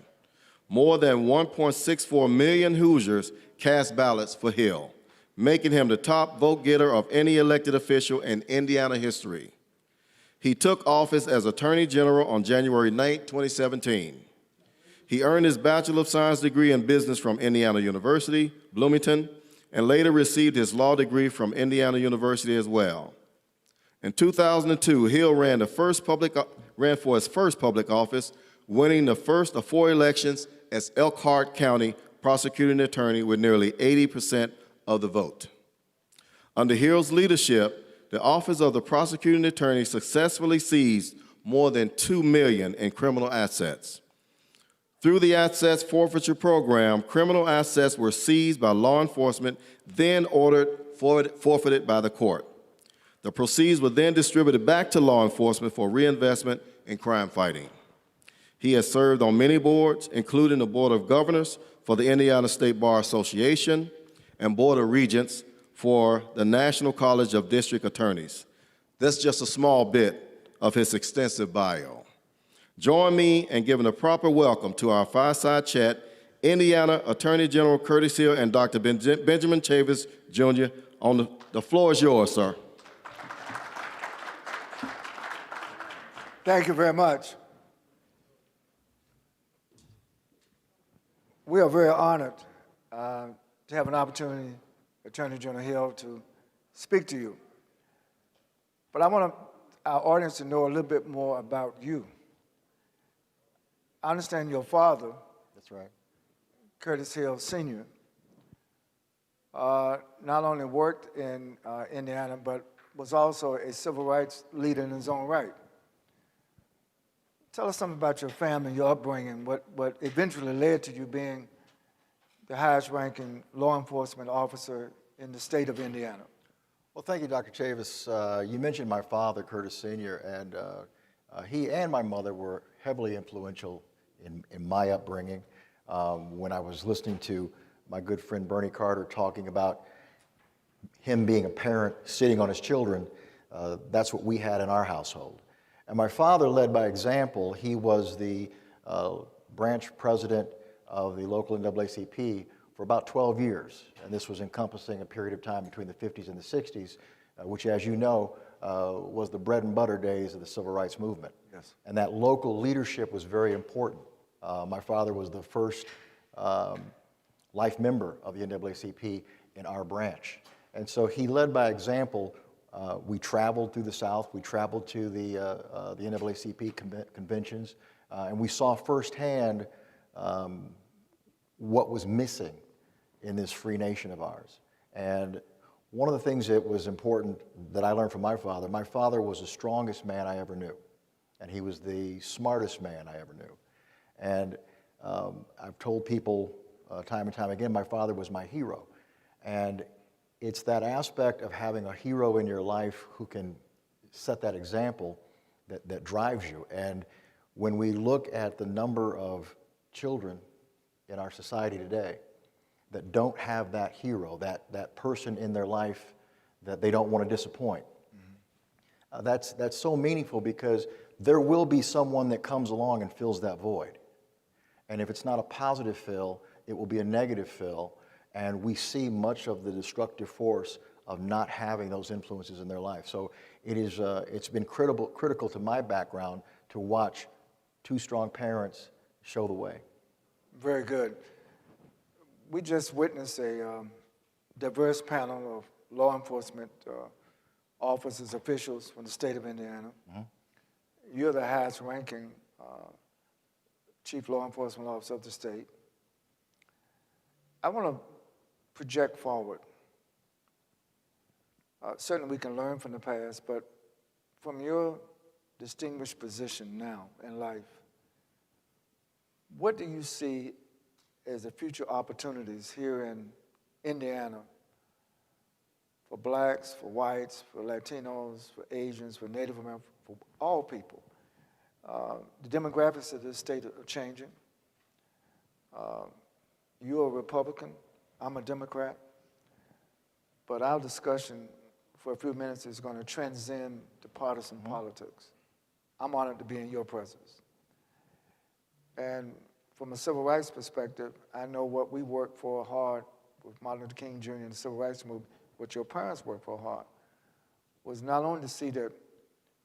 More than 1.64 million Hoosiers cast ballots for Hill, making him the top vote-getter of any elected official in Indiana history. He took office as Attorney General on January 9, 2017. He earned his Bachelor of Science degree in business from Indiana University, Bloomington, and later received his law degree from Indiana University as well. In 2002, Hill ran for his first public office, winning the first of 4 elections as Elkhart County prosecuting attorney with nearly 80% of the vote. Under Hill's leadership, the Office of the Prosecuting Attorney successfully seized more than $2 million in criminal assets. Through the Assets Forfeiture Program, criminal assets were seized by law enforcement, then forfeited by the court. The proceeds were then distributed back to law enforcement for reinvestment in crime fighting. He has served on many boards, including the Board of Governors for the Indiana State Bar Association and Board of Regents for the National College of District Attorneys. That's just a small bit of his extensive bio. Join me in giving a proper welcome to our fireside chat, Indiana Attorney General Curtis Hill and Dr. Benjamin Chavis Jr. The floor is yours, sir. Thank you very much. We are very honored to have an opportunity, Attorney General Hill, to speak to you. But I want our audience to know a little bit more about you. I understand your father, that's right, Curtis Hill Sr., not only worked in Indiana, but was also a civil rights leader in his own right. Tell us something about your family, your upbringing, what eventually led to you being the highest ranking law enforcement officer in the state of Indiana. Well, thank you, Dr. Chavis. You mentioned my father, Curtis Sr., and he and my mother were heavily influential in my upbringing. When I was listening to my good friend Bernie Carter talking about him being a parent sitting on his children, that's what we had in our household. And my father led by example. He was the branch president of the local NAACP for about 12 years. And this was encompassing a period of time between the 50s and the 60s, which, as you know, was the bread and butter days of the civil rights movement. Yes. And that local leadership was very important. My father was the first life member of the NAACP in our branch. And so he led by example. We traveled through the South. We traveled to the NAACP conventions, and we saw firsthand what was missing in this free nation of ours. And one of the things that was important that I learned from my father was the strongest man I ever knew, and he was the smartest man I ever knew. And I've told people time and time again, my father was my hero. And it's that aspect of having a hero in your life who can set that example that drives you. And when we look at the number of children in our society today that don't have that hero, that person in their life that they don't want to disappoint, that's so meaningful, because there will be someone that comes along and fills that void. And if it's not a positive fill, it will be a negative fill. And we see much of the destructive force of not having those influences in their life. So it's been critical to my background to watch two strong parents show the way. Very good. We just witnessed a diverse panel of law enforcement officers, officials from the state of Indiana. Mm-hmm. You're the highest ranking chief law enforcement officer of the state. I want to project forward. Certainly we can learn from the past, but from your distinguished position now in life, what do you see as the future opportunities here in Indiana for blacks, for whites, for Latinos, for Asians, for Native Americans, for all people? The demographics of this state are changing. You're a Republican, I'm a Democrat, but our discussion for a few minutes is going to transcend the partisan politics. I'm honored to be in your presence. And from a civil rights perspective, I know what we worked for hard with Martin Luther King Jr. and the civil rights movement, what your parents worked for hard, was not only to see that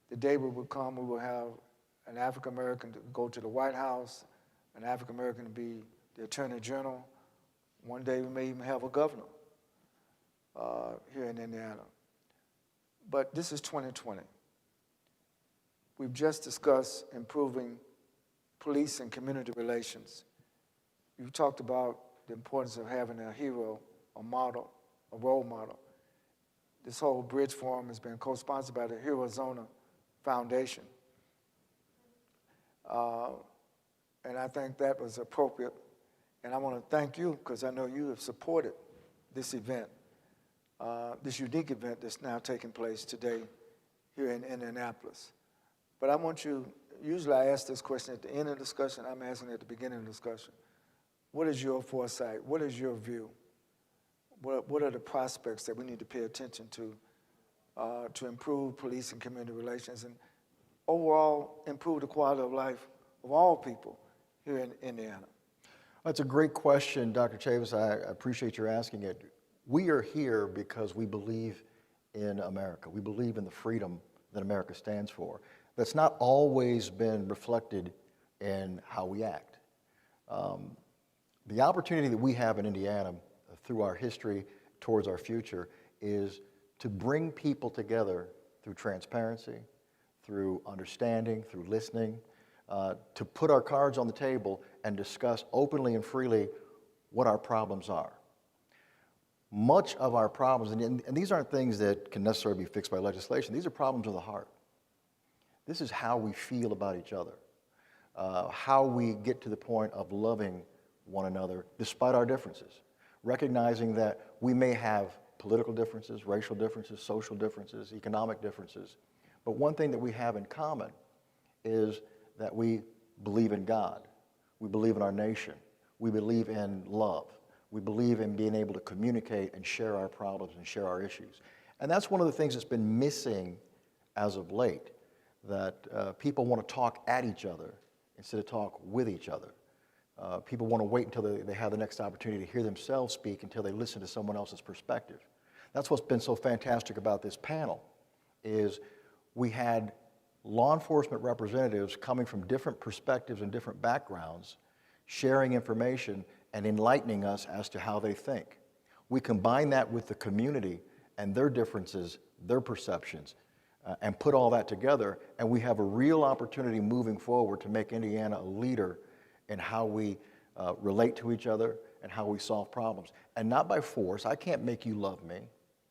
the day would come, we will have an African American to go to the White House, an African American to be the Attorney General. One day we may even have a governor here in Indiana. But this is 2020. We've just discussed improving police and community relations. You talked about the importance of having a hero, a model, a role model. This whole Bridge Forum has been co-sponsored by the Arizona Foundation. And I think that was appropriate. And I want to thank you because I know you have supported this event, this unique event that's now taking place today here in Indianapolis. But I want you, usually I ask this question at the end of the discussion, I'm asking it at the beginning of the discussion. What is your foresight? What is your view? What are the prospects that we need to pay attention to improve police and community relations and overall improve the quality of life of all people here in Indiana? That's a great question, Dr. Chavis. I appreciate your asking it. We are here because we believe in America. We believe in the freedom that America stands for. That's not always been reflected in how we act. The opportunity that we have in Indiana through our history towards our future is to bring people together through transparency, through understanding, through listening, to put our cards on the table and discuss openly and freely what our problems are. Much of our problems, and these aren't things that can necessarily be fixed by legislation, these are problems of the heart. This is how we feel about each other, how we get to the point of loving one another despite our differences, recognizing that we may have political differences, racial differences, social differences, economic differences, but one thing that we have in common is that we believe in God, we believe in our nation, we believe in love, we believe in being able to communicate and share our problems and share our issues. And that's one of the things that's been missing as of late, that people want to talk at each other instead of talk with each other. People want to wait until they have the next opportunity to hear themselves speak until they listen to someone else's perspective. That's what's been so fantastic about this panel, is we had law enforcement representatives coming from different perspectives and different backgrounds, sharing information and enlightening us as to how they think. We combine that with the community and their differences, their perceptions, and put all that together, and we have a real opportunity moving forward to make Indiana a leader in how we relate to each other and how we solve problems. And not by force. I can't make you love me.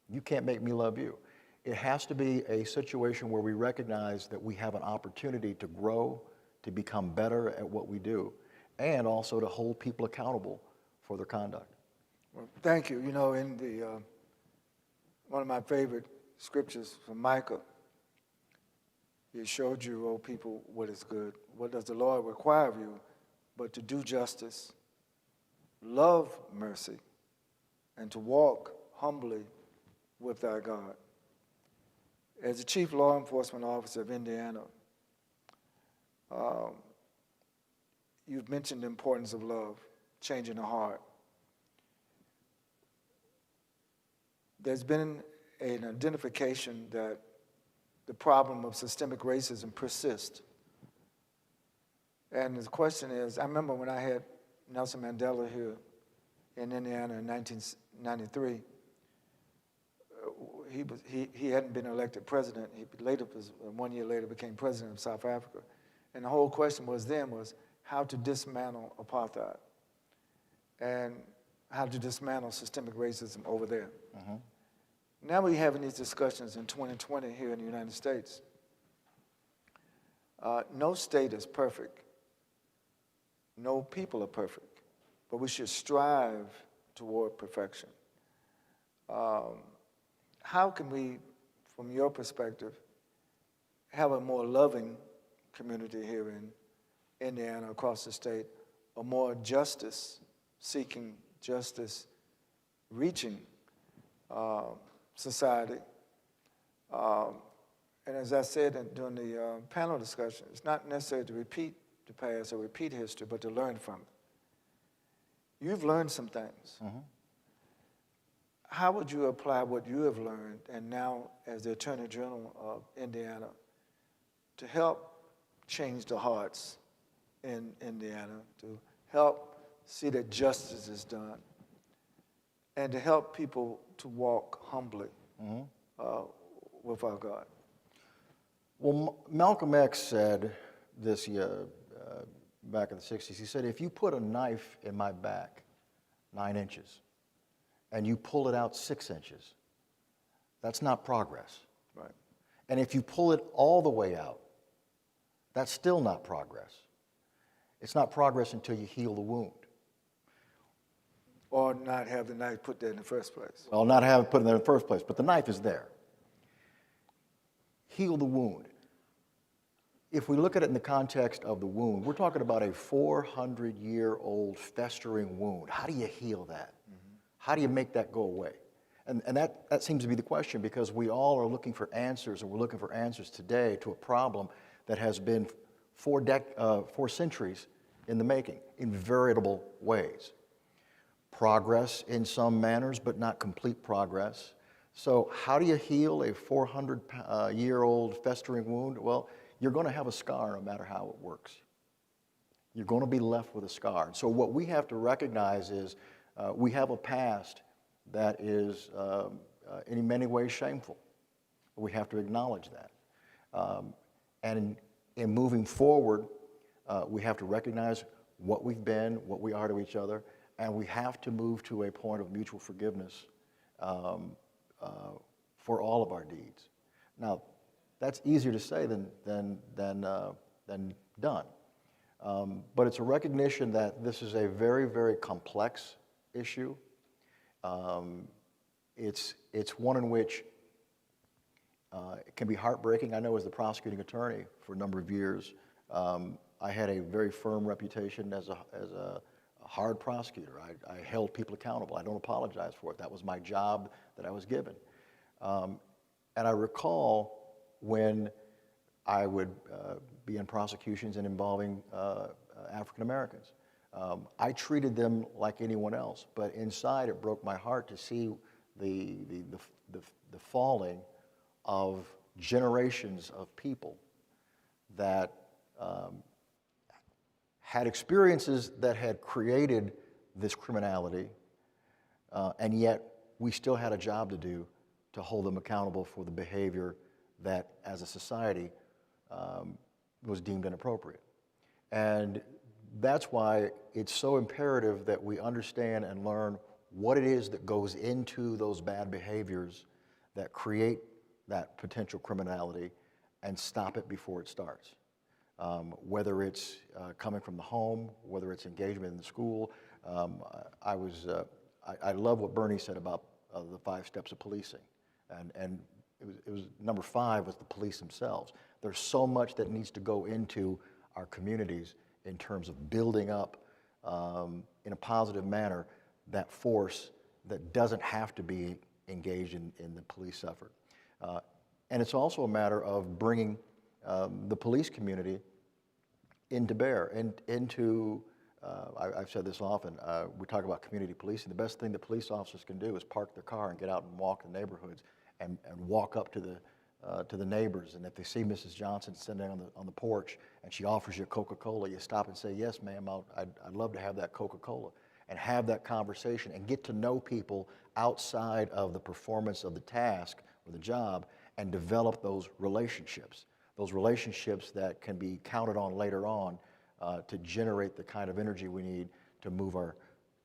You can't make me love you. It has to be a situation where we recognize that we have an opportunity to grow, to become better at what we do, and also to hold people accountable for their conduct. Well, thank you. You know, in the one of my favorite scriptures from Micah, it showed you, O people, what is good. What does the Lord require of you but to do justice, love mercy, and to walk humbly with thy God. As the Chief Law Enforcement Officer of Indiana, you've mentioned the importance of love, changing the heart. There's been an identification that the problem of systemic racism persists. And the question is, I remember when I had Nelson Mandela here in Indiana in 1993, he hadn't been elected president. He later, 1 year later, became president of South Africa. And the whole question was how to dismantle apartheid and how to dismantle systemic racism over there. Mm-hmm. Now we're having these discussions in 2020 here in the United States. No state is perfect. No people are perfect, but we should strive toward perfection. How can we, from your perspective, have a more loving community here in Indiana, across the state, a more justice-seeking, justice-reaching society? And as I said during the panel discussion, it's not necessary to repeat the past or repeat history, but to learn from it. You've learned some things. How would you apply what you have learned, and now as the Attorney General of Indiana, to help change the hearts in Indiana, to help see that justice is done, and to help people to walk humbly with our God? Well, Malcolm X said this back in the 60s. He said, if you put a knife in my back 9 inches and you pull it out 6 inches, that's not progress. Right. And if you pull it all the way out, that's still not progress. It's not progress until you heal the wound. Or not have the knife put there in the first place. Well, not have it put in there in the first place, but the knife is there. Heal the wound. If we look at it in the context of the wound, we're talking about a 400-year-old festering wound. How do you heal that? How do you make that go away? And that seems to be the question, because we all are looking for answers, and we're looking for answers today to a problem that has been 4 centuries in the making, in veritable ways. Progress in some manners, but not complete progress. So how do you heal a 400-year-old festering wound? Well, you're going to have a scar no matter how it works. You're going to be left with a scar. So what we have to recognize is we have a past that is in many ways shameful. We have to acknowledge that. And in moving forward, we have to recognize what we've been, what we are to each other, and we have to move to a point of mutual forgiveness for all of our deeds. Now, that's easier to say than done. But it's a recognition that this is a very, very complex issue. It's one in which it can be heartbreaking. I know as the prosecuting attorney for a number of years, I had a very firm reputation as a hard prosecutor. I held people accountable. I don't apologize for it. That was my job that I was given. And I recall when I would be in prosecutions and involving African Americans. I treated them like anyone else, but inside it broke my heart to see the falling of generations of people that had experiences that had created this criminality, and yet we still had a job to do to hold them accountable for the behavior that, as a society, was deemed inappropriate. And that's why it's so imperative that we understand and learn what it is that goes into those bad behaviors that create that potential criminality and stop it before it starts. Whether it's coming from the home, whether it's engagement in the school. I love what Bernie said about the 5 steps of policing. And it was number 5 was the police themselves. There's so much that needs to go into our communities in terms of building up in a positive manner that force that doesn't have to be engaged in the police effort. And it's also a matter of bringing the police community into bear, and into, I've said this often, we talk about community policing. The best thing that police officers can do is park their car and get out and walk the neighborhoods and walk up to the neighbors. And if they see Mrs. Johnson sitting on the porch and she offers you a Coca-Cola, you stop and say, yes, ma'am, I'd love to have that Coca-Cola, and have that conversation and get to know people outside of the performance of the task or the job, and develop those relationships that can be counted on later on to generate the kind of energy we need to move our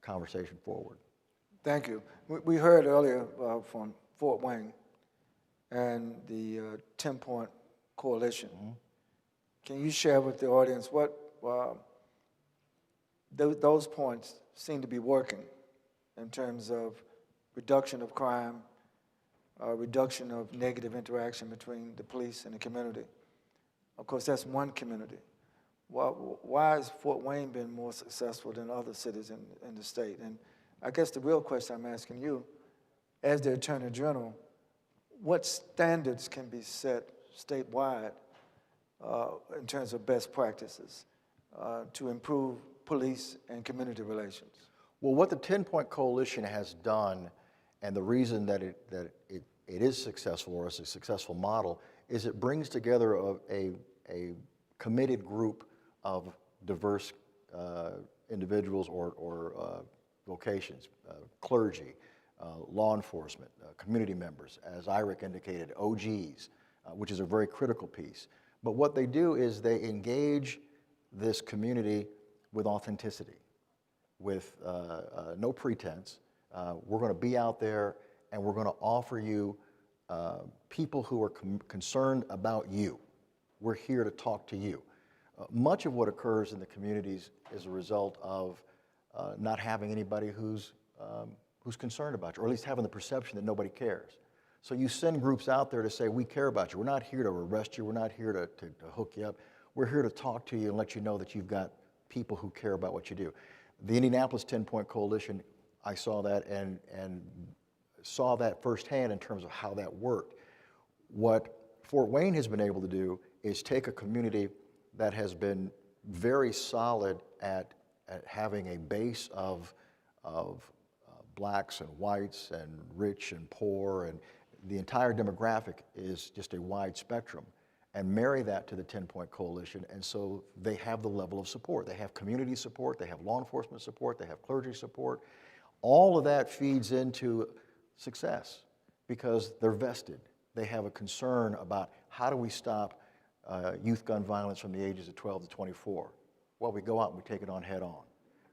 conversation forward. Thank you. We heard earlier from Fort Wayne and the 10-point coalition. Can you share with the audience what those points seem to be working in terms of reduction of crime, reduction of negative interaction between the police and the community. Of course, that's one community. Why has Fort Wayne been more successful than other cities in the state? And I guess the real question I'm asking you, as the Attorney General, what standards can be set statewide in terms of best practices to improve police and community relations? Well, what the 10-Point Coalition has done, and the reason that it is successful, or is a successful model, is it brings together a committed group of diverse individuals or vocations, clergy, law enforcement, community members, as Iric indicated, OGs, which is a very critical piece. But what they do is they engage this community with authenticity, with no pretense. We're going to be out there and we're going to offer you people who are concerned about you. We're here to talk to you. Much of what occurs in the communities is a result of not having anybody who's concerned about you, or at least having the perception that nobody cares. So you send groups out there to say, we care about you. We're not here to arrest you. We're not here to hook you up. We're here to talk to you and let you know that you've got people who care about what you do. The Indianapolis 10-Point Coalition, I saw that and saw that firsthand in terms of how that worked. What Fort Wayne has been able to do is take a community that has been very solid at having a base of blacks and whites and rich and poor, and the entire demographic is just a wide spectrum, and marry that to the 10-Point Coalition, and so they have the level of support. They have community support, they have law enforcement support, they have clergy support. All of that feeds into success because they're vested. They have a concern about how do we stop youth gun violence from the ages of 12 to 24. Well, we go out and we take it on head on.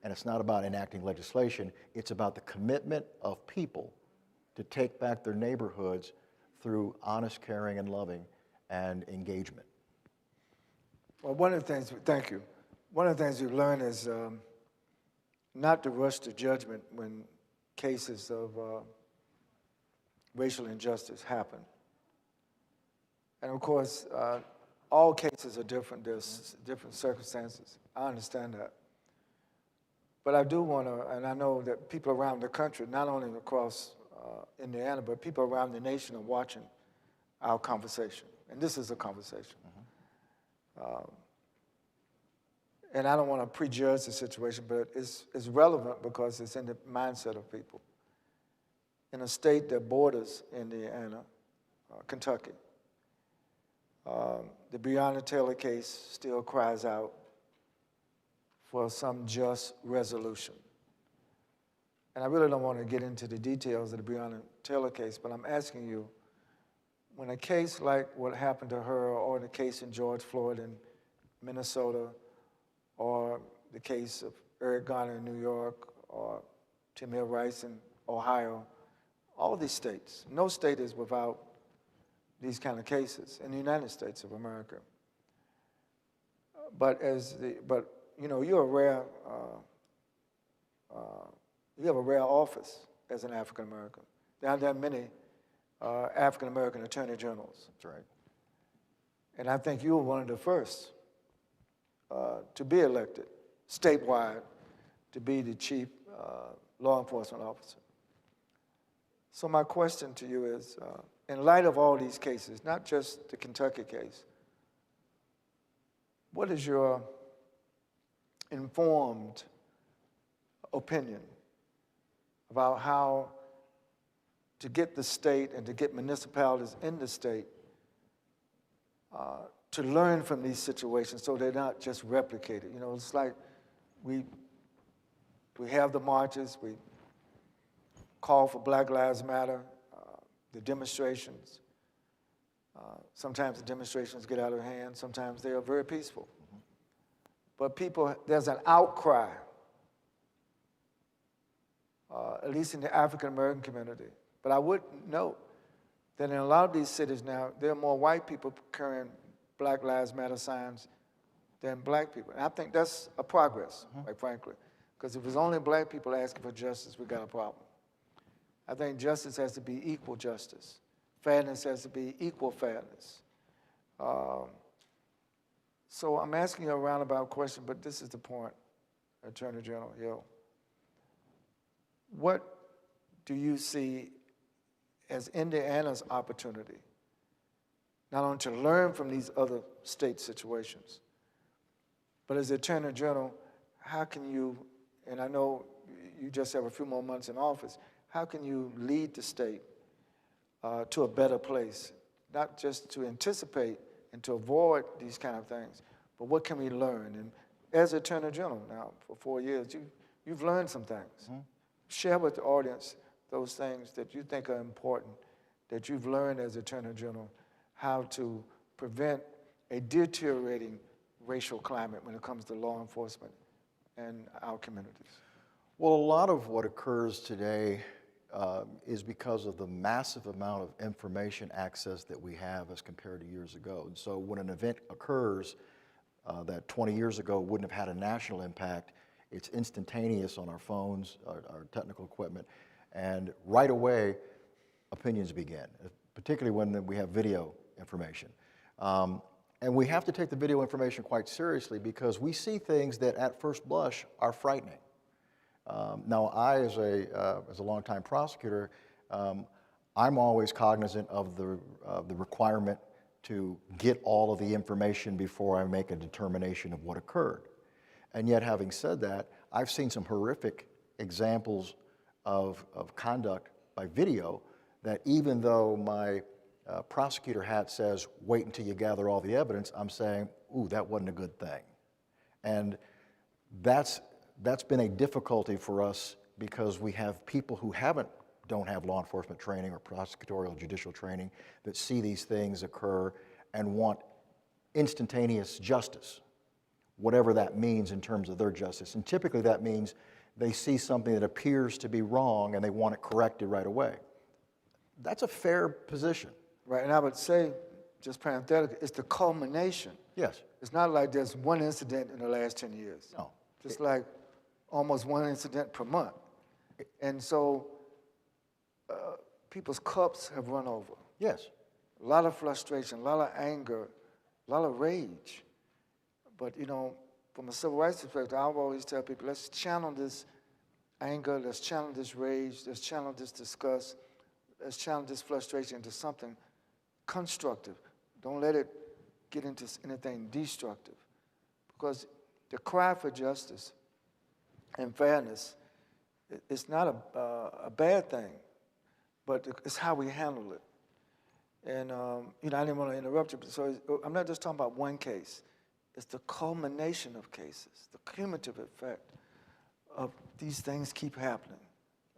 And it's not about enacting legislation, it's about the commitment of people to take back their neighborhoods through honest, caring, and loving and engagement. Well, one of the things, thank you. One of the things you learn is not to rush to judgment when cases of racial injustice happen. And of course, all cases are different. There's different circumstances. I understand that. But I do want to, and I know that people around the country, not only across Indiana, but people around the nation are watching our conversation. And this is a conversation. And I don't want to prejudge the situation, but it's relevant because it's in the mindset of people. In a state that borders Indiana, Kentucky, the Breonna Taylor case still cries out for some just resolution. And I really don't want to get into the details of the Breonna Taylor case, but I'm asking you, when a case like what happened to her, or the case in George Floyd in Minnesota, or the case of Iric Garner in New York, or Tamir Rice in Ohio, all these states, no state is without these kind of cases in the United States of America. But you know, you're a rare, you have a rare office as an African American. There aren't that many African American attorney generals. That's right. And I think you were one of the first to be elected statewide to be the chief law enforcement officer. So my question to you is, in light of all these cases, not just the Kentucky case, what is your informed opinion about how to get the state and to get municipalities in the state to learn from these situations so they're not just replicated? You know, it's like we have the marches, we call for Black Lives Matter, the demonstrations. Sometimes the demonstrations get out of hand, sometimes they are very peaceful. But people, there's an outcry, at least in the African American community. But I would note that in a lot of these cities now, there are more white people carrying Black Lives Matter signs than black people. And I think that's a progress, quite frankly. Because if it's only black people asking for justice, we got a problem. I think justice has to be equal justice. Fairness has to be equal fairness. So I'm asking you a roundabout question, but this is the point, Attorney General Hill. What do you see as Indiana's opportunity, not only to learn from these other state situations, but as Attorney General, how can you, and I know you just have a few more months in office, how can you lead the state to a better place, not just to anticipate and to avoid these kind of things, but what can we learn? And as Attorney General now for 4 years, you've learned some things. Mm-hmm. Share with the audience those things that you think are important, that you've learned as Attorney General, how to prevent a deteriorating racial climate when it comes to law enforcement and our communities. Well, a lot of what occurs today is because of the massive amount of information access that we have as compared to years ago. And so when an event occurs that 20 years ago wouldn't have had a national impact, it's instantaneous on our phones, our technical equipment, and right away, opinions begin, particularly when we have video information. And we have to take the video information quite seriously because we see things that at first blush are frightening. Now, I, as a longtime prosecutor, I'm always cognizant of the requirement to get all of the information before I make a determination of what occurred. And yet, having said that, I've seen some horrific examples of conduct by video that even though my prosecutor hat says, wait until you gather all the evidence, I'm saying, ooh, that wasn't a good thing. And that's been a difficulty for us because we have people who don't have law enforcement training or prosecutorial judicial training that see these things occur and want instantaneous justice, whatever that means in terms of their justice. And typically that means they see something that appears to be wrong and they want it corrected right away. That's a fair position. Right, and I would say, just parenthetically, it's the culmination. Yes. It's not like there's one incident in the last 10 years. No. Just like almost one incident per month. And so people's cups have run over. Yes. A lot of frustration, a lot of anger, a lot of rage. But, you know, from a civil rights perspective, I always tell people, let's channel this anger, let's channel this rage, let's channel this disgust, let's channel this frustration into something constructive. Don't let it get into anything destructive. Because the cry for justice and fairness, it's not a bad thing, but it's how we handle it. And, you know, I didn't want to interrupt you, so I'm not just talking about one case. It's the culmination of cases, the cumulative effect of these things keep happening.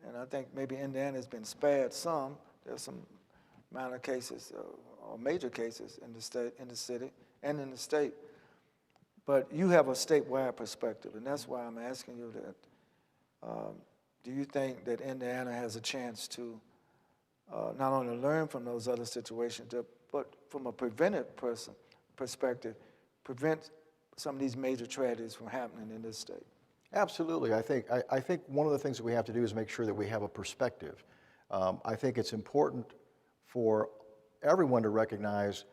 And I think maybe Indiana has been spared some. There's some minor cases or major cases in the state, in the city, and in the state. But you have a statewide perspective, and that's why I'm asking you that. Do you think that Indiana has a chance to not only learn from those other situations, but from a preventive perspective, prevent some of these major tragedies from happening in this state? Absolutely. I think one of the things that we have to do is make sure that we have a perspective. I think it's important for everyone to recognize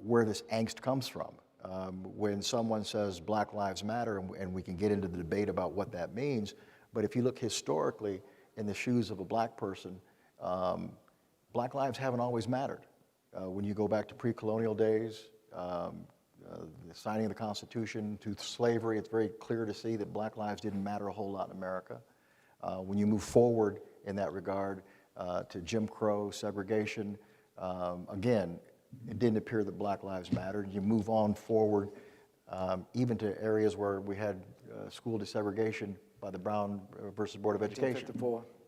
where this angst comes from. When someone says Black Lives Matter, and we can get into the debate about what that means, but if you look historically in the shoes of a black person, black lives haven't always mattered. When you go back to pre-colonial days, the signing of the Constitution to slavery, it's very clear to see that black lives didn't matter a whole lot in America. When you move forward in that regard to Jim Crow, segregation, again, it didn't appear that black lives mattered. You move on forward even to areas where we had school desegregation by the Brown versus Board of Education.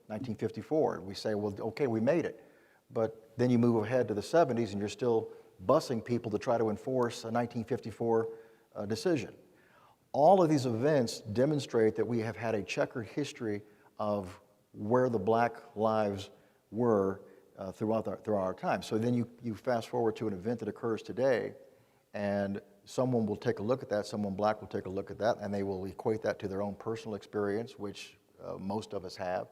1954. We say, well, okay, we made it. But then you move ahead to the 70s and you're still busing people to try to enforce a 1954 decision. All of these events demonstrate that we have had a checkered history of where the black lives were throughout our time. So then you fast forward to an event that occurs today, and someone will take a look at that, someone black will take a look at that, and they will equate that to their own personal experience, which most of us have,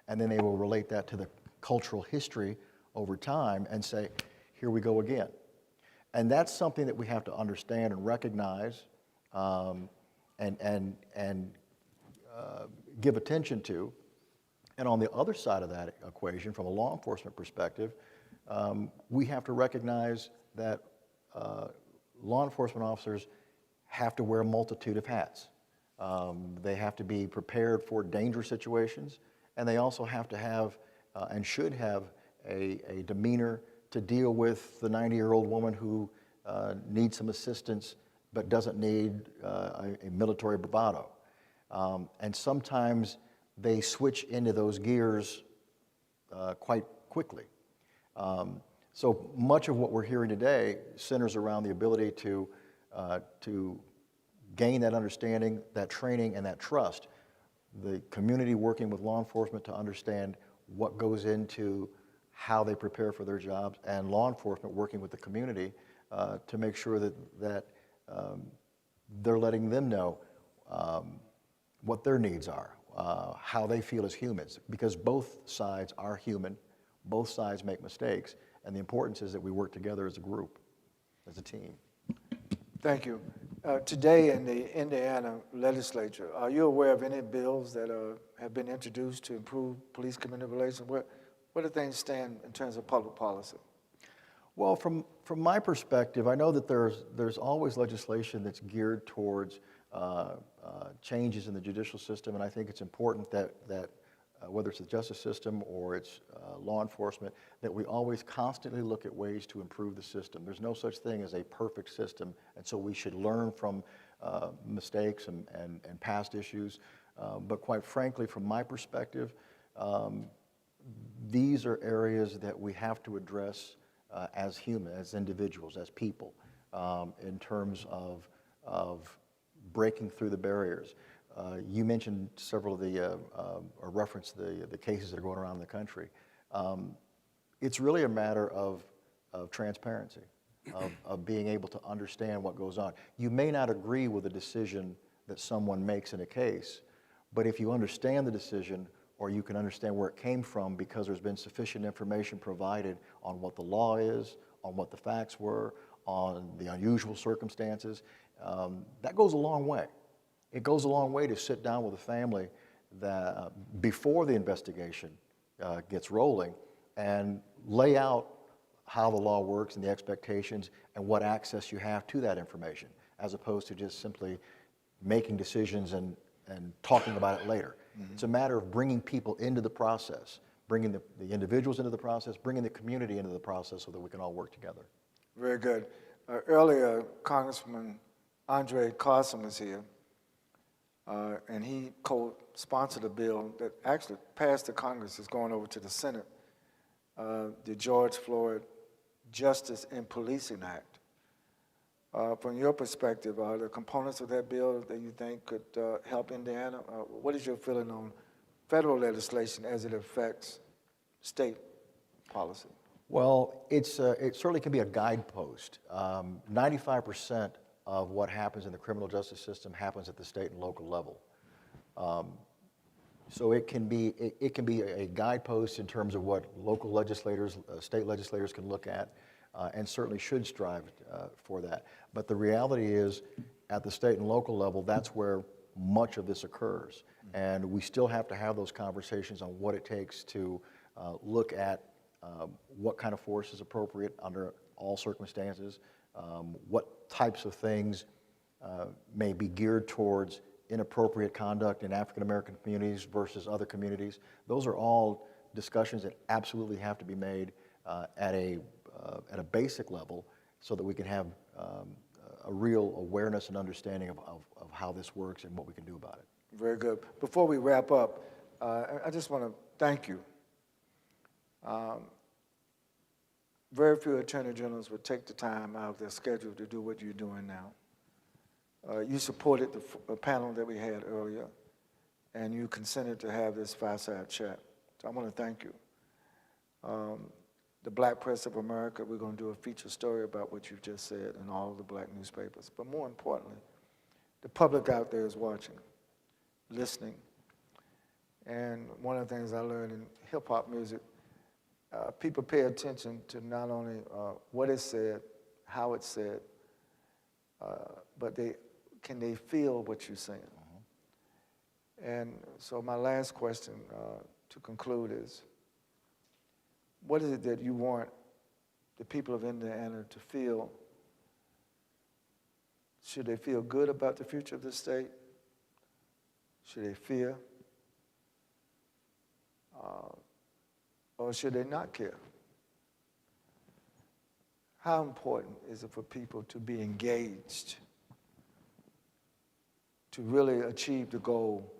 and then they will relate that to the cultural history over time and say, here we go again. And that's something that we have to understand and recognize and give attention to. And on the other side of that equation, from a law enforcement perspective, we have to recognize that law enforcement officers have to wear a multitude of hats. They have to be prepared for dangerous situations, and they also have to have and should have a demeanor to deal with the 90-year-old woman who needs some assistance but doesn't need a military bravado. And sometimes they switch into those gears quite quickly. So much of what we're hearing today centers around the ability to gain that understanding, that training, and that trust. The community working with law enforcement to understand what goes into how they prepare for their jobs, and law enforcement working with the community to make sure that they're letting them know what their needs are, how they feel as humans, because both sides are human, both sides make mistakes, and the importance is that we work together as a group, as a team. Thank you. Today in the Indiana legislature, are you aware of any bills that have been introduced to improve police-community relations? Where do things stand in terms of public policy? Well, from my perspective, I know that there's always legislation that's geared towards changes in the judicial system, and I think it's important that whether it's the justice system or it's law enforcement, that we always constantly look at ways to improve the system. There's no such thing as a perfect system, and so we should learn from mistakes and past issues. But quite frankly, from my perspective, these are areas that we have to address as humans, as individuals, as people, in terms of breaking through the barriers. You mentioned several of the, or referenced the cases that are going around in the country. It's really a matter of transparency, of being able to understand what goes on. You may not agree with the decision that someone makes in a case, but if you understand the decision, or you can understand where it came from because there's been sufficient information provided on what the law is, on what the facts were, on the unusual circumstances, that goes a long way. It goes a long way to sit down with a family that before the investigation gets rolling and lay out how the law works and the expectations and what access you have to that information, as opposed to just simply making decisions and talking about it later. Mm-hmm. It's a matter of bringing people into the process, bringing the individuals into the process, bringing the community into the process so that we can all work together. Very good. Earlier, Congressman André Carson was here, and he co-sponsored a bill that actually passed the Congress, is going over to the Senate, the George Floyd Justice in Policing Act. From your perspective, are there components of that bill that you think could help Indiana? What is your feeling on federal legislation as it affects state policy? Well, it certainly can be a guidepost. 95% of what happens in the criminal justice system happens at the state and local level. So it can be a guidepost in terms of what local legislators, state legislators can look at, and certainly should strive for that. But the reality is, at the state and local level, that's where much of this occurs. And we still have to have those conversations on what it takes to look at what kind of force is appropriate under all circumstances, what types of things may be geared towards inappropriate conduct in African American communities versus other communities. Those are all discussions that absolutely have to be made at a basic level so that we can have a real awareness and understanding of how this works and what we can do about it. Very good. Before we wrap up, I just want to thank you. Very few attorney generals would take the time out of their schedule to do what you're doing now. You supported the panel that we had earlier, and you consented to have this fireside chat. So I want to thank you. the Black Press of America. We're going to do a feature story about what you've just said in all the black newspapers. But more importantly, the public out there is watching, listening. And one of the things I learned in hip-hop music, people pay attention to not only what is said, how it's said, but can they feel what you're saying? And so my last question to conclude is, what is it that you want the people of Indiana to feel? Should they feel good about the future of the state? Should they fear? Or should they not care? How important is it for people to be engaged, to really achieve the goal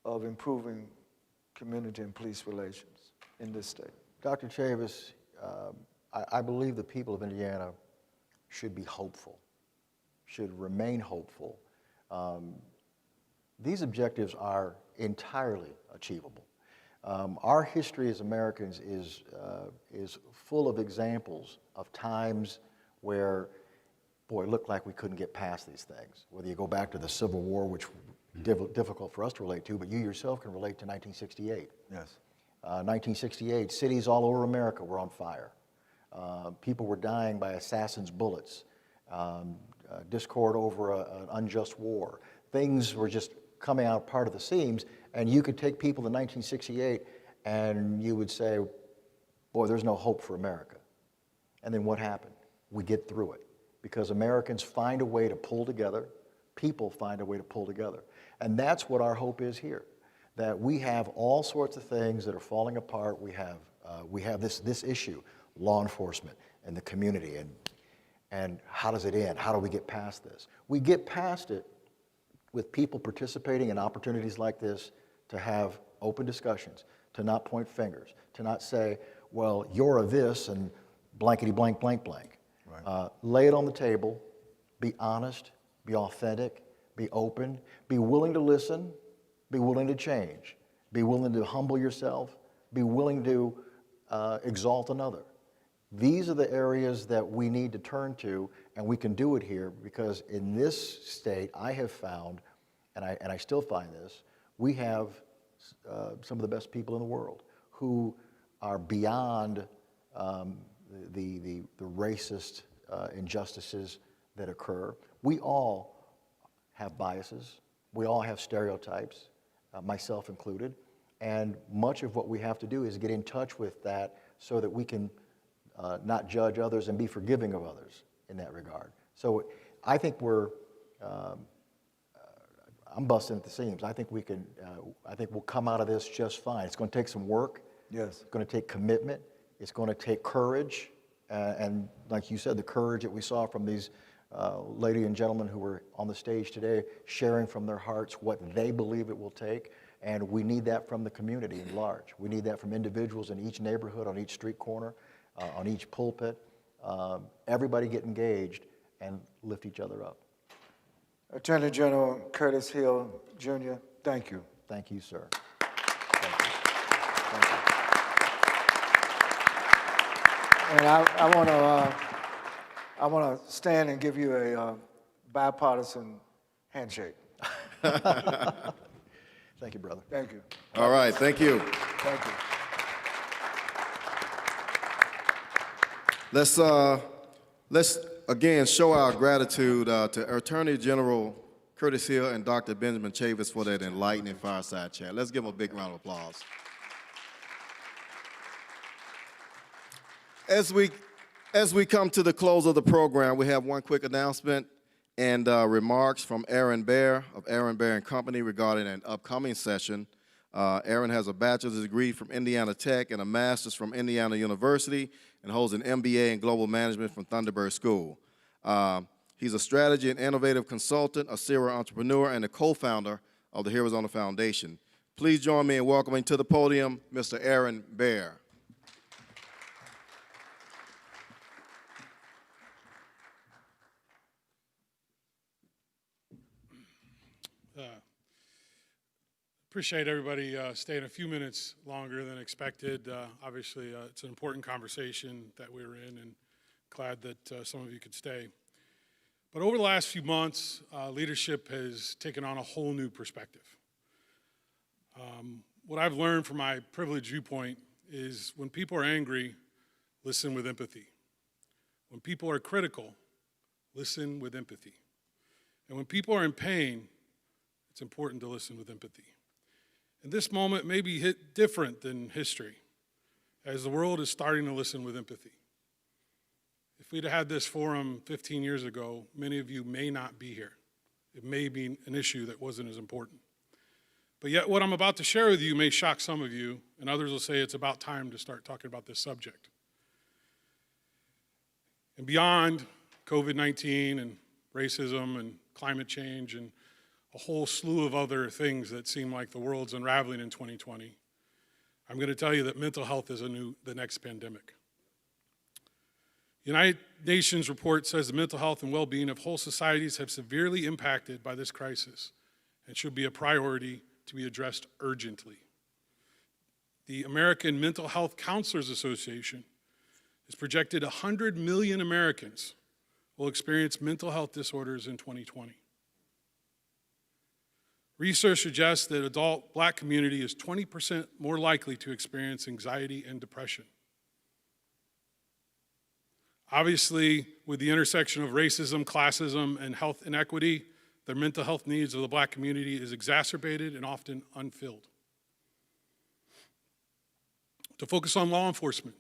of improving community and police relations in this state? Dr. Chavis, I believe the people of Indiana should be hopeful, should remain hopeful. These objectives are entirely achievable. Our history as Americans is full of examples of times where, boy, it looked like we couldn't get past these things. Whether you go back to the Civil War, which difficult for us to relate to, but you yourself can relate to 1968. Yes. 1968, cities all over America were on fire. People were dying by assassins' bullets. Discord over an unjust war. Things were just coming out part of the seams, and you could take people in 1968 and you would say, boy, there's no hope for America. And then what happened? We get through it because Americans find a way to pull together, people find a way to pull together. And that's what our hope is here, that we have all sorts of things that are falling apart. We have this issue, law enforcement and the community, and how does it end? How do we get past this? We get past it with people participating in opportunities like this to have open discussions, to not point fingers, to not say, well, you're a this and blankety blank, blank, blank. Right. Lay it on the table, be honest, be authentic, be open, be willing to listen, be willing to change, be willing to humble yourself, be willing to exalt another. These are the areas that we need to turn to, and we can do it here because in this state, I have found, and I still find this, we have some of the best people in the world who are beyond the racist injustices that occur. We all have biases. We all have stereotypes, myself included, and much of what we have to do is get in touch with that so that we can not judge others and be forgiving of others in that regard. So I think I'm busting at the seams. I think we'll come out of this just fine. It's going to take some work. Yes. It's going to take commitment. It's going to take courage. And like you said, the courage that we saw from these lady and gentlemen who were on the stage today, sharing from their hearts what they believe it will take. And we need that from the community at large. We need that from individuals in each neighborhood, on each street corner, on each pulpit. Everybody get engaged and lift each other up. Attorney General Curtis Hill, Jr., thank you. Thank you, sir. And I want to stand and give you a bipartisan handshake. Thank you, brother. Thank you. All right, thank you. Thank you. Let's again show our gratitude to Attorney General Curtis Hill and Dr. Benjamin Chavis for that enlightening fireside chat. Let's give them a big round of applause. As we come to the close of the program, we have one quick announcement and remarks from Aaron Bear of Aaron Bear & Company regarding an upcoming session. Aaron has a bachelor's degree from Indiana Tech and a master's from Indiana University and holds an MBA in global management from Thunderbird School. He's a strategy and innovative consultant, a serial entrepreneur, and a co-founder of the Heroes on the Foundation. Please join me in welcoming to the podium Mr. Aaron Bear. Appreciate everybody staying a few minutes longer than expected. Obviously, it's an important conversation that we were in, and glad that some of you could stay. But over the last few months, leadership has taken on a whole new perspective. What I've learned from my privileged viewpoint is when people are angry, listen with empathy. When people are critical, listen with empathy. And when people are in pain, it's important to listen with empathy. And this moment may be different than history, as the world is starting to listen with empathy. If we'd had this forum 15 years ago, many of you may not be here. It may be an issue that wasn't as important. But yet what I'm about to share with you may shock some of you, and others will say it's about time to start talking about this subject. And beyond COVID-19 and racism and climate change and a whole slew of other things that seem like the world's unraveling in 2020, I'm going to tell you that mental health is the next pandemic. United Nations report says the mental health and well-being of whole societies have severely impacted by this crisis and should be a priority to be addressed urgently. The American Mental Health Counselors Association has projected 100 million Americans will experience mental health disorders in 2020. Research suggests that adult Black community is 20% more likely to experience anxiety and depression. Obviously, with the intersection of racism, classism, and health inequity, the mental health needs of the Black community is exacerbated and often unfilled. To focus on law enforcement,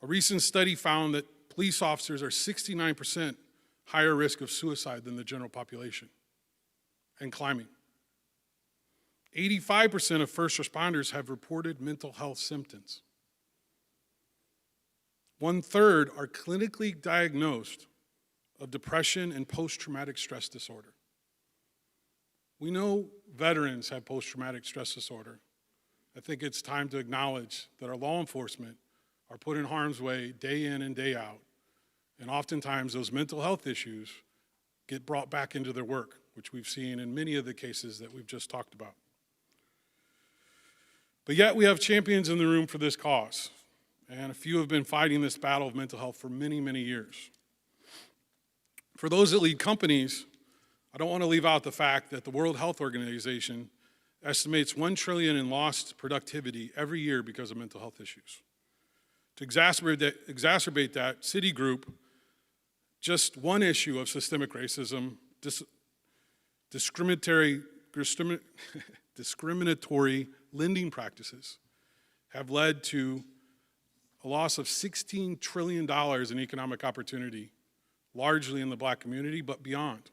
a recent study found that police officers are 69% higher risk of suicide than the general population, and climbing. 85% of first responders have reported mental health symptoms. 1/3 are clinically diagnosed of depression and post-traumatic stress disorder. We know veterans have post-traumatic stress disorder. I think it's time to acknowledge that our law enforcement are put in harm's way day in and day out, and oftentimes those mental health issues get brought back into their work, which we've seen in many of the cases that we've just talked about. But yet we have champions in the room for this cause, and a few have been fighting this battle of mental health for many, many years. For those that lead companies, I don't want to leave out the fact that the World Health Organization estimates $1 trillion in lost productivity every year because of mental health issues. To exacerbate that, Citigroup, just one issue of systemic racism, discriminatory lending practices have led to a loss of $16 trillion in economic opportunity, largely in the Black community, but beyond.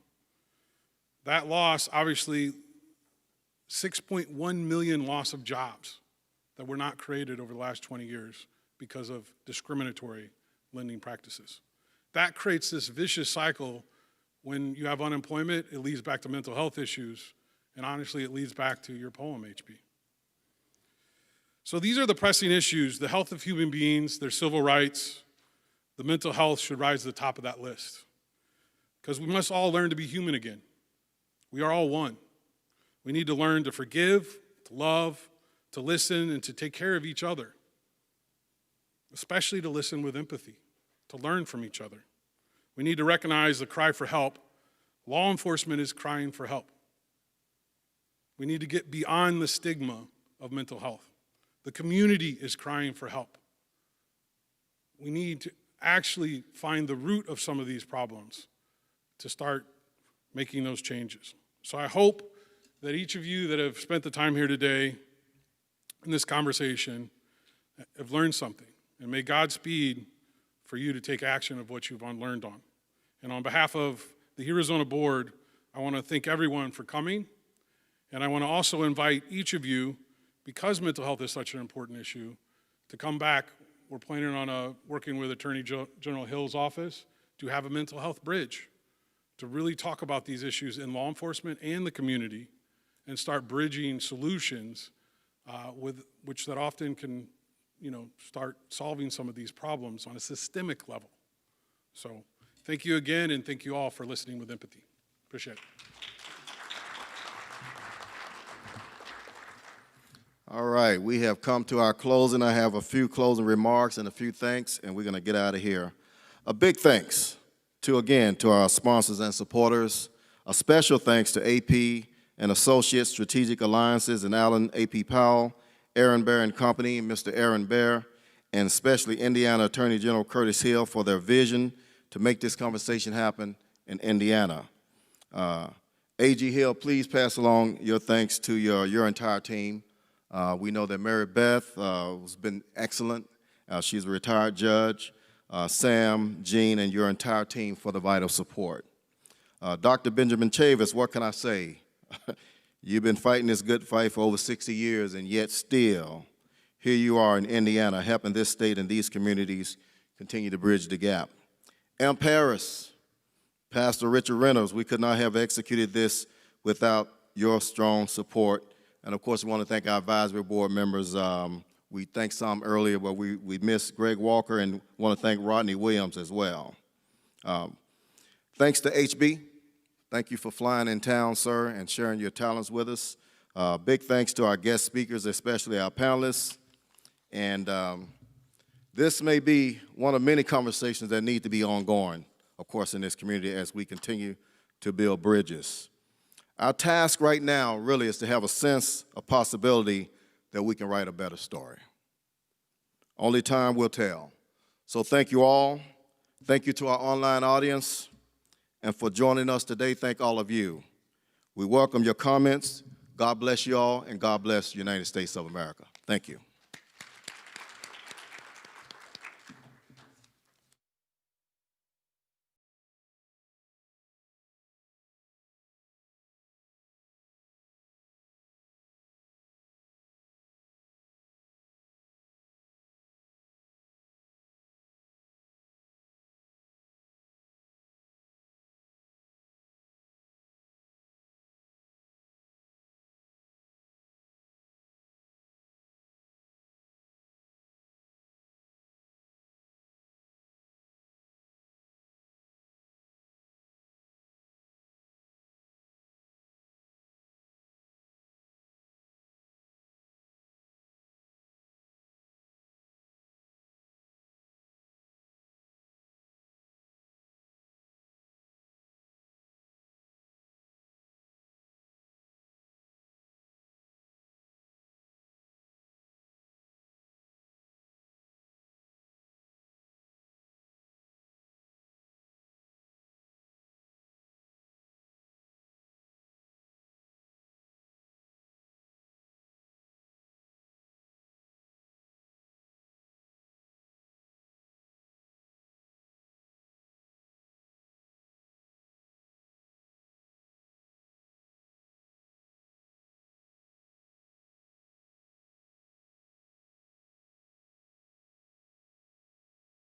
That loss, obviously, 6.1 million loss of jobs that were not created over the last 20 years because of discriminatory lending practices. That creates this vicious cycle. When you have unemployment, it leads back to mental health issues, and honestly, it leads back to your poem, HB. So these are the pressing issues: the health of human beings, their civil rights. The mental health should rise to the top of that list, because we must all learn to be human again. We are all one. We need to learn to forgive, to love, to listen, and to take care of each other, especially to listen with empathy, to learn from each other. We need to recognize the cry for help. Law enforcement is crying for help. We need to get beyond the stigma of mental health. The community is crying for help. We need to actually find the root of some of these problems to start making those changes. So I hope that each of you that have spent the time here today in this conversation have learned something, and may Godspeed for you to take action of what you've learned on. And on behalf of the Arizona Board, I want to thank everyone for coming, and I want to also invite each of you, because mental health is such an important issue, to come back. We're planning on working with Attorney General Hill's office to have a mental health bridge, to really talk about these issues in law enforcement and the community, and start bridging solutions which that often can, start solving some of these problems on a systemic level. So thank you again, and thank you all for listening with empathy. Appreciate it. All right, we have come to our closing. I have a few closing remarks and a few thanks, and we're going to get out of here. A big thanks to our sponsors and supporters. A special thanks to AP and Associates Strategic Alliances and Allen Ap Powell, Aaron Bear and Company, Mr. Aaron Bear, and especially Indiana Attorney General Curtis Hill for their vision to make this conversation happen in Indiana. A.G. Hill, please pass along your thanks to your entire team. We know that Mary Beth has been excellent. She's a retired judge. Sam, Jean, and your entire team for the vital support. Dr. Benjamin Chavis, what can I say? You've been fighting this good fight for over 60 years, and yet still, here you are in Indiana, helping this state and these communities continue to bridge the gap. Amp Harris, Pastor Richard Reynolds, we could not have executed this without your strong support. And of course, we want to thank our advisory board members. We thanked some earlier, but we missed Greg Walker, and want to thank Rodney Williams as well. Thanks to HB. Thank you for flying in town, sir, and sharing your talents with us. Big thanks to our guest speakers, especially our panelists. And this may be one of many conversations that need to be ongoing, of course, in this community as we continue to build bridges. Our task right now really is to have a sense of possibility that we can write a better story. Only time will tell. So thank you all. Thank you to our online audience. And for joining us today, thank all of you. We welcome your comments. God bless you all, and God bless the United States of America. Thank you.